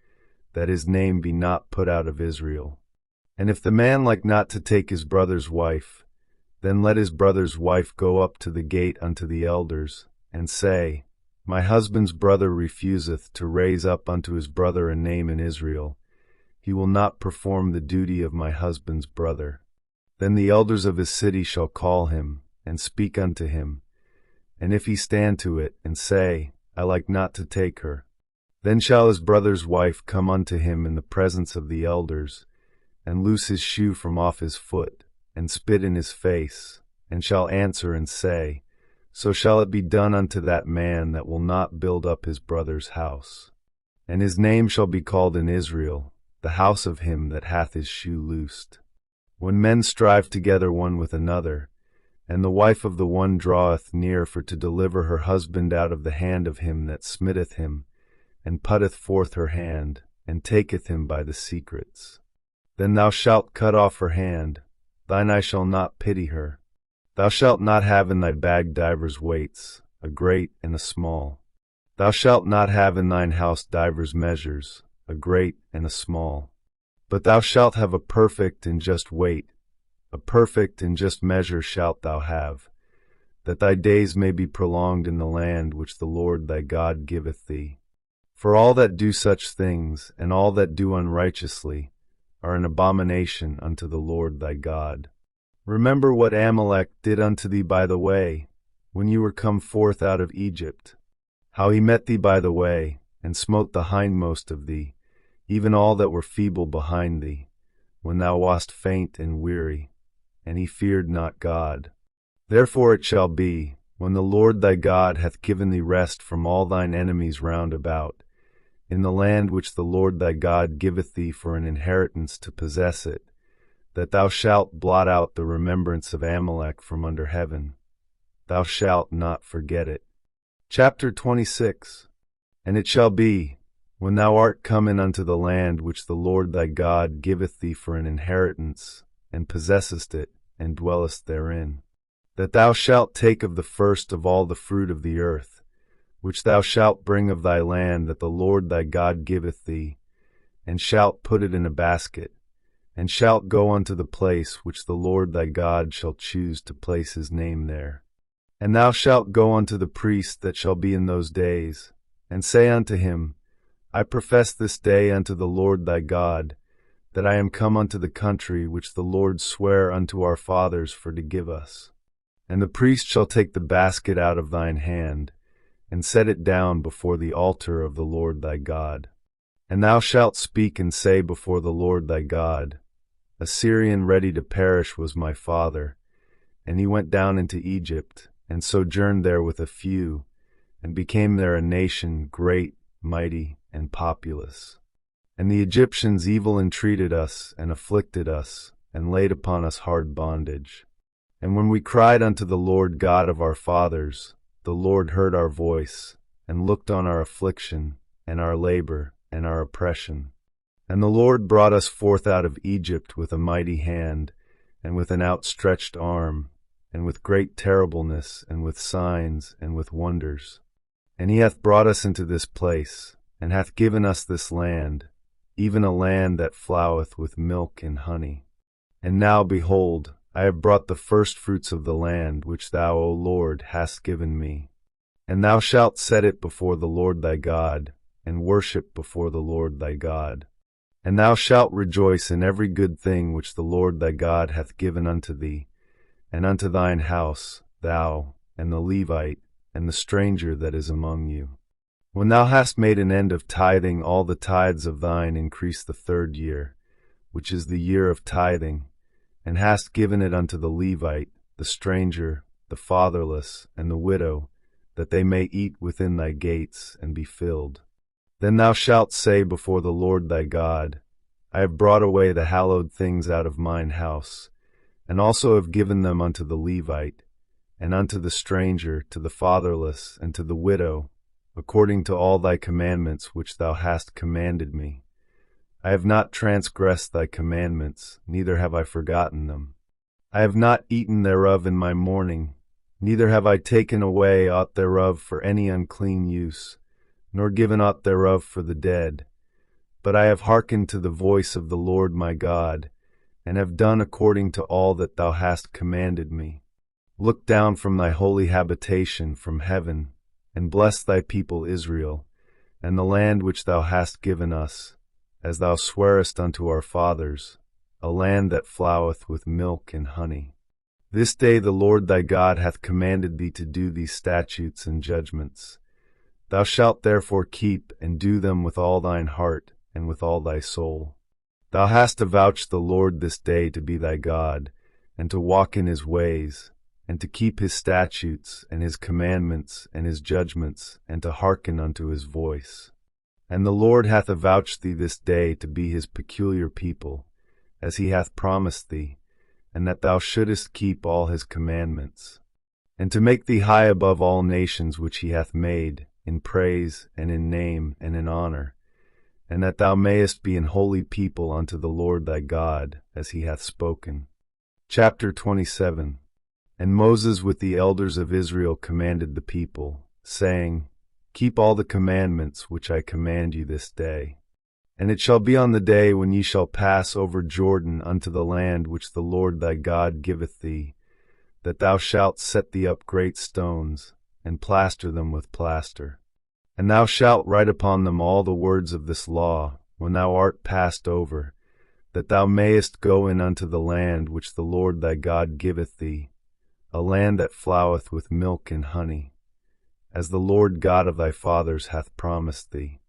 that his name be not put out of Israel. And if the man like not to take his brother's wife, then let his brother's wife go up to the gate unto the elders, and say, My husband's brother refuseth to raise up unto his brother a name in Israel. He will not perform the duty of my husband's brother. Then the elders of his city shall call him, and speak unto him. And if he stand to it, and say, I like not to take her, then shall his brother's wife come unto him in the presence of the elders, and loose his shoe from off his foot, and spit in his face, and shall answer and say, So shall it be done unto that man that will not build up his brother's house. And his name shall be called in Israel, the house of him that hath his shoe loosed. When men strive together one with another, and the wife of the one draweth near for to deliver her husband out of the hand of him that smitteth him, and putteth forth her hand, and taketh him by the secrets, then thou shalt cut off her hand, thine eye shall not pity her. Thou shalt not have in thy bag divers weights, a great and a small. Thou shalt not have in thine house divers measures, a great and a small. But thou shalt have a perfect and just weight, a perfect and just measure shalt thou have, that thy days may be prolonged in the land which the Lord thy God giveth thee. For all that do such things, and all that do unrighteously, are an abomination unto the Lord thy God. Remember what Amalek did unto thee by the way, when you were come forth out of Egypt, how he met thee by the way, and smote the hindmost of thee, even all that were feeble behind thee, when thou wast faint and weary, and he feared not God. Therefore it shall be, when the Lord thy God hath given thee rest from all thine enemies round about, in the land which the Lord thy God giveth thee for an inheritance to possess it, that thou shalt blot out the remembrance of Amalek from under heaven. Thou shalt not forget it. Chapter 26. And it shall be, when thou art come in unto the land which the Lord thy God giveth thee for an inheritance, and possessest it, and dwellest therein, that thou shalt take of the first of all the fruit of the earth, which thou shalt bring of thy land that the Lord thy God giveth thee, and shalt put it in a basket, and shalt go unto the place which the Lord thy God shall choose to place his name there. And thou shalt go unto the priest that shall be in those days, and say unto him, I profess this day unto the Lord thy God, that I am come unto the country which the Lord sware unto our fathers for to give us. And the priest shall take the basket out of thine hand, and set it down before the altar of the Lord thy God. And thou shalt speak and say before the Lord thy God, A Syrian ready to perish was my father, and he went down into Egypt, and sojourned there with a few, and became there a nation great, mighty, and populous. And the Egyptians evil entreated us, and afflicted us, and laid upon us hard bondage. And when we cried unto the Lord God of our fathers, the Lord heard our voice, and looked on our affliction, and our labor, and our oppression. And the Lord brought us forth out of Egypt with a mighty hand, and with an outstretched arm, and with great terribleness, and with signs, and with wonders. And he hath brought us into this place, and hath given us this land, even a land that floweth with milk and honey. And now, behold, I have brought the firstfruits of the land which thou, O Lord, hast given me. And thou shalt set it before the Lord thy God, and worship before the Lord thy God. And thou shalt rejoice in every good thing which the Lord thy God hath given unto thee, and unto thine house, thou, and the Levite, and the stranger that is among you. When thou hast made an end of tithing, all the tithes of thine increase the 3rd year, which is the year of tithing, and hast given it unto the Levite, the stranger, the fatherless, and the widow, that they may eat within thy gates and be filled. Then thou shalt say before the Lord thy God, I have brought away the hallowed things out of mine house, and also have given them unto the Levite, and unto the stranger, to the fatherless, and to the widow, according to all thy commandments which thou hast commanded me. I have not transgressed thy commandments, neither have I forgotten them. I have not eaten thereof in my mourning, neither have I taken away aught thereof for any unclean use, nor given aught thereof for the dead. But I have hearkened to the voice of the Lord my God, and have done according to all that thou hast commanded me. Look down from thy holy habitation from heaven, and bless thy people Israel, and the land which thou hast given us, as thou swarest unto our fathers, a land that floweth with milk and honey. This day the Lord thy God hath commanded thee to do these statutes and judgments. Thou shalt therefore keep and do them with all thine heart and with all thy soul. Thou hast avouched the Lord this day to be thy God, and to walk in his ways, and to keep his statutes and his commandments and his judgments, and to hearken unto his voice. And the Lord hath avouched thee this day to be his peculiar people, as he hath promised thee, and that thou shouldest keep all his commandments, and to make thee high above all nations which he hath made, in praise and in name and in honor, and that thou mayest be an holy people unto the Lord thy God, as he hath spoken. Chapter 27. And Moses with the elders of Israel commanded the people, saying, Keep all the commandments which I command you this day. And it shall be on the day when ye shall pass over Jordan unto the land which the Lord thy God giveth thee, that thou shalt set thee up great stones, and plaster them with plaster. And thou shalt write upon them all the words of this law, when thou art passed over, that thou mayest go in unto the land which the Lord thy God giveth thee, a land that floweth with milk and honey, as the Lord God of thy fathers hath promised thee.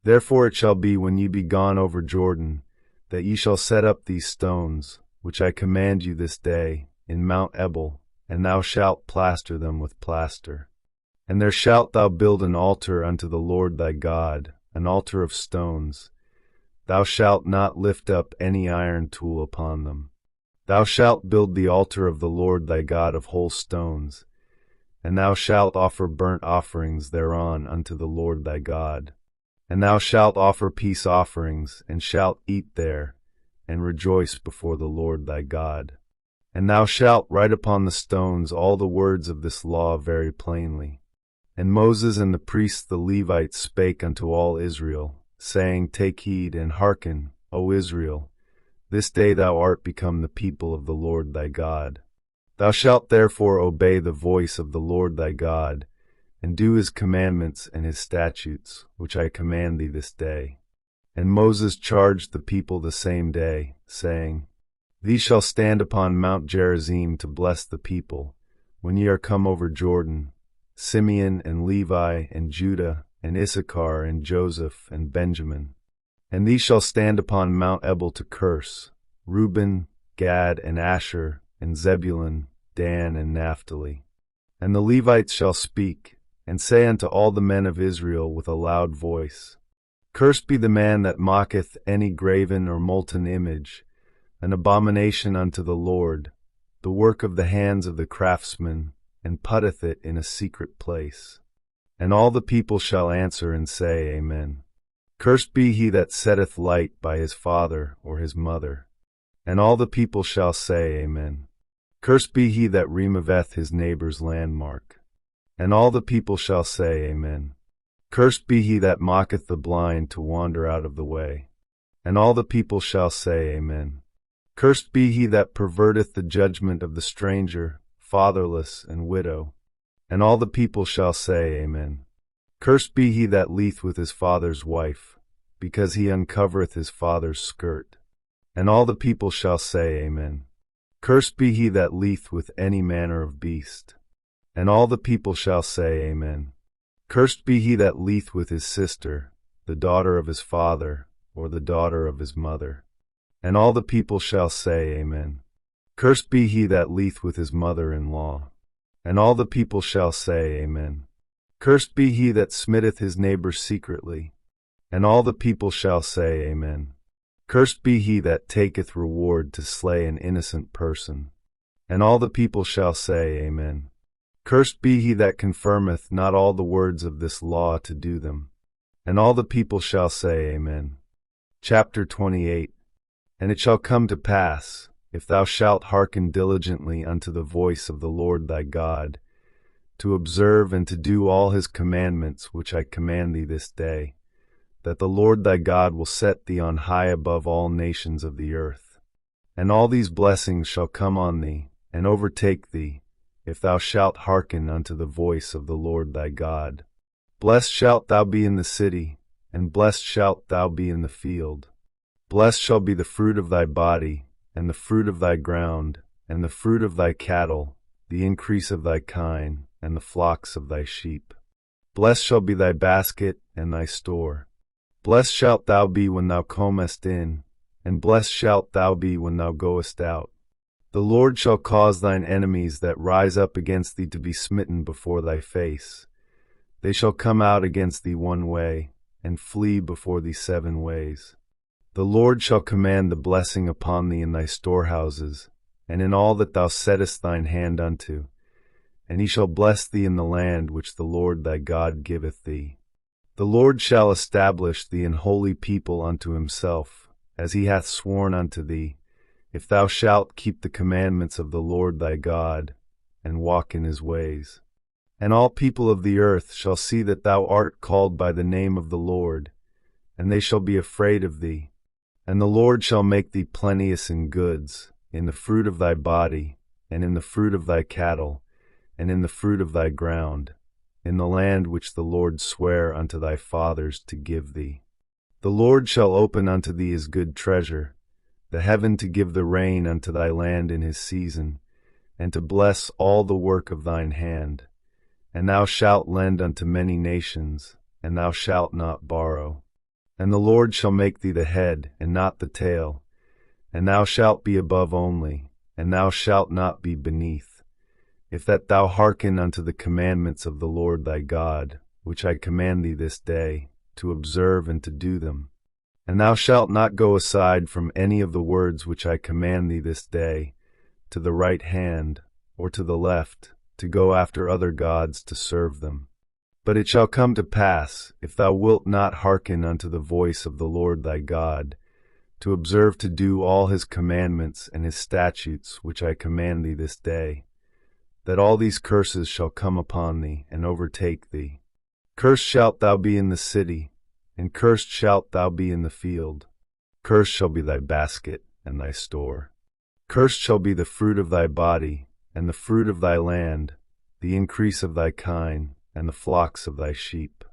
Therefore it shall be when ye be gone over Jordan, that ye shall set up these stones, which I command you this day, in Mount Ebal, and thou shalt plaster them with plaster. And there shalt thou build an altar unto the Lord thy God, an altar of stones. Thou shalt not lift up any iron tool upon them. Thou shalt build the altar of the Lord thy God of whole stones, and thou shalt offer burnt offerings thereon unto the Lord thy God. And thou shalt offer peace offerings, and shalt eat there, and rejoice before the Lord thy God. And thou shalt write upon the stones all the words of this law very plainly. And Moses and the priests the Levites spake unto all Israel, saying, Take heed and hearken, O Israel, this day thou art become the people of the Lord thy God. Thou shalt therefore obey the voice of the Lord thy God, and do his commandments and his statutes, which I command thee this day. And Moses charged the people the same day, saying, These shall stand upon Mount Gerizim to bless the people, when ye are come over Jordan, Simeon and Levi and Judah and Issachar and Joseph and Benjamin. And these shall stand upon Mount Ebal to curse, Reuben, Gad, and Asher, and Zebulun, Dan, and Naphtali. And the Levites shall speak, and say unto all the men of Israel with a loud voice, Cursed be the man that mocketh any graven or molten image, an abomination unto the Lord, the work of the hands of the craftsman, and putteth it in a secret place. And all the people shall answer and say, Amen. Cursed be he that setteth light by his father or his mother. And all the people shall say, Amen. Cursed be he that removeth his neighbor's landmark. And all the people shall say, Amen. Cursed be he that mocketh the blind to wander out of the way. And all the people shall say, Amen. Cursed be he that perverteth the judgment of the stranger, fatherless, and widow. And all the people shall say, Amen. Cursed be he that leeth with his father's wife, because he uncovereth his father's skirt. And all the people shall say, Amen. Cursed be he that leeth with any manner of beast. And all the people shall say, Amen. Cursed be he that leeth with his sister, the daughter of his father, or the daughter of his mother. And all the people shall say, Amen. Cursed be he that leeth with his mother-in-law. And all the people shall say, Amen. Cursed be he that smitteth his neighbor secretly. And all the people shall say, Amen. Cursed be he that taketh reward to slay an innocent person. And all the people shall say, Amen. Cursed be he that confirmeth not all the words of this law to do them. And all the people shall say, Amen. Chapter 28. And it shall come to pass, if thou shalt hearken diligently unto the voice of the Lord thy God, to observe and to do all his commandments which I command thee this day, that the Lord thy God will set thee on high above all nations of the earth. And all these blessings shall come on thee, and overtake thee, if thou shalt hearken unto the voice of the Lord thy God. Blessed shalt thou be in the city, and blessed shalt thou be in the field. Blessed shall be the fruit of thy body, and the fruit of thy ground, and the fruit of thy cattle, the increase of thy kine, and the flocks of thy sheep. Blessed shall be thy basket and thy store. Blessed shalt thou be when thou comest in, and blessed shalt thou be when thou goest out. The Lord shall cause thine enemies that rise up against thee to be smitten before thy face. They shall come out against thee one way, and flee before thee 7 ways. The Lord shall command the blessing upon thee in thy storehouses, and in all that thou settest thine hand unto, and he shall bless thee in the land which the Lord thy God giveth thee. The Lord shall establish thee an holy people unto himself, as he hath sworn unto thee, if thou shalt keep the commandments of the Lord thy God, and walk in his ways. And all people of the earth shall see that thou art called by the name of the Lord, and they shall be afraid of thee. And the Lord shall make thee plenteous in goods, in the fruit of thy body, and in the fruit of thy cattle, and in the fruit of thy ground, in the land which the Lord sware unto thy fathers to give thee. The Lord shall open unto thee his good treasure, the heaven to give the rain unto thy land in his season, and to bless all the work of thine hand. And thou shalt lend unto many nations, and thou shalt not borrow. And the Lord shall make thee the head, and not the tail, and thou shalt be above only, and thou shalt not be beneath, if that thou hearken unto the commandments of the Lord thy God, which I command thee this day, to observe and to do them. And thou shalt not go aside from any of the words which I command thee this day, to the right hand, or to the left, to go after other gods to serve them. But it shall come to pass, if thou wilt not hearken unto the voice of the Lord thy God, to observe to do all his commandments and his statutes which I command thee this day, that all these curses shall come upon thee and overtake thee. Cursed shalt thou be in the city, and cursed shalt thou be in the field. Cursed shall be thy basket and thy store. Cursed shall be the fruit of thy body, and the fruit of thy land, the increase of thy kine, and the flocks of thy sheep.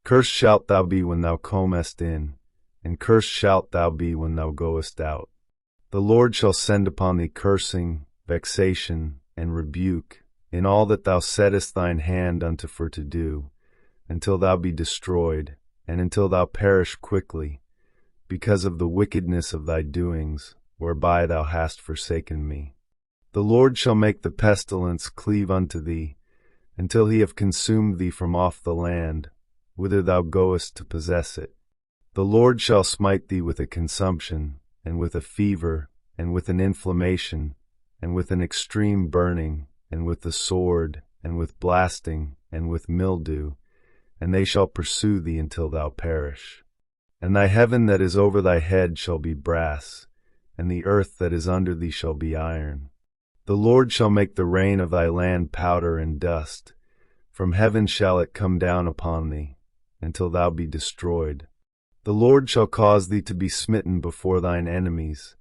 Cursed shalt thou be when thou comest in, and cursed shalt thou be when thou goest out. The Lord shall send upon thee cursing, vexation, and rebuke, in all that thou settest thine hand unto for to do, until thou be destroyed, and until thou perish quickly, because of the wickedness of thy doings, whereby thou hast forsaken me. The Lord shall make the pestilence cleave unto thee, until he have consumed thee from off the land, whither thou goest to possess it. The Lord shall smite thee with a consumption, and with a fever, and with an inflammation, and with an extreme burning, and with the sword, and with blasting, and with mildew, and they shall pursue thee until thou perish. And thy heaven that is over thy head shall be brass, and the earth that is under thee shall be iron. The Lord shall make the rain of thy land powder and dust. From heaven shall it come down upon thee, until thou be destroyed. The Lord shall cause thee to be smitten before thine enemies.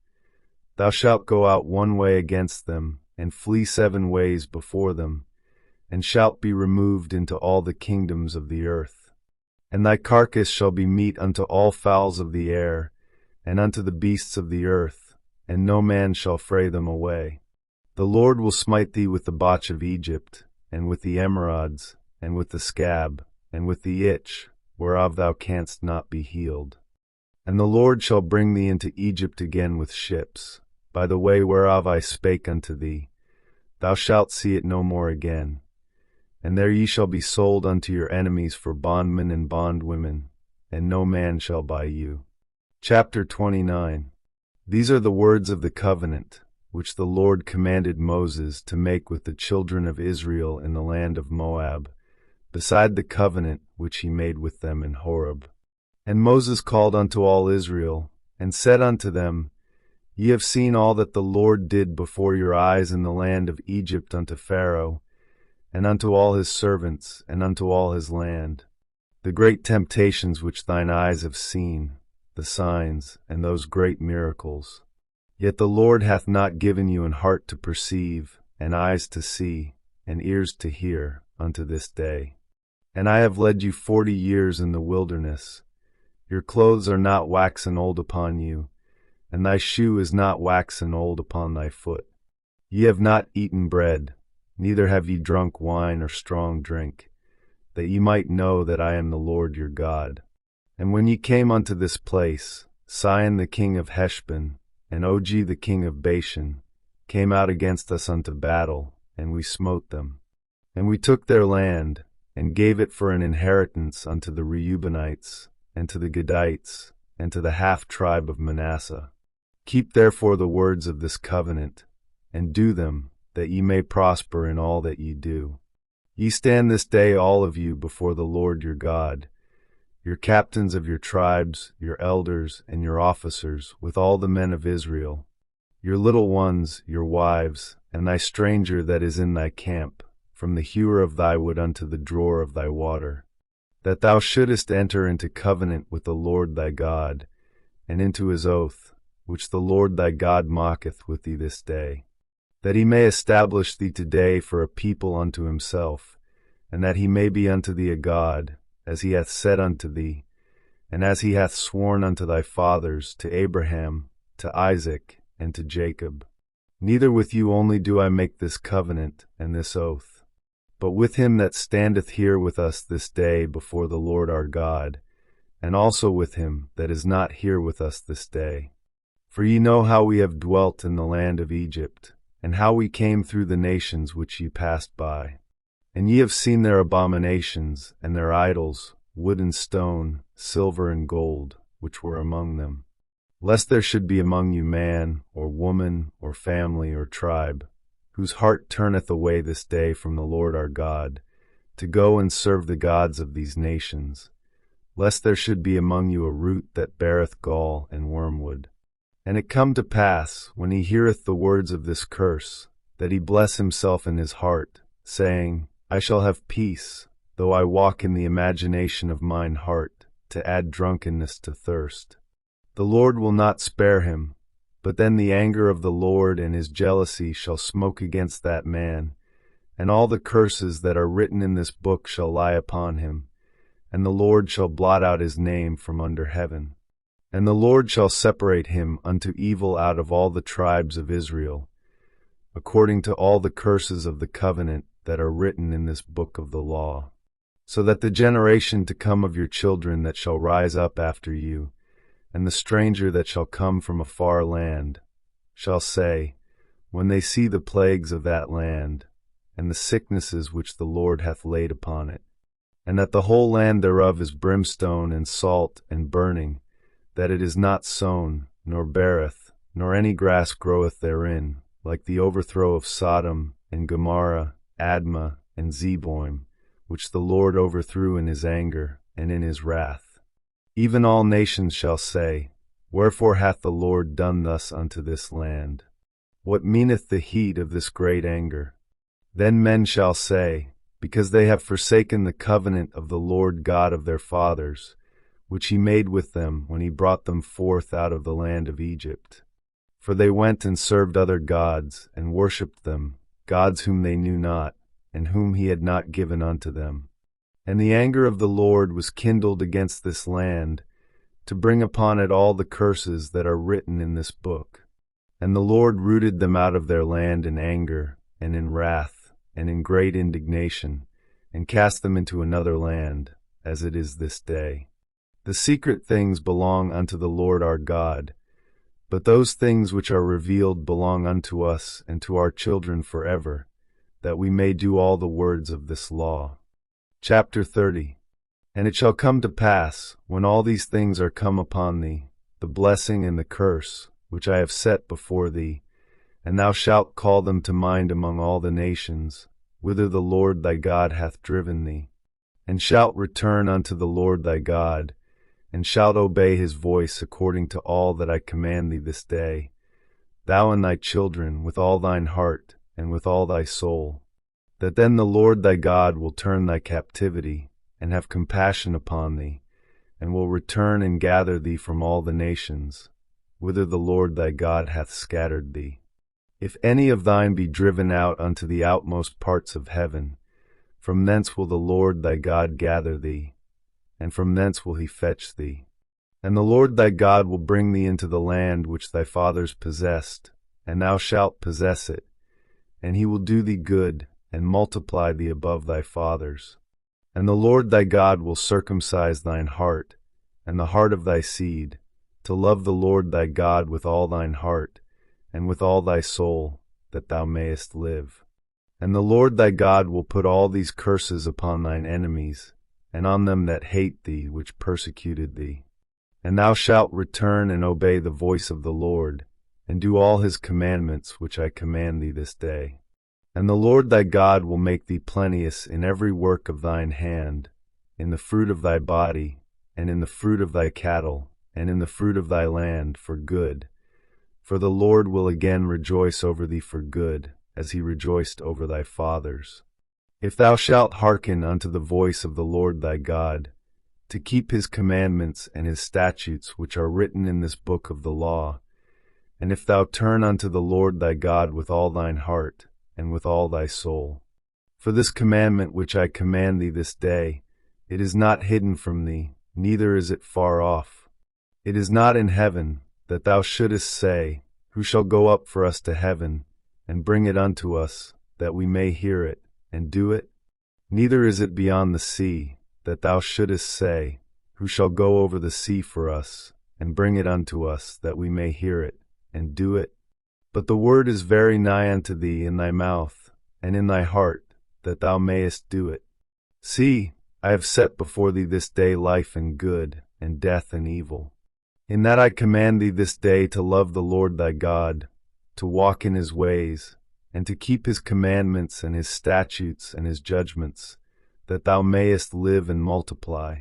Thou shalt go out one way against them, and flee 7 ways before them, and shalt be removed into all the kingdoms of the earth. And thy carcass shall be meat unto all fowls of the air, and unto the beasts of the earth, and no man shall fray them away. The Lord will smite thee with the botch of Egypt, and with the emerods, and with the scab, and with the itch, whereof thou canst not be healed. And the Lord shall bring thee into Egypt again with ships, by the way whereof I spake unto thee. Thou shalt see it no more again. and there ye shall be sold unto your enemies for bondmen and bondwomen, and no man shall buy you. Chapter 29. These are the words of the covenant, which the Lord commanded Moses to make with the children of Israel in the land of Moab, beside the covenant which he made with them in Horeb. And Moses called unto all Israel, and said unto them, Ye have seen all that the Lord did before your eyes in the land of Egypt unto Pharaoh, and unto all his servants, and unto all his land, the great temptations which thine eyes have seen, the signs, and those great miracles. Yet the Lord hath not given you an heart to perceive, and eyes to see, and ears to hear, unto this day. And I have led you 40 years in the wilderness. Your clothes are not waxen old upon you, and thy shoe is not waxen old upon thy foot. Ye have not eaten bread, neither have ye drunk wine or strong drink, that ye might know that I am the Lord your God. And when ye came unto this place, Sihon the king of Heshbon, and Og the king of Bashan, came out against us unto battle, and we smote them. And we took their land, and gave it for an inheritance unto the Reubenites, and to the Gadites, and to the half-tribe of Manasseh. Keep therefore the words of this covenant, and do them, that ye may prosper in all that ye do. Ye stand this day all of you before the Lord your God, your captains of your tribes, your elders, and your officers, with all the men of Israel, your little ones, your wives, and thy stranger that is in thy camp, from the hewer of thy wood unto the drawer of thy water, that thou shouldest enter into covenant with the Lord thy God, and into his oath, which the Lord thy God mocketh with thee this day, that he may establish thee today for a people unto himself, and that he may be unto thee a God, as he hath said unto thee, and as he hath sworn unto thy fathers, to Abraham, to Isaac, and to Jacob. Neither with you only do I make this covenant and this oath, but with him that standeth here with us this day before the Lord our God, and also with him that is not here with us this day. For ye know how we have dwelt in the land of Egypt, and how we came through the nations which ye passed by. And ye have seen their abominations, and their idols, wood and stone, silver and gold, which were among them. Lest there should be among you man, or woman, or family, or tribe, whose heart turneth away this day from the Lord our God, to go and serve the gods of these nations, lest there should be among you a root that beareth gall and wormwood. And it come to pass, when he heareth the words of this curse, that he bless himself in his heart, saying, I shall have peace, though I walk in the imagination of mine heart, to add drunkenness to thirst. The Lord will not spare him, but then the anger of the Lord and his jealousy shall smoke against that man, and all the curses that are written in this book shall lie upon him, and the Lord shall blot out his name from under heaven. And the Lord shall separate him unto evil out of all the tribes of Israel, according to all the curses of the covenant that are written in this book of the law, so that the generation to come of your children that shall rise up after you, and the stranger that shall come from a far land, shall say, when they see the plagues of that land, and the sicknesses which the Lord hath laid upon it, and that the whole land thereof is brimstone and salt and burning, that it is not sown, nor beareth, nor any grass groweth therein, like the overthrow of Sodom and Gomorrah, Admah, and Zeboim, which the Lord overthrew in his anger and in his wrath. Even all nations shall say, Wherefore hath the Lord done thus unto this land? What meaneth the heat of this great anger? Then men shall say, Because they have forsaken the covenant of the Lord God of their fathers, which he made with them when he brought them forth out of the land of Egypt. For they went and served other gods, and worshipped them, gods whom they knew not, and whom he had not given unto them. And the anger of the Lord was kindled against this land, to bring upon it all the curses that are written in this book. And the Lord rooted them out of their land in anger, and in wrath, and in great indignation, and cast them into another land, as it is this day. The secret things belong unto the Lord our God, but those things which are revealed belong unto us and to our children forever, that we may do all the words of this law. Chapter 30. And it shall come to pass, when all these things are come upon thee, the blessing and the curse, which I have set before thee, and thou shalt call them to mind among all the nations, whither the Lord thy God hath driven thee, and shalt return unto the Lord thy God, and shalt obey his voice according to all that I command thee this day, thou and thy children with all thine heart and with all thy soul, that then the Lord thy God will turn thy captivity, and have compassion upon thee, and will return and gather thee from all the nations, whither the Lord thy God hath scattered thee. If any of thine be driven out unto the outmost parts of heaven, from thence will the Lord thy God gather thee, and from thence will he fetch thee. And the Lord thy God will bring thee into the land which thy fathers possessed, and thou shalt possess it, and he will do thee good, and multiply thee above thy fathers. And the Lord thy God will circumcise thine heart, and the heart of thy seed, to love the Lord thy God with all thine heart, and with all thy soul, that thou mayest live. And the Lord thy God will put all these curses upon thine enemies, and on them that hate thee, which persecuted thee. And thou shalt return and obey the voice of the Lord, and do all his commandments which I command thee this day. And the Lord thy God will make thee plenteous in every work of thine hand, in the fruit of thy body, and in the fruit of thy cattle, and in the fruit of thy land, for good. For the Lord will again rejoice over thee for good, as he rejoiced over thy fathers. If thou shalt hearken unto the voice of the Lord thy God, to keep his commandments and his statutes which are written in this book of the law, and if thou turn unto the Lord thy God with all thine heart, and with all thy soul. For this commandment which I command thee this day, it is not hidden from thee, neither is it far off. It is not in heaven, that thou shouldest say, Who shall go up for us to heaven, and bring it unto us, that we may hear it, and do it? Neither is it beyond the sea, that thou shouldest say, Who shall go over the sea for us, and bring it unto us, that we may hear it, and do it? But the word is very nigh unto thee in thy mouth, and in thy heart, that thou mayest do it. See, I have set before thee this day life and good, and death and evil. In that I command thee this day to love the Lord thy God, to walk in his ways, and to keep his commandments and his statutes and his judgments, that thou mayest live and multiply.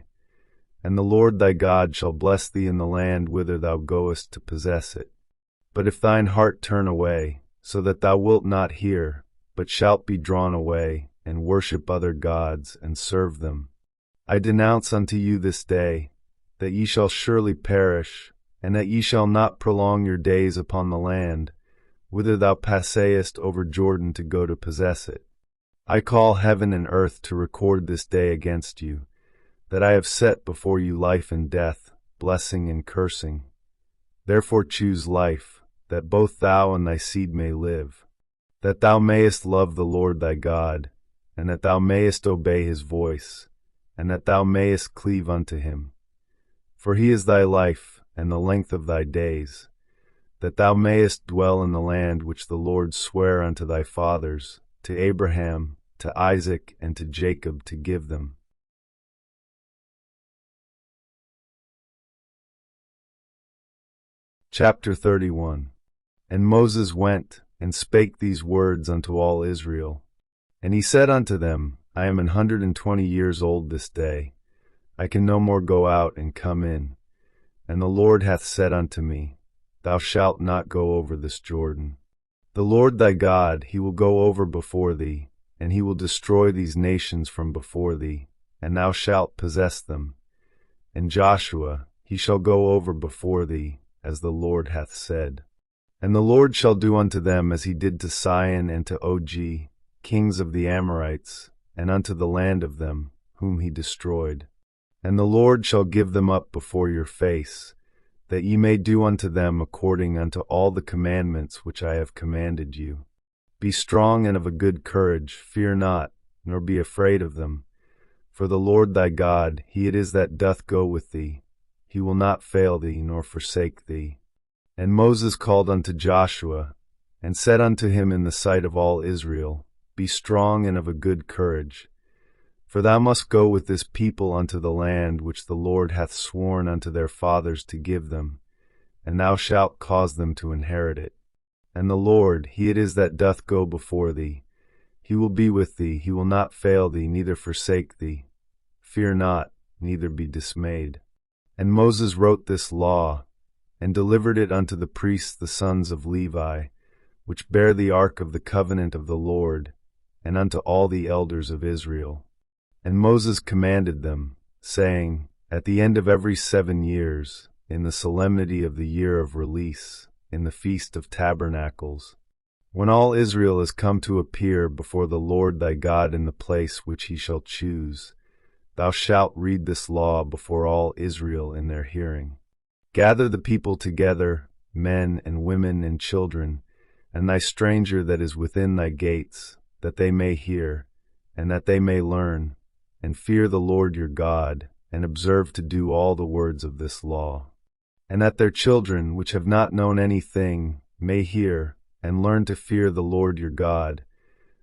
And the Lord thy God shall bless thee in the land whither thou goest to possess it. But if thine heart turn away, so that thou wilt not hear, but shalt be drawn away, and worship other gods, and serve them, I denounce unto you this day, that ye shall surely perish, and that ye shall not prolong your days upon the land, whither thou passest over Jordan to go to possess it. I call heaven and earth to record this day against you, that I have set before you life and death, blessing and cursing. Therefore choose life, that both thou and thy seed may live, that thou mayest love the Lord thy God, and that thou mayest obey his voice, and that thou mayest cleave unto him. For he is thy life, and the length of thy days, that thou mayest dwell in the land which the Lord sware unto thy fathers, to Abraham, to Isaac, and to Jacob, to give them. Chapter 31. And Moses went, and spake these words unto all Israel. And he said unto them, I am 120 years old this day. I can no more go out and come in. And the Lord hath said unto me, Thou shalt not go over this Jordan. The Lord thy God, he will go over before thee, and he will destroy these nations from before thee, and thou shalt possess them. And Joshua, he shall go over before thee, as the Lord hath said. And the Lord shall do unto them as he did to Sihon and to Og, kings of the Amorites, and unto the land of them, whom he destroyed. And the Lord shall give them up before your face, that ye may do unto them according unto all the commandments which I have commanded you. Be strong and of a good courage, fear not, nor be afraid of them. For the Lord thy God, he it is that doth go with thee. He will not fail thee, nor forsake thee. And Moses called unto Joshua, and said unto him in the sight of all Israel, Be strong and of a good courage. For thou must go with this people unto the land which the Lord hath sworn unto their fathers to give them, and thou shalt cause them to inherit it. And the Lord, he it is that doth go before thee. He will be with thee, he will not fail thee, neither forsake thee. Fear not, neither be dismayed. And Moses wrote this law, and delivered it unto the priests the sons of Levi, which bear the ark of the covenant of the Lord, and unto all the elders of Israel. And Moses commanded them, saying, At the end of every 7 years, in the solemnity of the year of release, in the feast of tabernacles, when all Israel is come to appear before the Lord thy God in the place which he shall choose, thou shalt read this law before all Israel in their hearing. Gather the people together, men and women and children, and thy stranger that is within thy gates, that they may hear, and that they may learn, and fear the Lord your God, and observe to do all the words of this law. And that their children, which have not known anything, may hear, and learn to fear the Lord your God,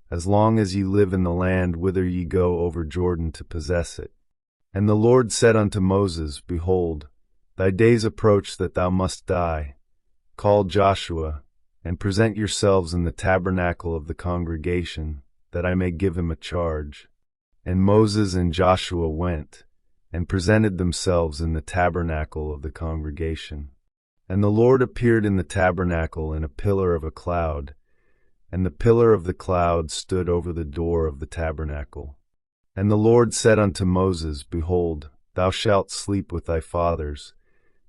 as long as ye live in the land whither ye go over Jordan to possess it. And the Lord said unto Moses, Behold, thy days approach that thou must die. Call Joshua, and present yourselves in the tabernacle of the congregation, that I may give him a charge. And Moses and Joshua went, and presented themselves in the tabernacle of the congregation. And the Lord appeared in the tabernacle in a pillar of a cloud, and the pillar of the cloud stood over the door of the tabernacle. And the Lord said unto Moses, Behold, thou shalt sleep with thy fathers,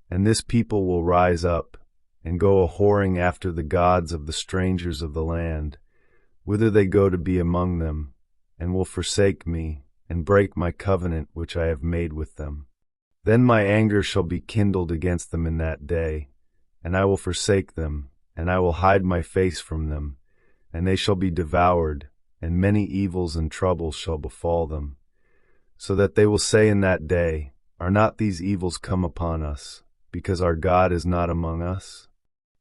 and this people will rise up, and go a-whoring after the gods of the strangers of the land, whither they go to be among them, and will forsake me, and break my covenant which I have made with them. Then my anger shall be kindled against them in that day, and I will forsake them, and I will hide my face from them, and they shall be devoured, and many evils and troubles shall befall them, so that they will say in that day, Are not these evils come upon us, because our God is not among us?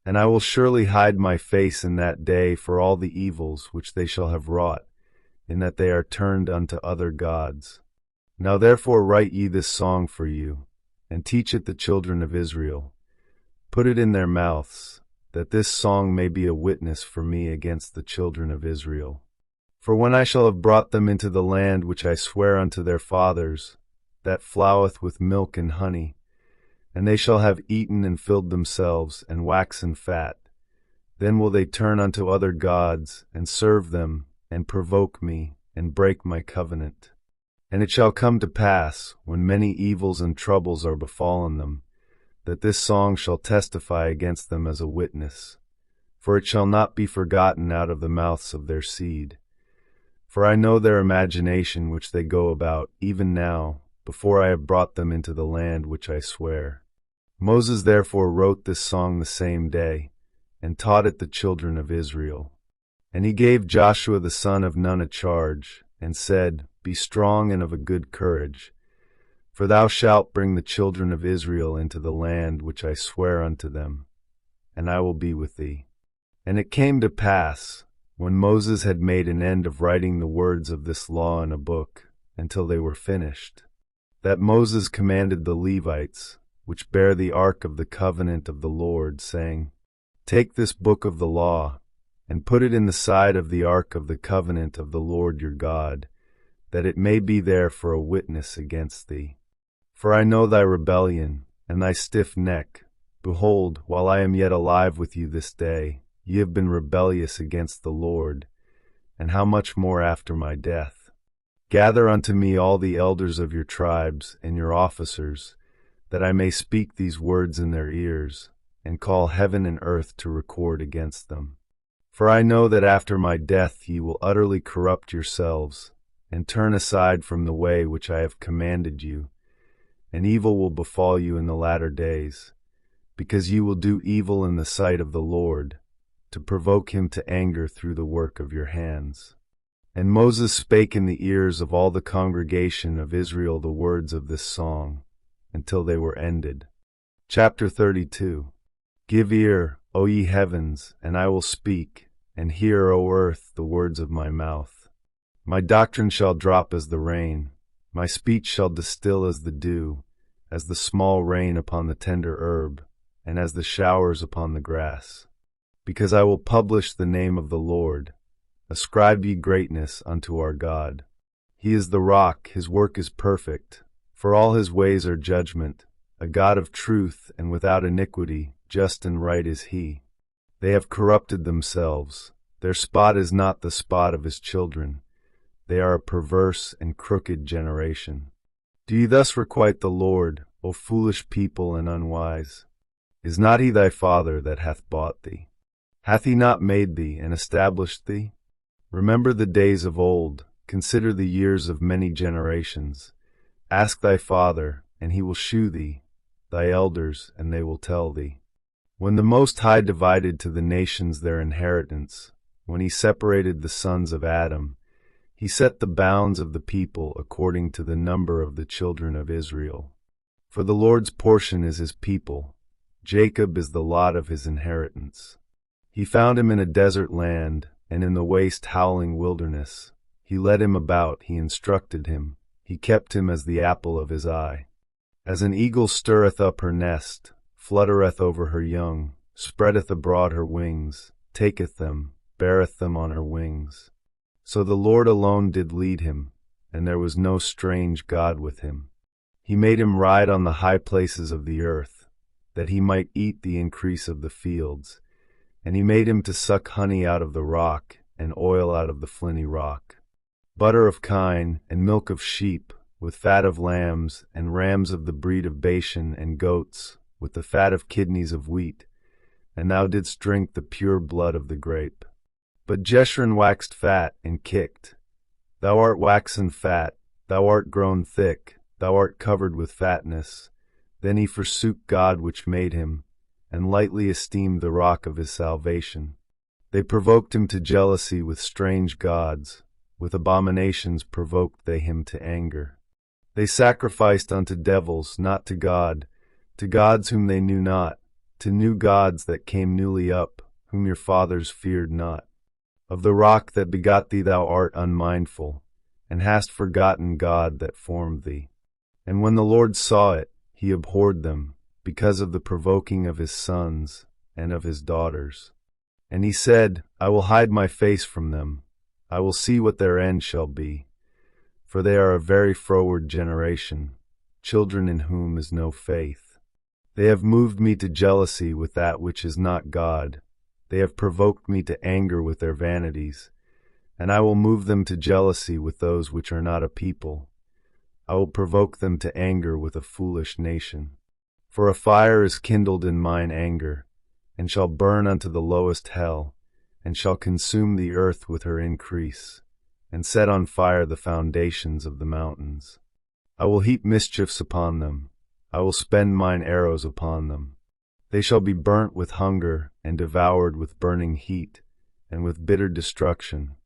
And I will surely hide my face in that day for all the evils which they shall have wrought, in that they are turned unto other gods. Now therefore write ye this song for you, and teach it the children of Israel. Put it in their mouths, that this song may be a witness for me against the children of Israel. For when I shall have brought them into the land which I swear unto their fathers, that floweth with milk and honey, and they shall have eaten and filled themselves, and waxen fat, then will they turn unto other gods, and serve them, and provoke me, and break my covenant. And it shall come to pass, when many evils and troubles are befallen them, that this song shall testify against them as a witness, for it shall not be forgotten out of the mouths of their seed. For I know their imagination which they go about, even now, before I have brought them into the land which I swear. Moses therefore wrote this song the same day, and taught it the children of Israel. And he gave Joshua the son of Nun a charge, and said, Be strong and of a good courage, for thou shalt bring the children of Israel into the land which I swear unto them, and I will be with thee. And it came to pass, when Moses had made an end of writing the words of this law in a book, until they were finished, that Moses commanded the Levites, which bear the ark of the covenant of the Lord, saying, Take this book of the law, and put it in the side of the ark of the covenant of the Lord your God, that it may be there for a witness against thee. For I know thy rebellion, and thy stiff neck. Behold, while I am yet alive with you this day, ye have been rebellious against the Lord, and how much more after my death? Gather unto me all the elders of your tribes, and your officers, that I may speak these words in their ears, and call heaven and earth to record against them. For I know that after my death ye will utterly corrupt yourselves, and turn aside from the way which I have commanded you, and evil will befall you in the latter days, because ye will do evil in the sight of the Lord, to provoke him to anger through the work of your hands. And Moses spake in the ears of all the congregation of Israel the words of this song, until they were ended. Chapter 32. Give ear, O ye heavens, and I will speak, and hear, O earth, the words of my mouth. My doctrine shall drop as the rain, my speech shall distill as the dew, as the small rain upon the tender herb, and as the showers upon the grass. Because I will publish the name of the Lord. Ascribe ye greatness unto our God. He is the rock, his work is perfect, for all his ways are judgment, a God of truth and without iniquity, just and right is he. They have corrupted themselves, their spot is not the spot of his children. They are a perverse and crooked generation. Do ye thus requite the Lord, O foolish people and unwise? Is not he thy father that hath bought thee? Hath he not made thee and established thee? Remember the days of old, consider the years of many generations. Ask thy father, and he will shew thee, thy elders, and they will tell thee. When the Most High divided to the nations their inheritance, when he separated the sons of Adam, he set the bounds of the people according to the number of the children of Israel. For the Lord's portion is his people, Jacob is the lot of his inheritance. He found him in a desert land, and in the waste howling wilderness. He led him about, he instructed him, he kept him as the apple of his eye. As an eagle stirreth up her nest, fluttereth over her young, spreadeth abroad her wings, taketh them, beareth them on her wings. So the Lord alone did lead him, and there was no strange God with him. He made him ride on the high places of the earth, that he might eat the increase of the fields. And he made him to suck honey out of the rock, and oil out of the flinty rock. Butter of kine, and milk of sheep, with fat of lambs, and rams of the breed of Bashan, and goats, with the fat of kidneys of wheat. And thou didst drink the pure blood of the grape. But Jeshurun waxed fat, and kicked. Thou art waxen fat, thou art grown thick, thou art covered with fatness. Then he forsook God which made him, and lightly esteemed the rock of his salvation. They provoked him to jealousy with strange gods, with abominations provoked they him to anger. They sacrificed unto devils, not to God, to gods whom they knew not, to new gods that came newly up, whom your fathers feared not. Of the rock that begot thee thou art unmindful, and hast forgotten God that formed thee. And when the Lord saw it, he abhorred them, because of the provoking of his sons and of his daughters. And he said, I will hide my face from them, I will see what their end shall be. For they are a very froward generation, children in whom is no faith. They have moved me to jealousy with that which is not God. They have provoked me to anger with their vanities, and I will move them to jealousy with those which are not a people. I will provoke them to anger with a foolish nation. For a fire is kindled in mine anger, and shall burn unto the lowest hell, and shall consume the earth with her increase, and set on fire the foundations of the mountains. I will heap mischiefs upon them, I will spend mine arrows upon them. They shall be burnt with hunger, and devoured with burning heat, and with bitter destruction.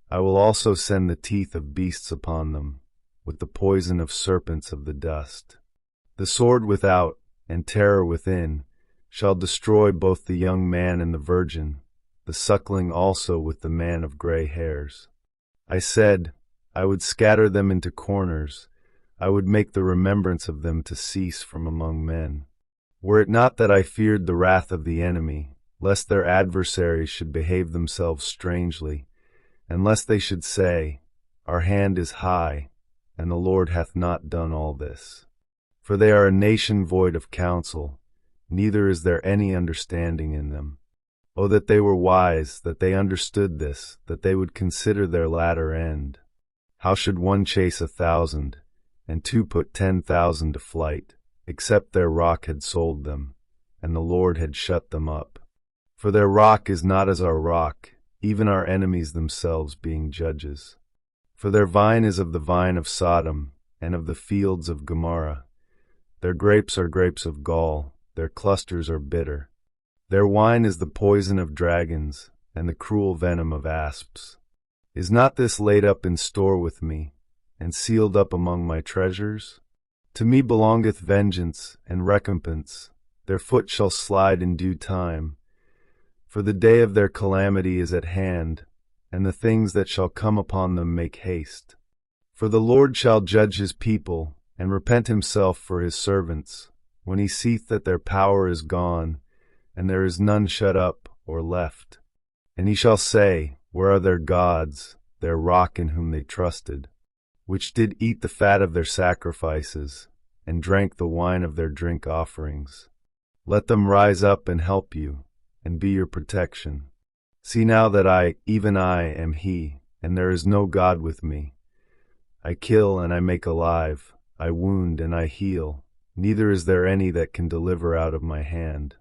I will also send the teeth of beasts upon them, with the poison of serpents of the dust. The sword without, and terror within, shall destroy both the young man and the virgin, the suckling also with the man of gray hairs. I said, I would scatter them into corners, I would make the remembrance of them to cease from among men. Were it not that I feared the wrath of the enemy, lest their adversaries should behave themselves strangely, and lest they should say, Our hand is high, and the Lord hath not done all this. For they are a nation void of counsel, neither is there any understanding in them. O that they were wise, that they understood this, that they would consider their latter end. How should one chase 1,000, and two put 10,000 to flight, except their rock had sold them, and the Lord had shut them up? For their rock is not as our rock, even our enemies themselves being judges. For their vine is of the vine of Sodom, and of the fields of Gomorrah. Their grapes are grapes of gall, their clusters are bitter. Their wine is the poison of dragons, and the cruel venom of asps. Is not this laid up in store with me, and sealed up among my treasures? To me belongeth vengeance and recompense, their foot shall slide in due time. For the day of their calamity is at hand, and the things that shall come upon them make haste. For the Lord shall judge his people, and repent himself for his servants, when he seeth that their power is gone, and there is none shut up or left. And he shall say, Where are their gods, their rock in whom they trusted, which did eat the fat of their sacrifices, and drank the wine of their drink offerings? Let them rise up and help you, and be your protection. See now that I, even I, am he, and there is no God with me. I kill and I make alive, I wound and I heal, neither is there any that can deliver out of my hand.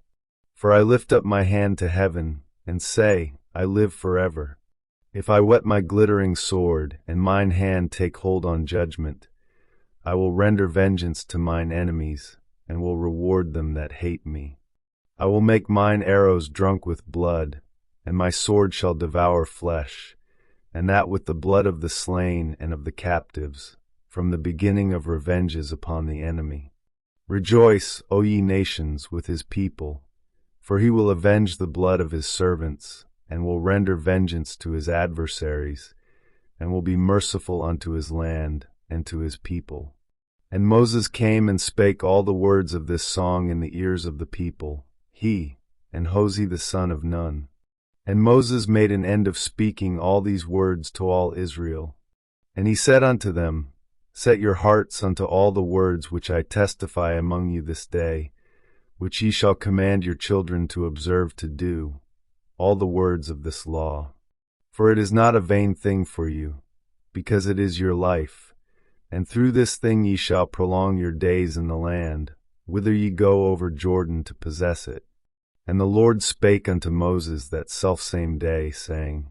For I lift up my hand to heaven, and say, I live forever. If I whet my glittering sword, and mine hand take hold on judgment, I will render vengeance to mine enemies, and will reward them that hate me. I will make mine arrows drunk with blood, and my sword shall devour flesh, and that with the blood of the slain and of the captives, from the beginning of revenges upon the enemy. Rejoice, O ye nations, with his people, for he will avenge the blood of his servants, and will render vengeance to his adversaries, and will be merciful unto his land and to his people. And Moses came and spake all the words of this song in the ears of the people, he, and Hosea the son of Nun. And Moses made an end of speaking all these words to all Israel. And he said unto them, Set your hearts unto all the words which I testify among you this day, which ye shall command your children to observe to do, all the words of this law. For it is not a vain thing for you, because it is your life, and through this thing ye shall prolong your days in the land, whither ye go over Jordan to possess it. And the Lord spake unto Moses that selfsame day, saying,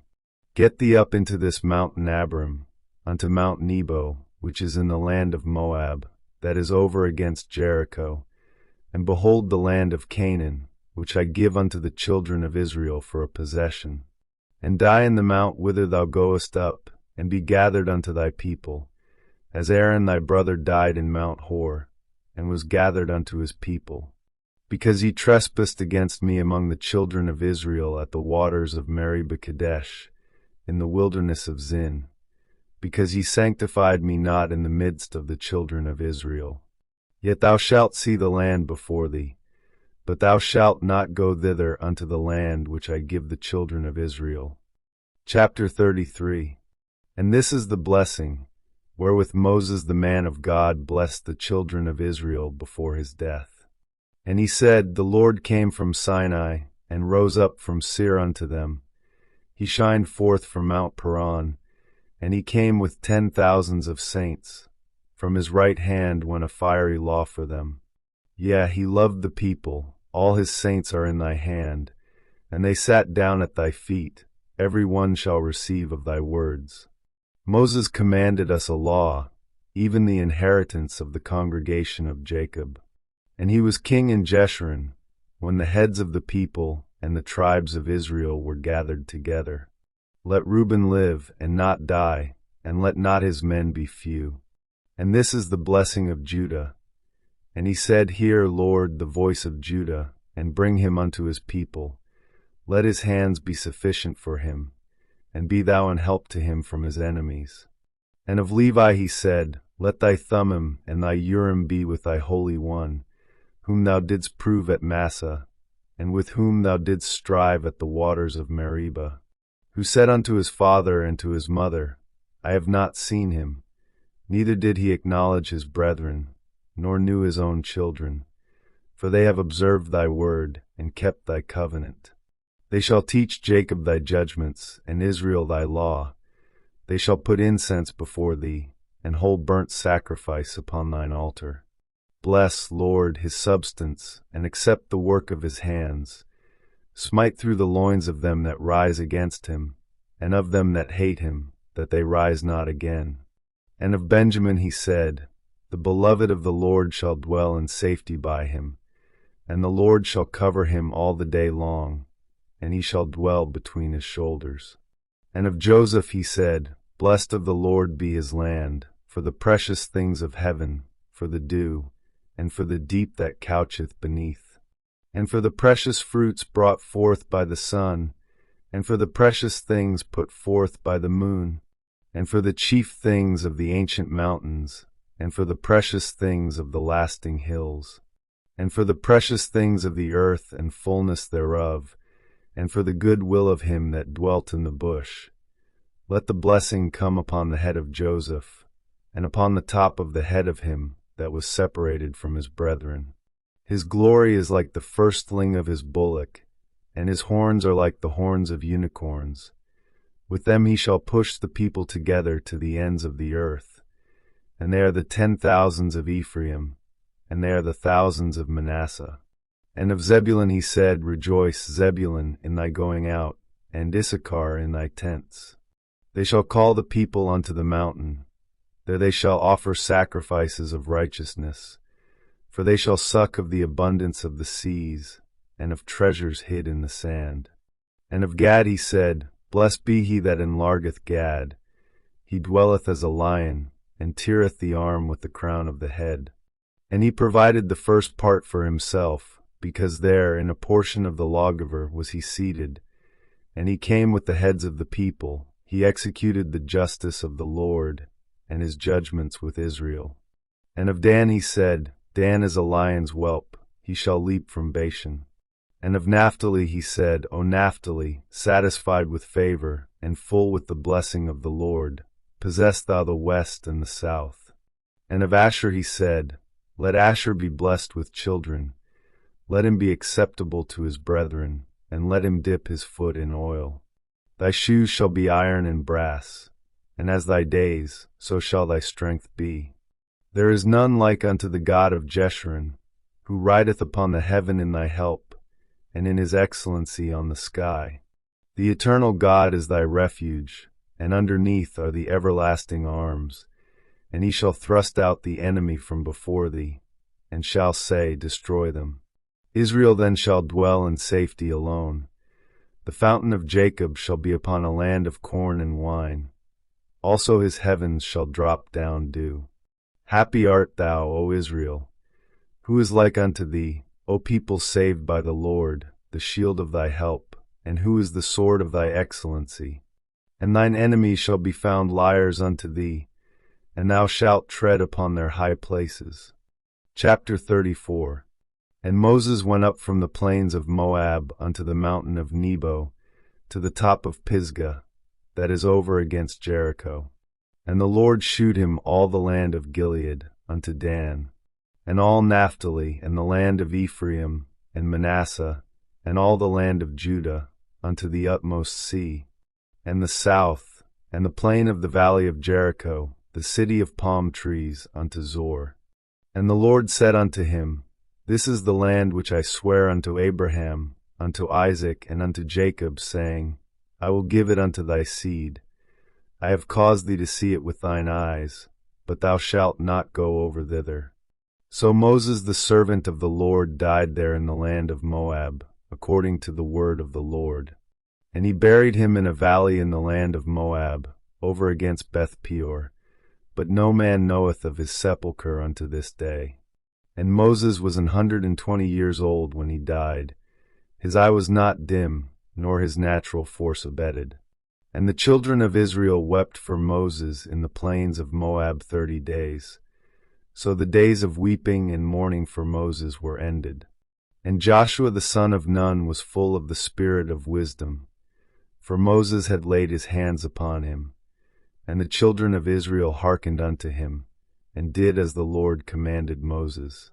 Get thee up into this mountain Abiram, unto Mount Nebo, which is in the land of Moab, that is over against Jericho, and behold the land of Canaan, which I give unto the children of Israel for a possession. And die in the mount whither thou goest up, and be gathered unto thy people, as Aaron thy brother died in Mount Hor, and was gathered unto his people. Because ye trespassed against me among the children of Israel at the waters of Meribah Kadesh, in the wilderness of Zin, because ye sanctified me not in the midst of the children of Israel. Yet thou shalt see the land before thee, but thou shalt not go thither unto the land which I give the children of Israel. Chapter 33. And this is the blessing, wherewith Moses the man of God blessed the children of Israel before his death. And he said, The Lord came from Sinai, and rose up from Seir unto them. He shined forth from Mount Paran, and he came with 10,000s of saints. From his right hand went a fiery law for them. Yea, he loved the people, all his saints are in thy hand, and they sat down at thy feet, every one shall receive of thy words. Moses commanded us a law, even the inheritance of the congregation of Jacob. And he was king in Jeshurun, when the heads of the people and the tribes of Israel were gathered together. Let Reuben live and not die, and let not his men be few. And this is the blessing of Judah. And he said, Hear, Lord, the voice of Judah, and bring him unto his people. Let his hands be sufficient for him, and be thou an help to him from his enemies. And of Levi he said, Let thy Thummim and thy Urim be with thy Holy One, whom thou didst prove at Massah, and with whom thou didst strive at the waters of Meribah, who said unto his father and to his mother, I have not seen him, neither did he acknowledge his brethren, nor knew his own children, for they have observed thy word, and kept thy covenant. They shall teach Jacob thy judgments, and Israel thy law. They shall put incense before thee, and hold burnt sacrifice upon thine altar. Bless, Lord, his substance, and accept the work of his hands. Smite through the loins of them that rise against him, and of them that hate him, that they rise not again. And of Benjamin he said, The beloved of the Lord shall dwell in safety by him, and the Lord shall cover him all the day long, and he shall dwell between his shoulders. And of Joseph he said, Blessed of the Lord be his land, for the precious things of heaven, for the dew, and for the deep that coucheth beneath. and for the precious fruits brought forth by the sun, and for the precious things put forth by the moon, and for the chief things of the ancient mountains, and for the precious things of the lasting hills, and for the precious things of the earth and fullness thereof, and for the good will of him that dwelt in the bush. Let the blessing come upon the head of Joseph, and upon the top of the head of him that was separated from his brethren. His glory is like the firstling of his bullock, and his horns are like the horns of unicorns. With them he shall push the people together to the ends of the earth. And they are the 10,000s of Ephraim, and they are the thousands of Manasseh. And of Zebulun he said, Rejoice, Zebulun, in thy going out, and Issachar in thy tents. They shall call the people unto the mountain. There they shall offer sacrifices of righteousness. For they shall suck of the abundance of the seas, and of treasures hid in the sand. And of Gad he said, Blessed be he that enlargeth Gad. He dwelleth as a lion, and teareth the arm with the crown of the head. And he provided the first part for himself, because there in a portion of the lawgiver was he seated. And he came with the heads of the people. He executed the justice of the Lord, and his judgments with Israel. And of Dan he said, Dan is a lion's whelp, he shall leap from Bashan. And of Naphtali he said, O Naphtali, satisfied with favor, and full with the blessing of the Lord, possess thou the west and the south. And of Asher he said, Let Asher be blessed with children, let him be acceptable to his brethren, and let him dip his foot in oil. Thy shoes shall be iron and brass, and as thy days, so shall thy strength be. There is none like unto the God of Jeshurun, who rideth upon the heaven in thy help, and in his excellency on the sky. The eternal God is thy refuge, and underneath are the everlasting arms. And he shall thrust out the enemy from before thee, and shall say, Destroy them. Israel then shall dwell in safety alone. The fountain of Jacob shall be upon a land of corn and wine. Also his heavens shall drop down dew. Happy art thou, O Israel! Who is like unto thee, O people saved by the Lord, the shield of thy help, and who is the sword of thy excellency? And thine enemies shall be found liars unto thee, and thou shalt tread upon their high places. Chapter 34. And Moses went up from the plains of Moab unto the mountain of Nebo, to the top of Pisgah, that is over against Jericho. And the Lord shewed him all the land of Gilead unto Dan, and all Naphtali, and the land of Ephraim, and Manasseh, and all the land of Judah, unto the utmost sea, and the south, and the plain of the valley of Jericho, the city of palm trees, unto Zor. And the Lord said unto him, This is the land which I swear unto Abraham, unto Isaac, and unto Jacob, saying, I will give it unto thy seed. I have caused thee to see it with thine eyes, but thou shalt not go over thither. So Moses the servant of the Lord died there in the land of Moab, according to the word of the Lord. And he buried him in a valley in the land of Moab, over against Beth Peor. But no man knoweth of his sepulchre unto this day. And Moses was 120 years old when he died. His eye was not dim, nor his natural force abated. And the children of Israel wept for Moses in the plains of Moab 30 days. So the days of weeping and mourning for Moses were ended. And Joshua the son of Nun was full of the spirit of wisdom, for Moses had laid his hands upon him. And the children of Israel hearkened unto him, and did as the Lord commanded Moses.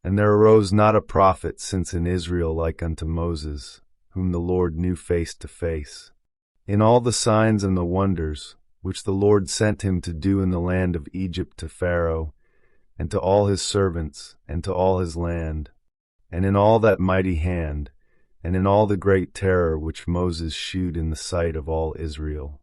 And there arose not a prophet since in Israel like unto Moses, whom the Lord knew face to face. In all the signs and the wonders, which the Lord sent him to do in the land of Egypt to Pharaoh, and to all his servants, and to all his land, and in all that mighty hand, and in all the great terror which Moses shewed in the sight of all Israel.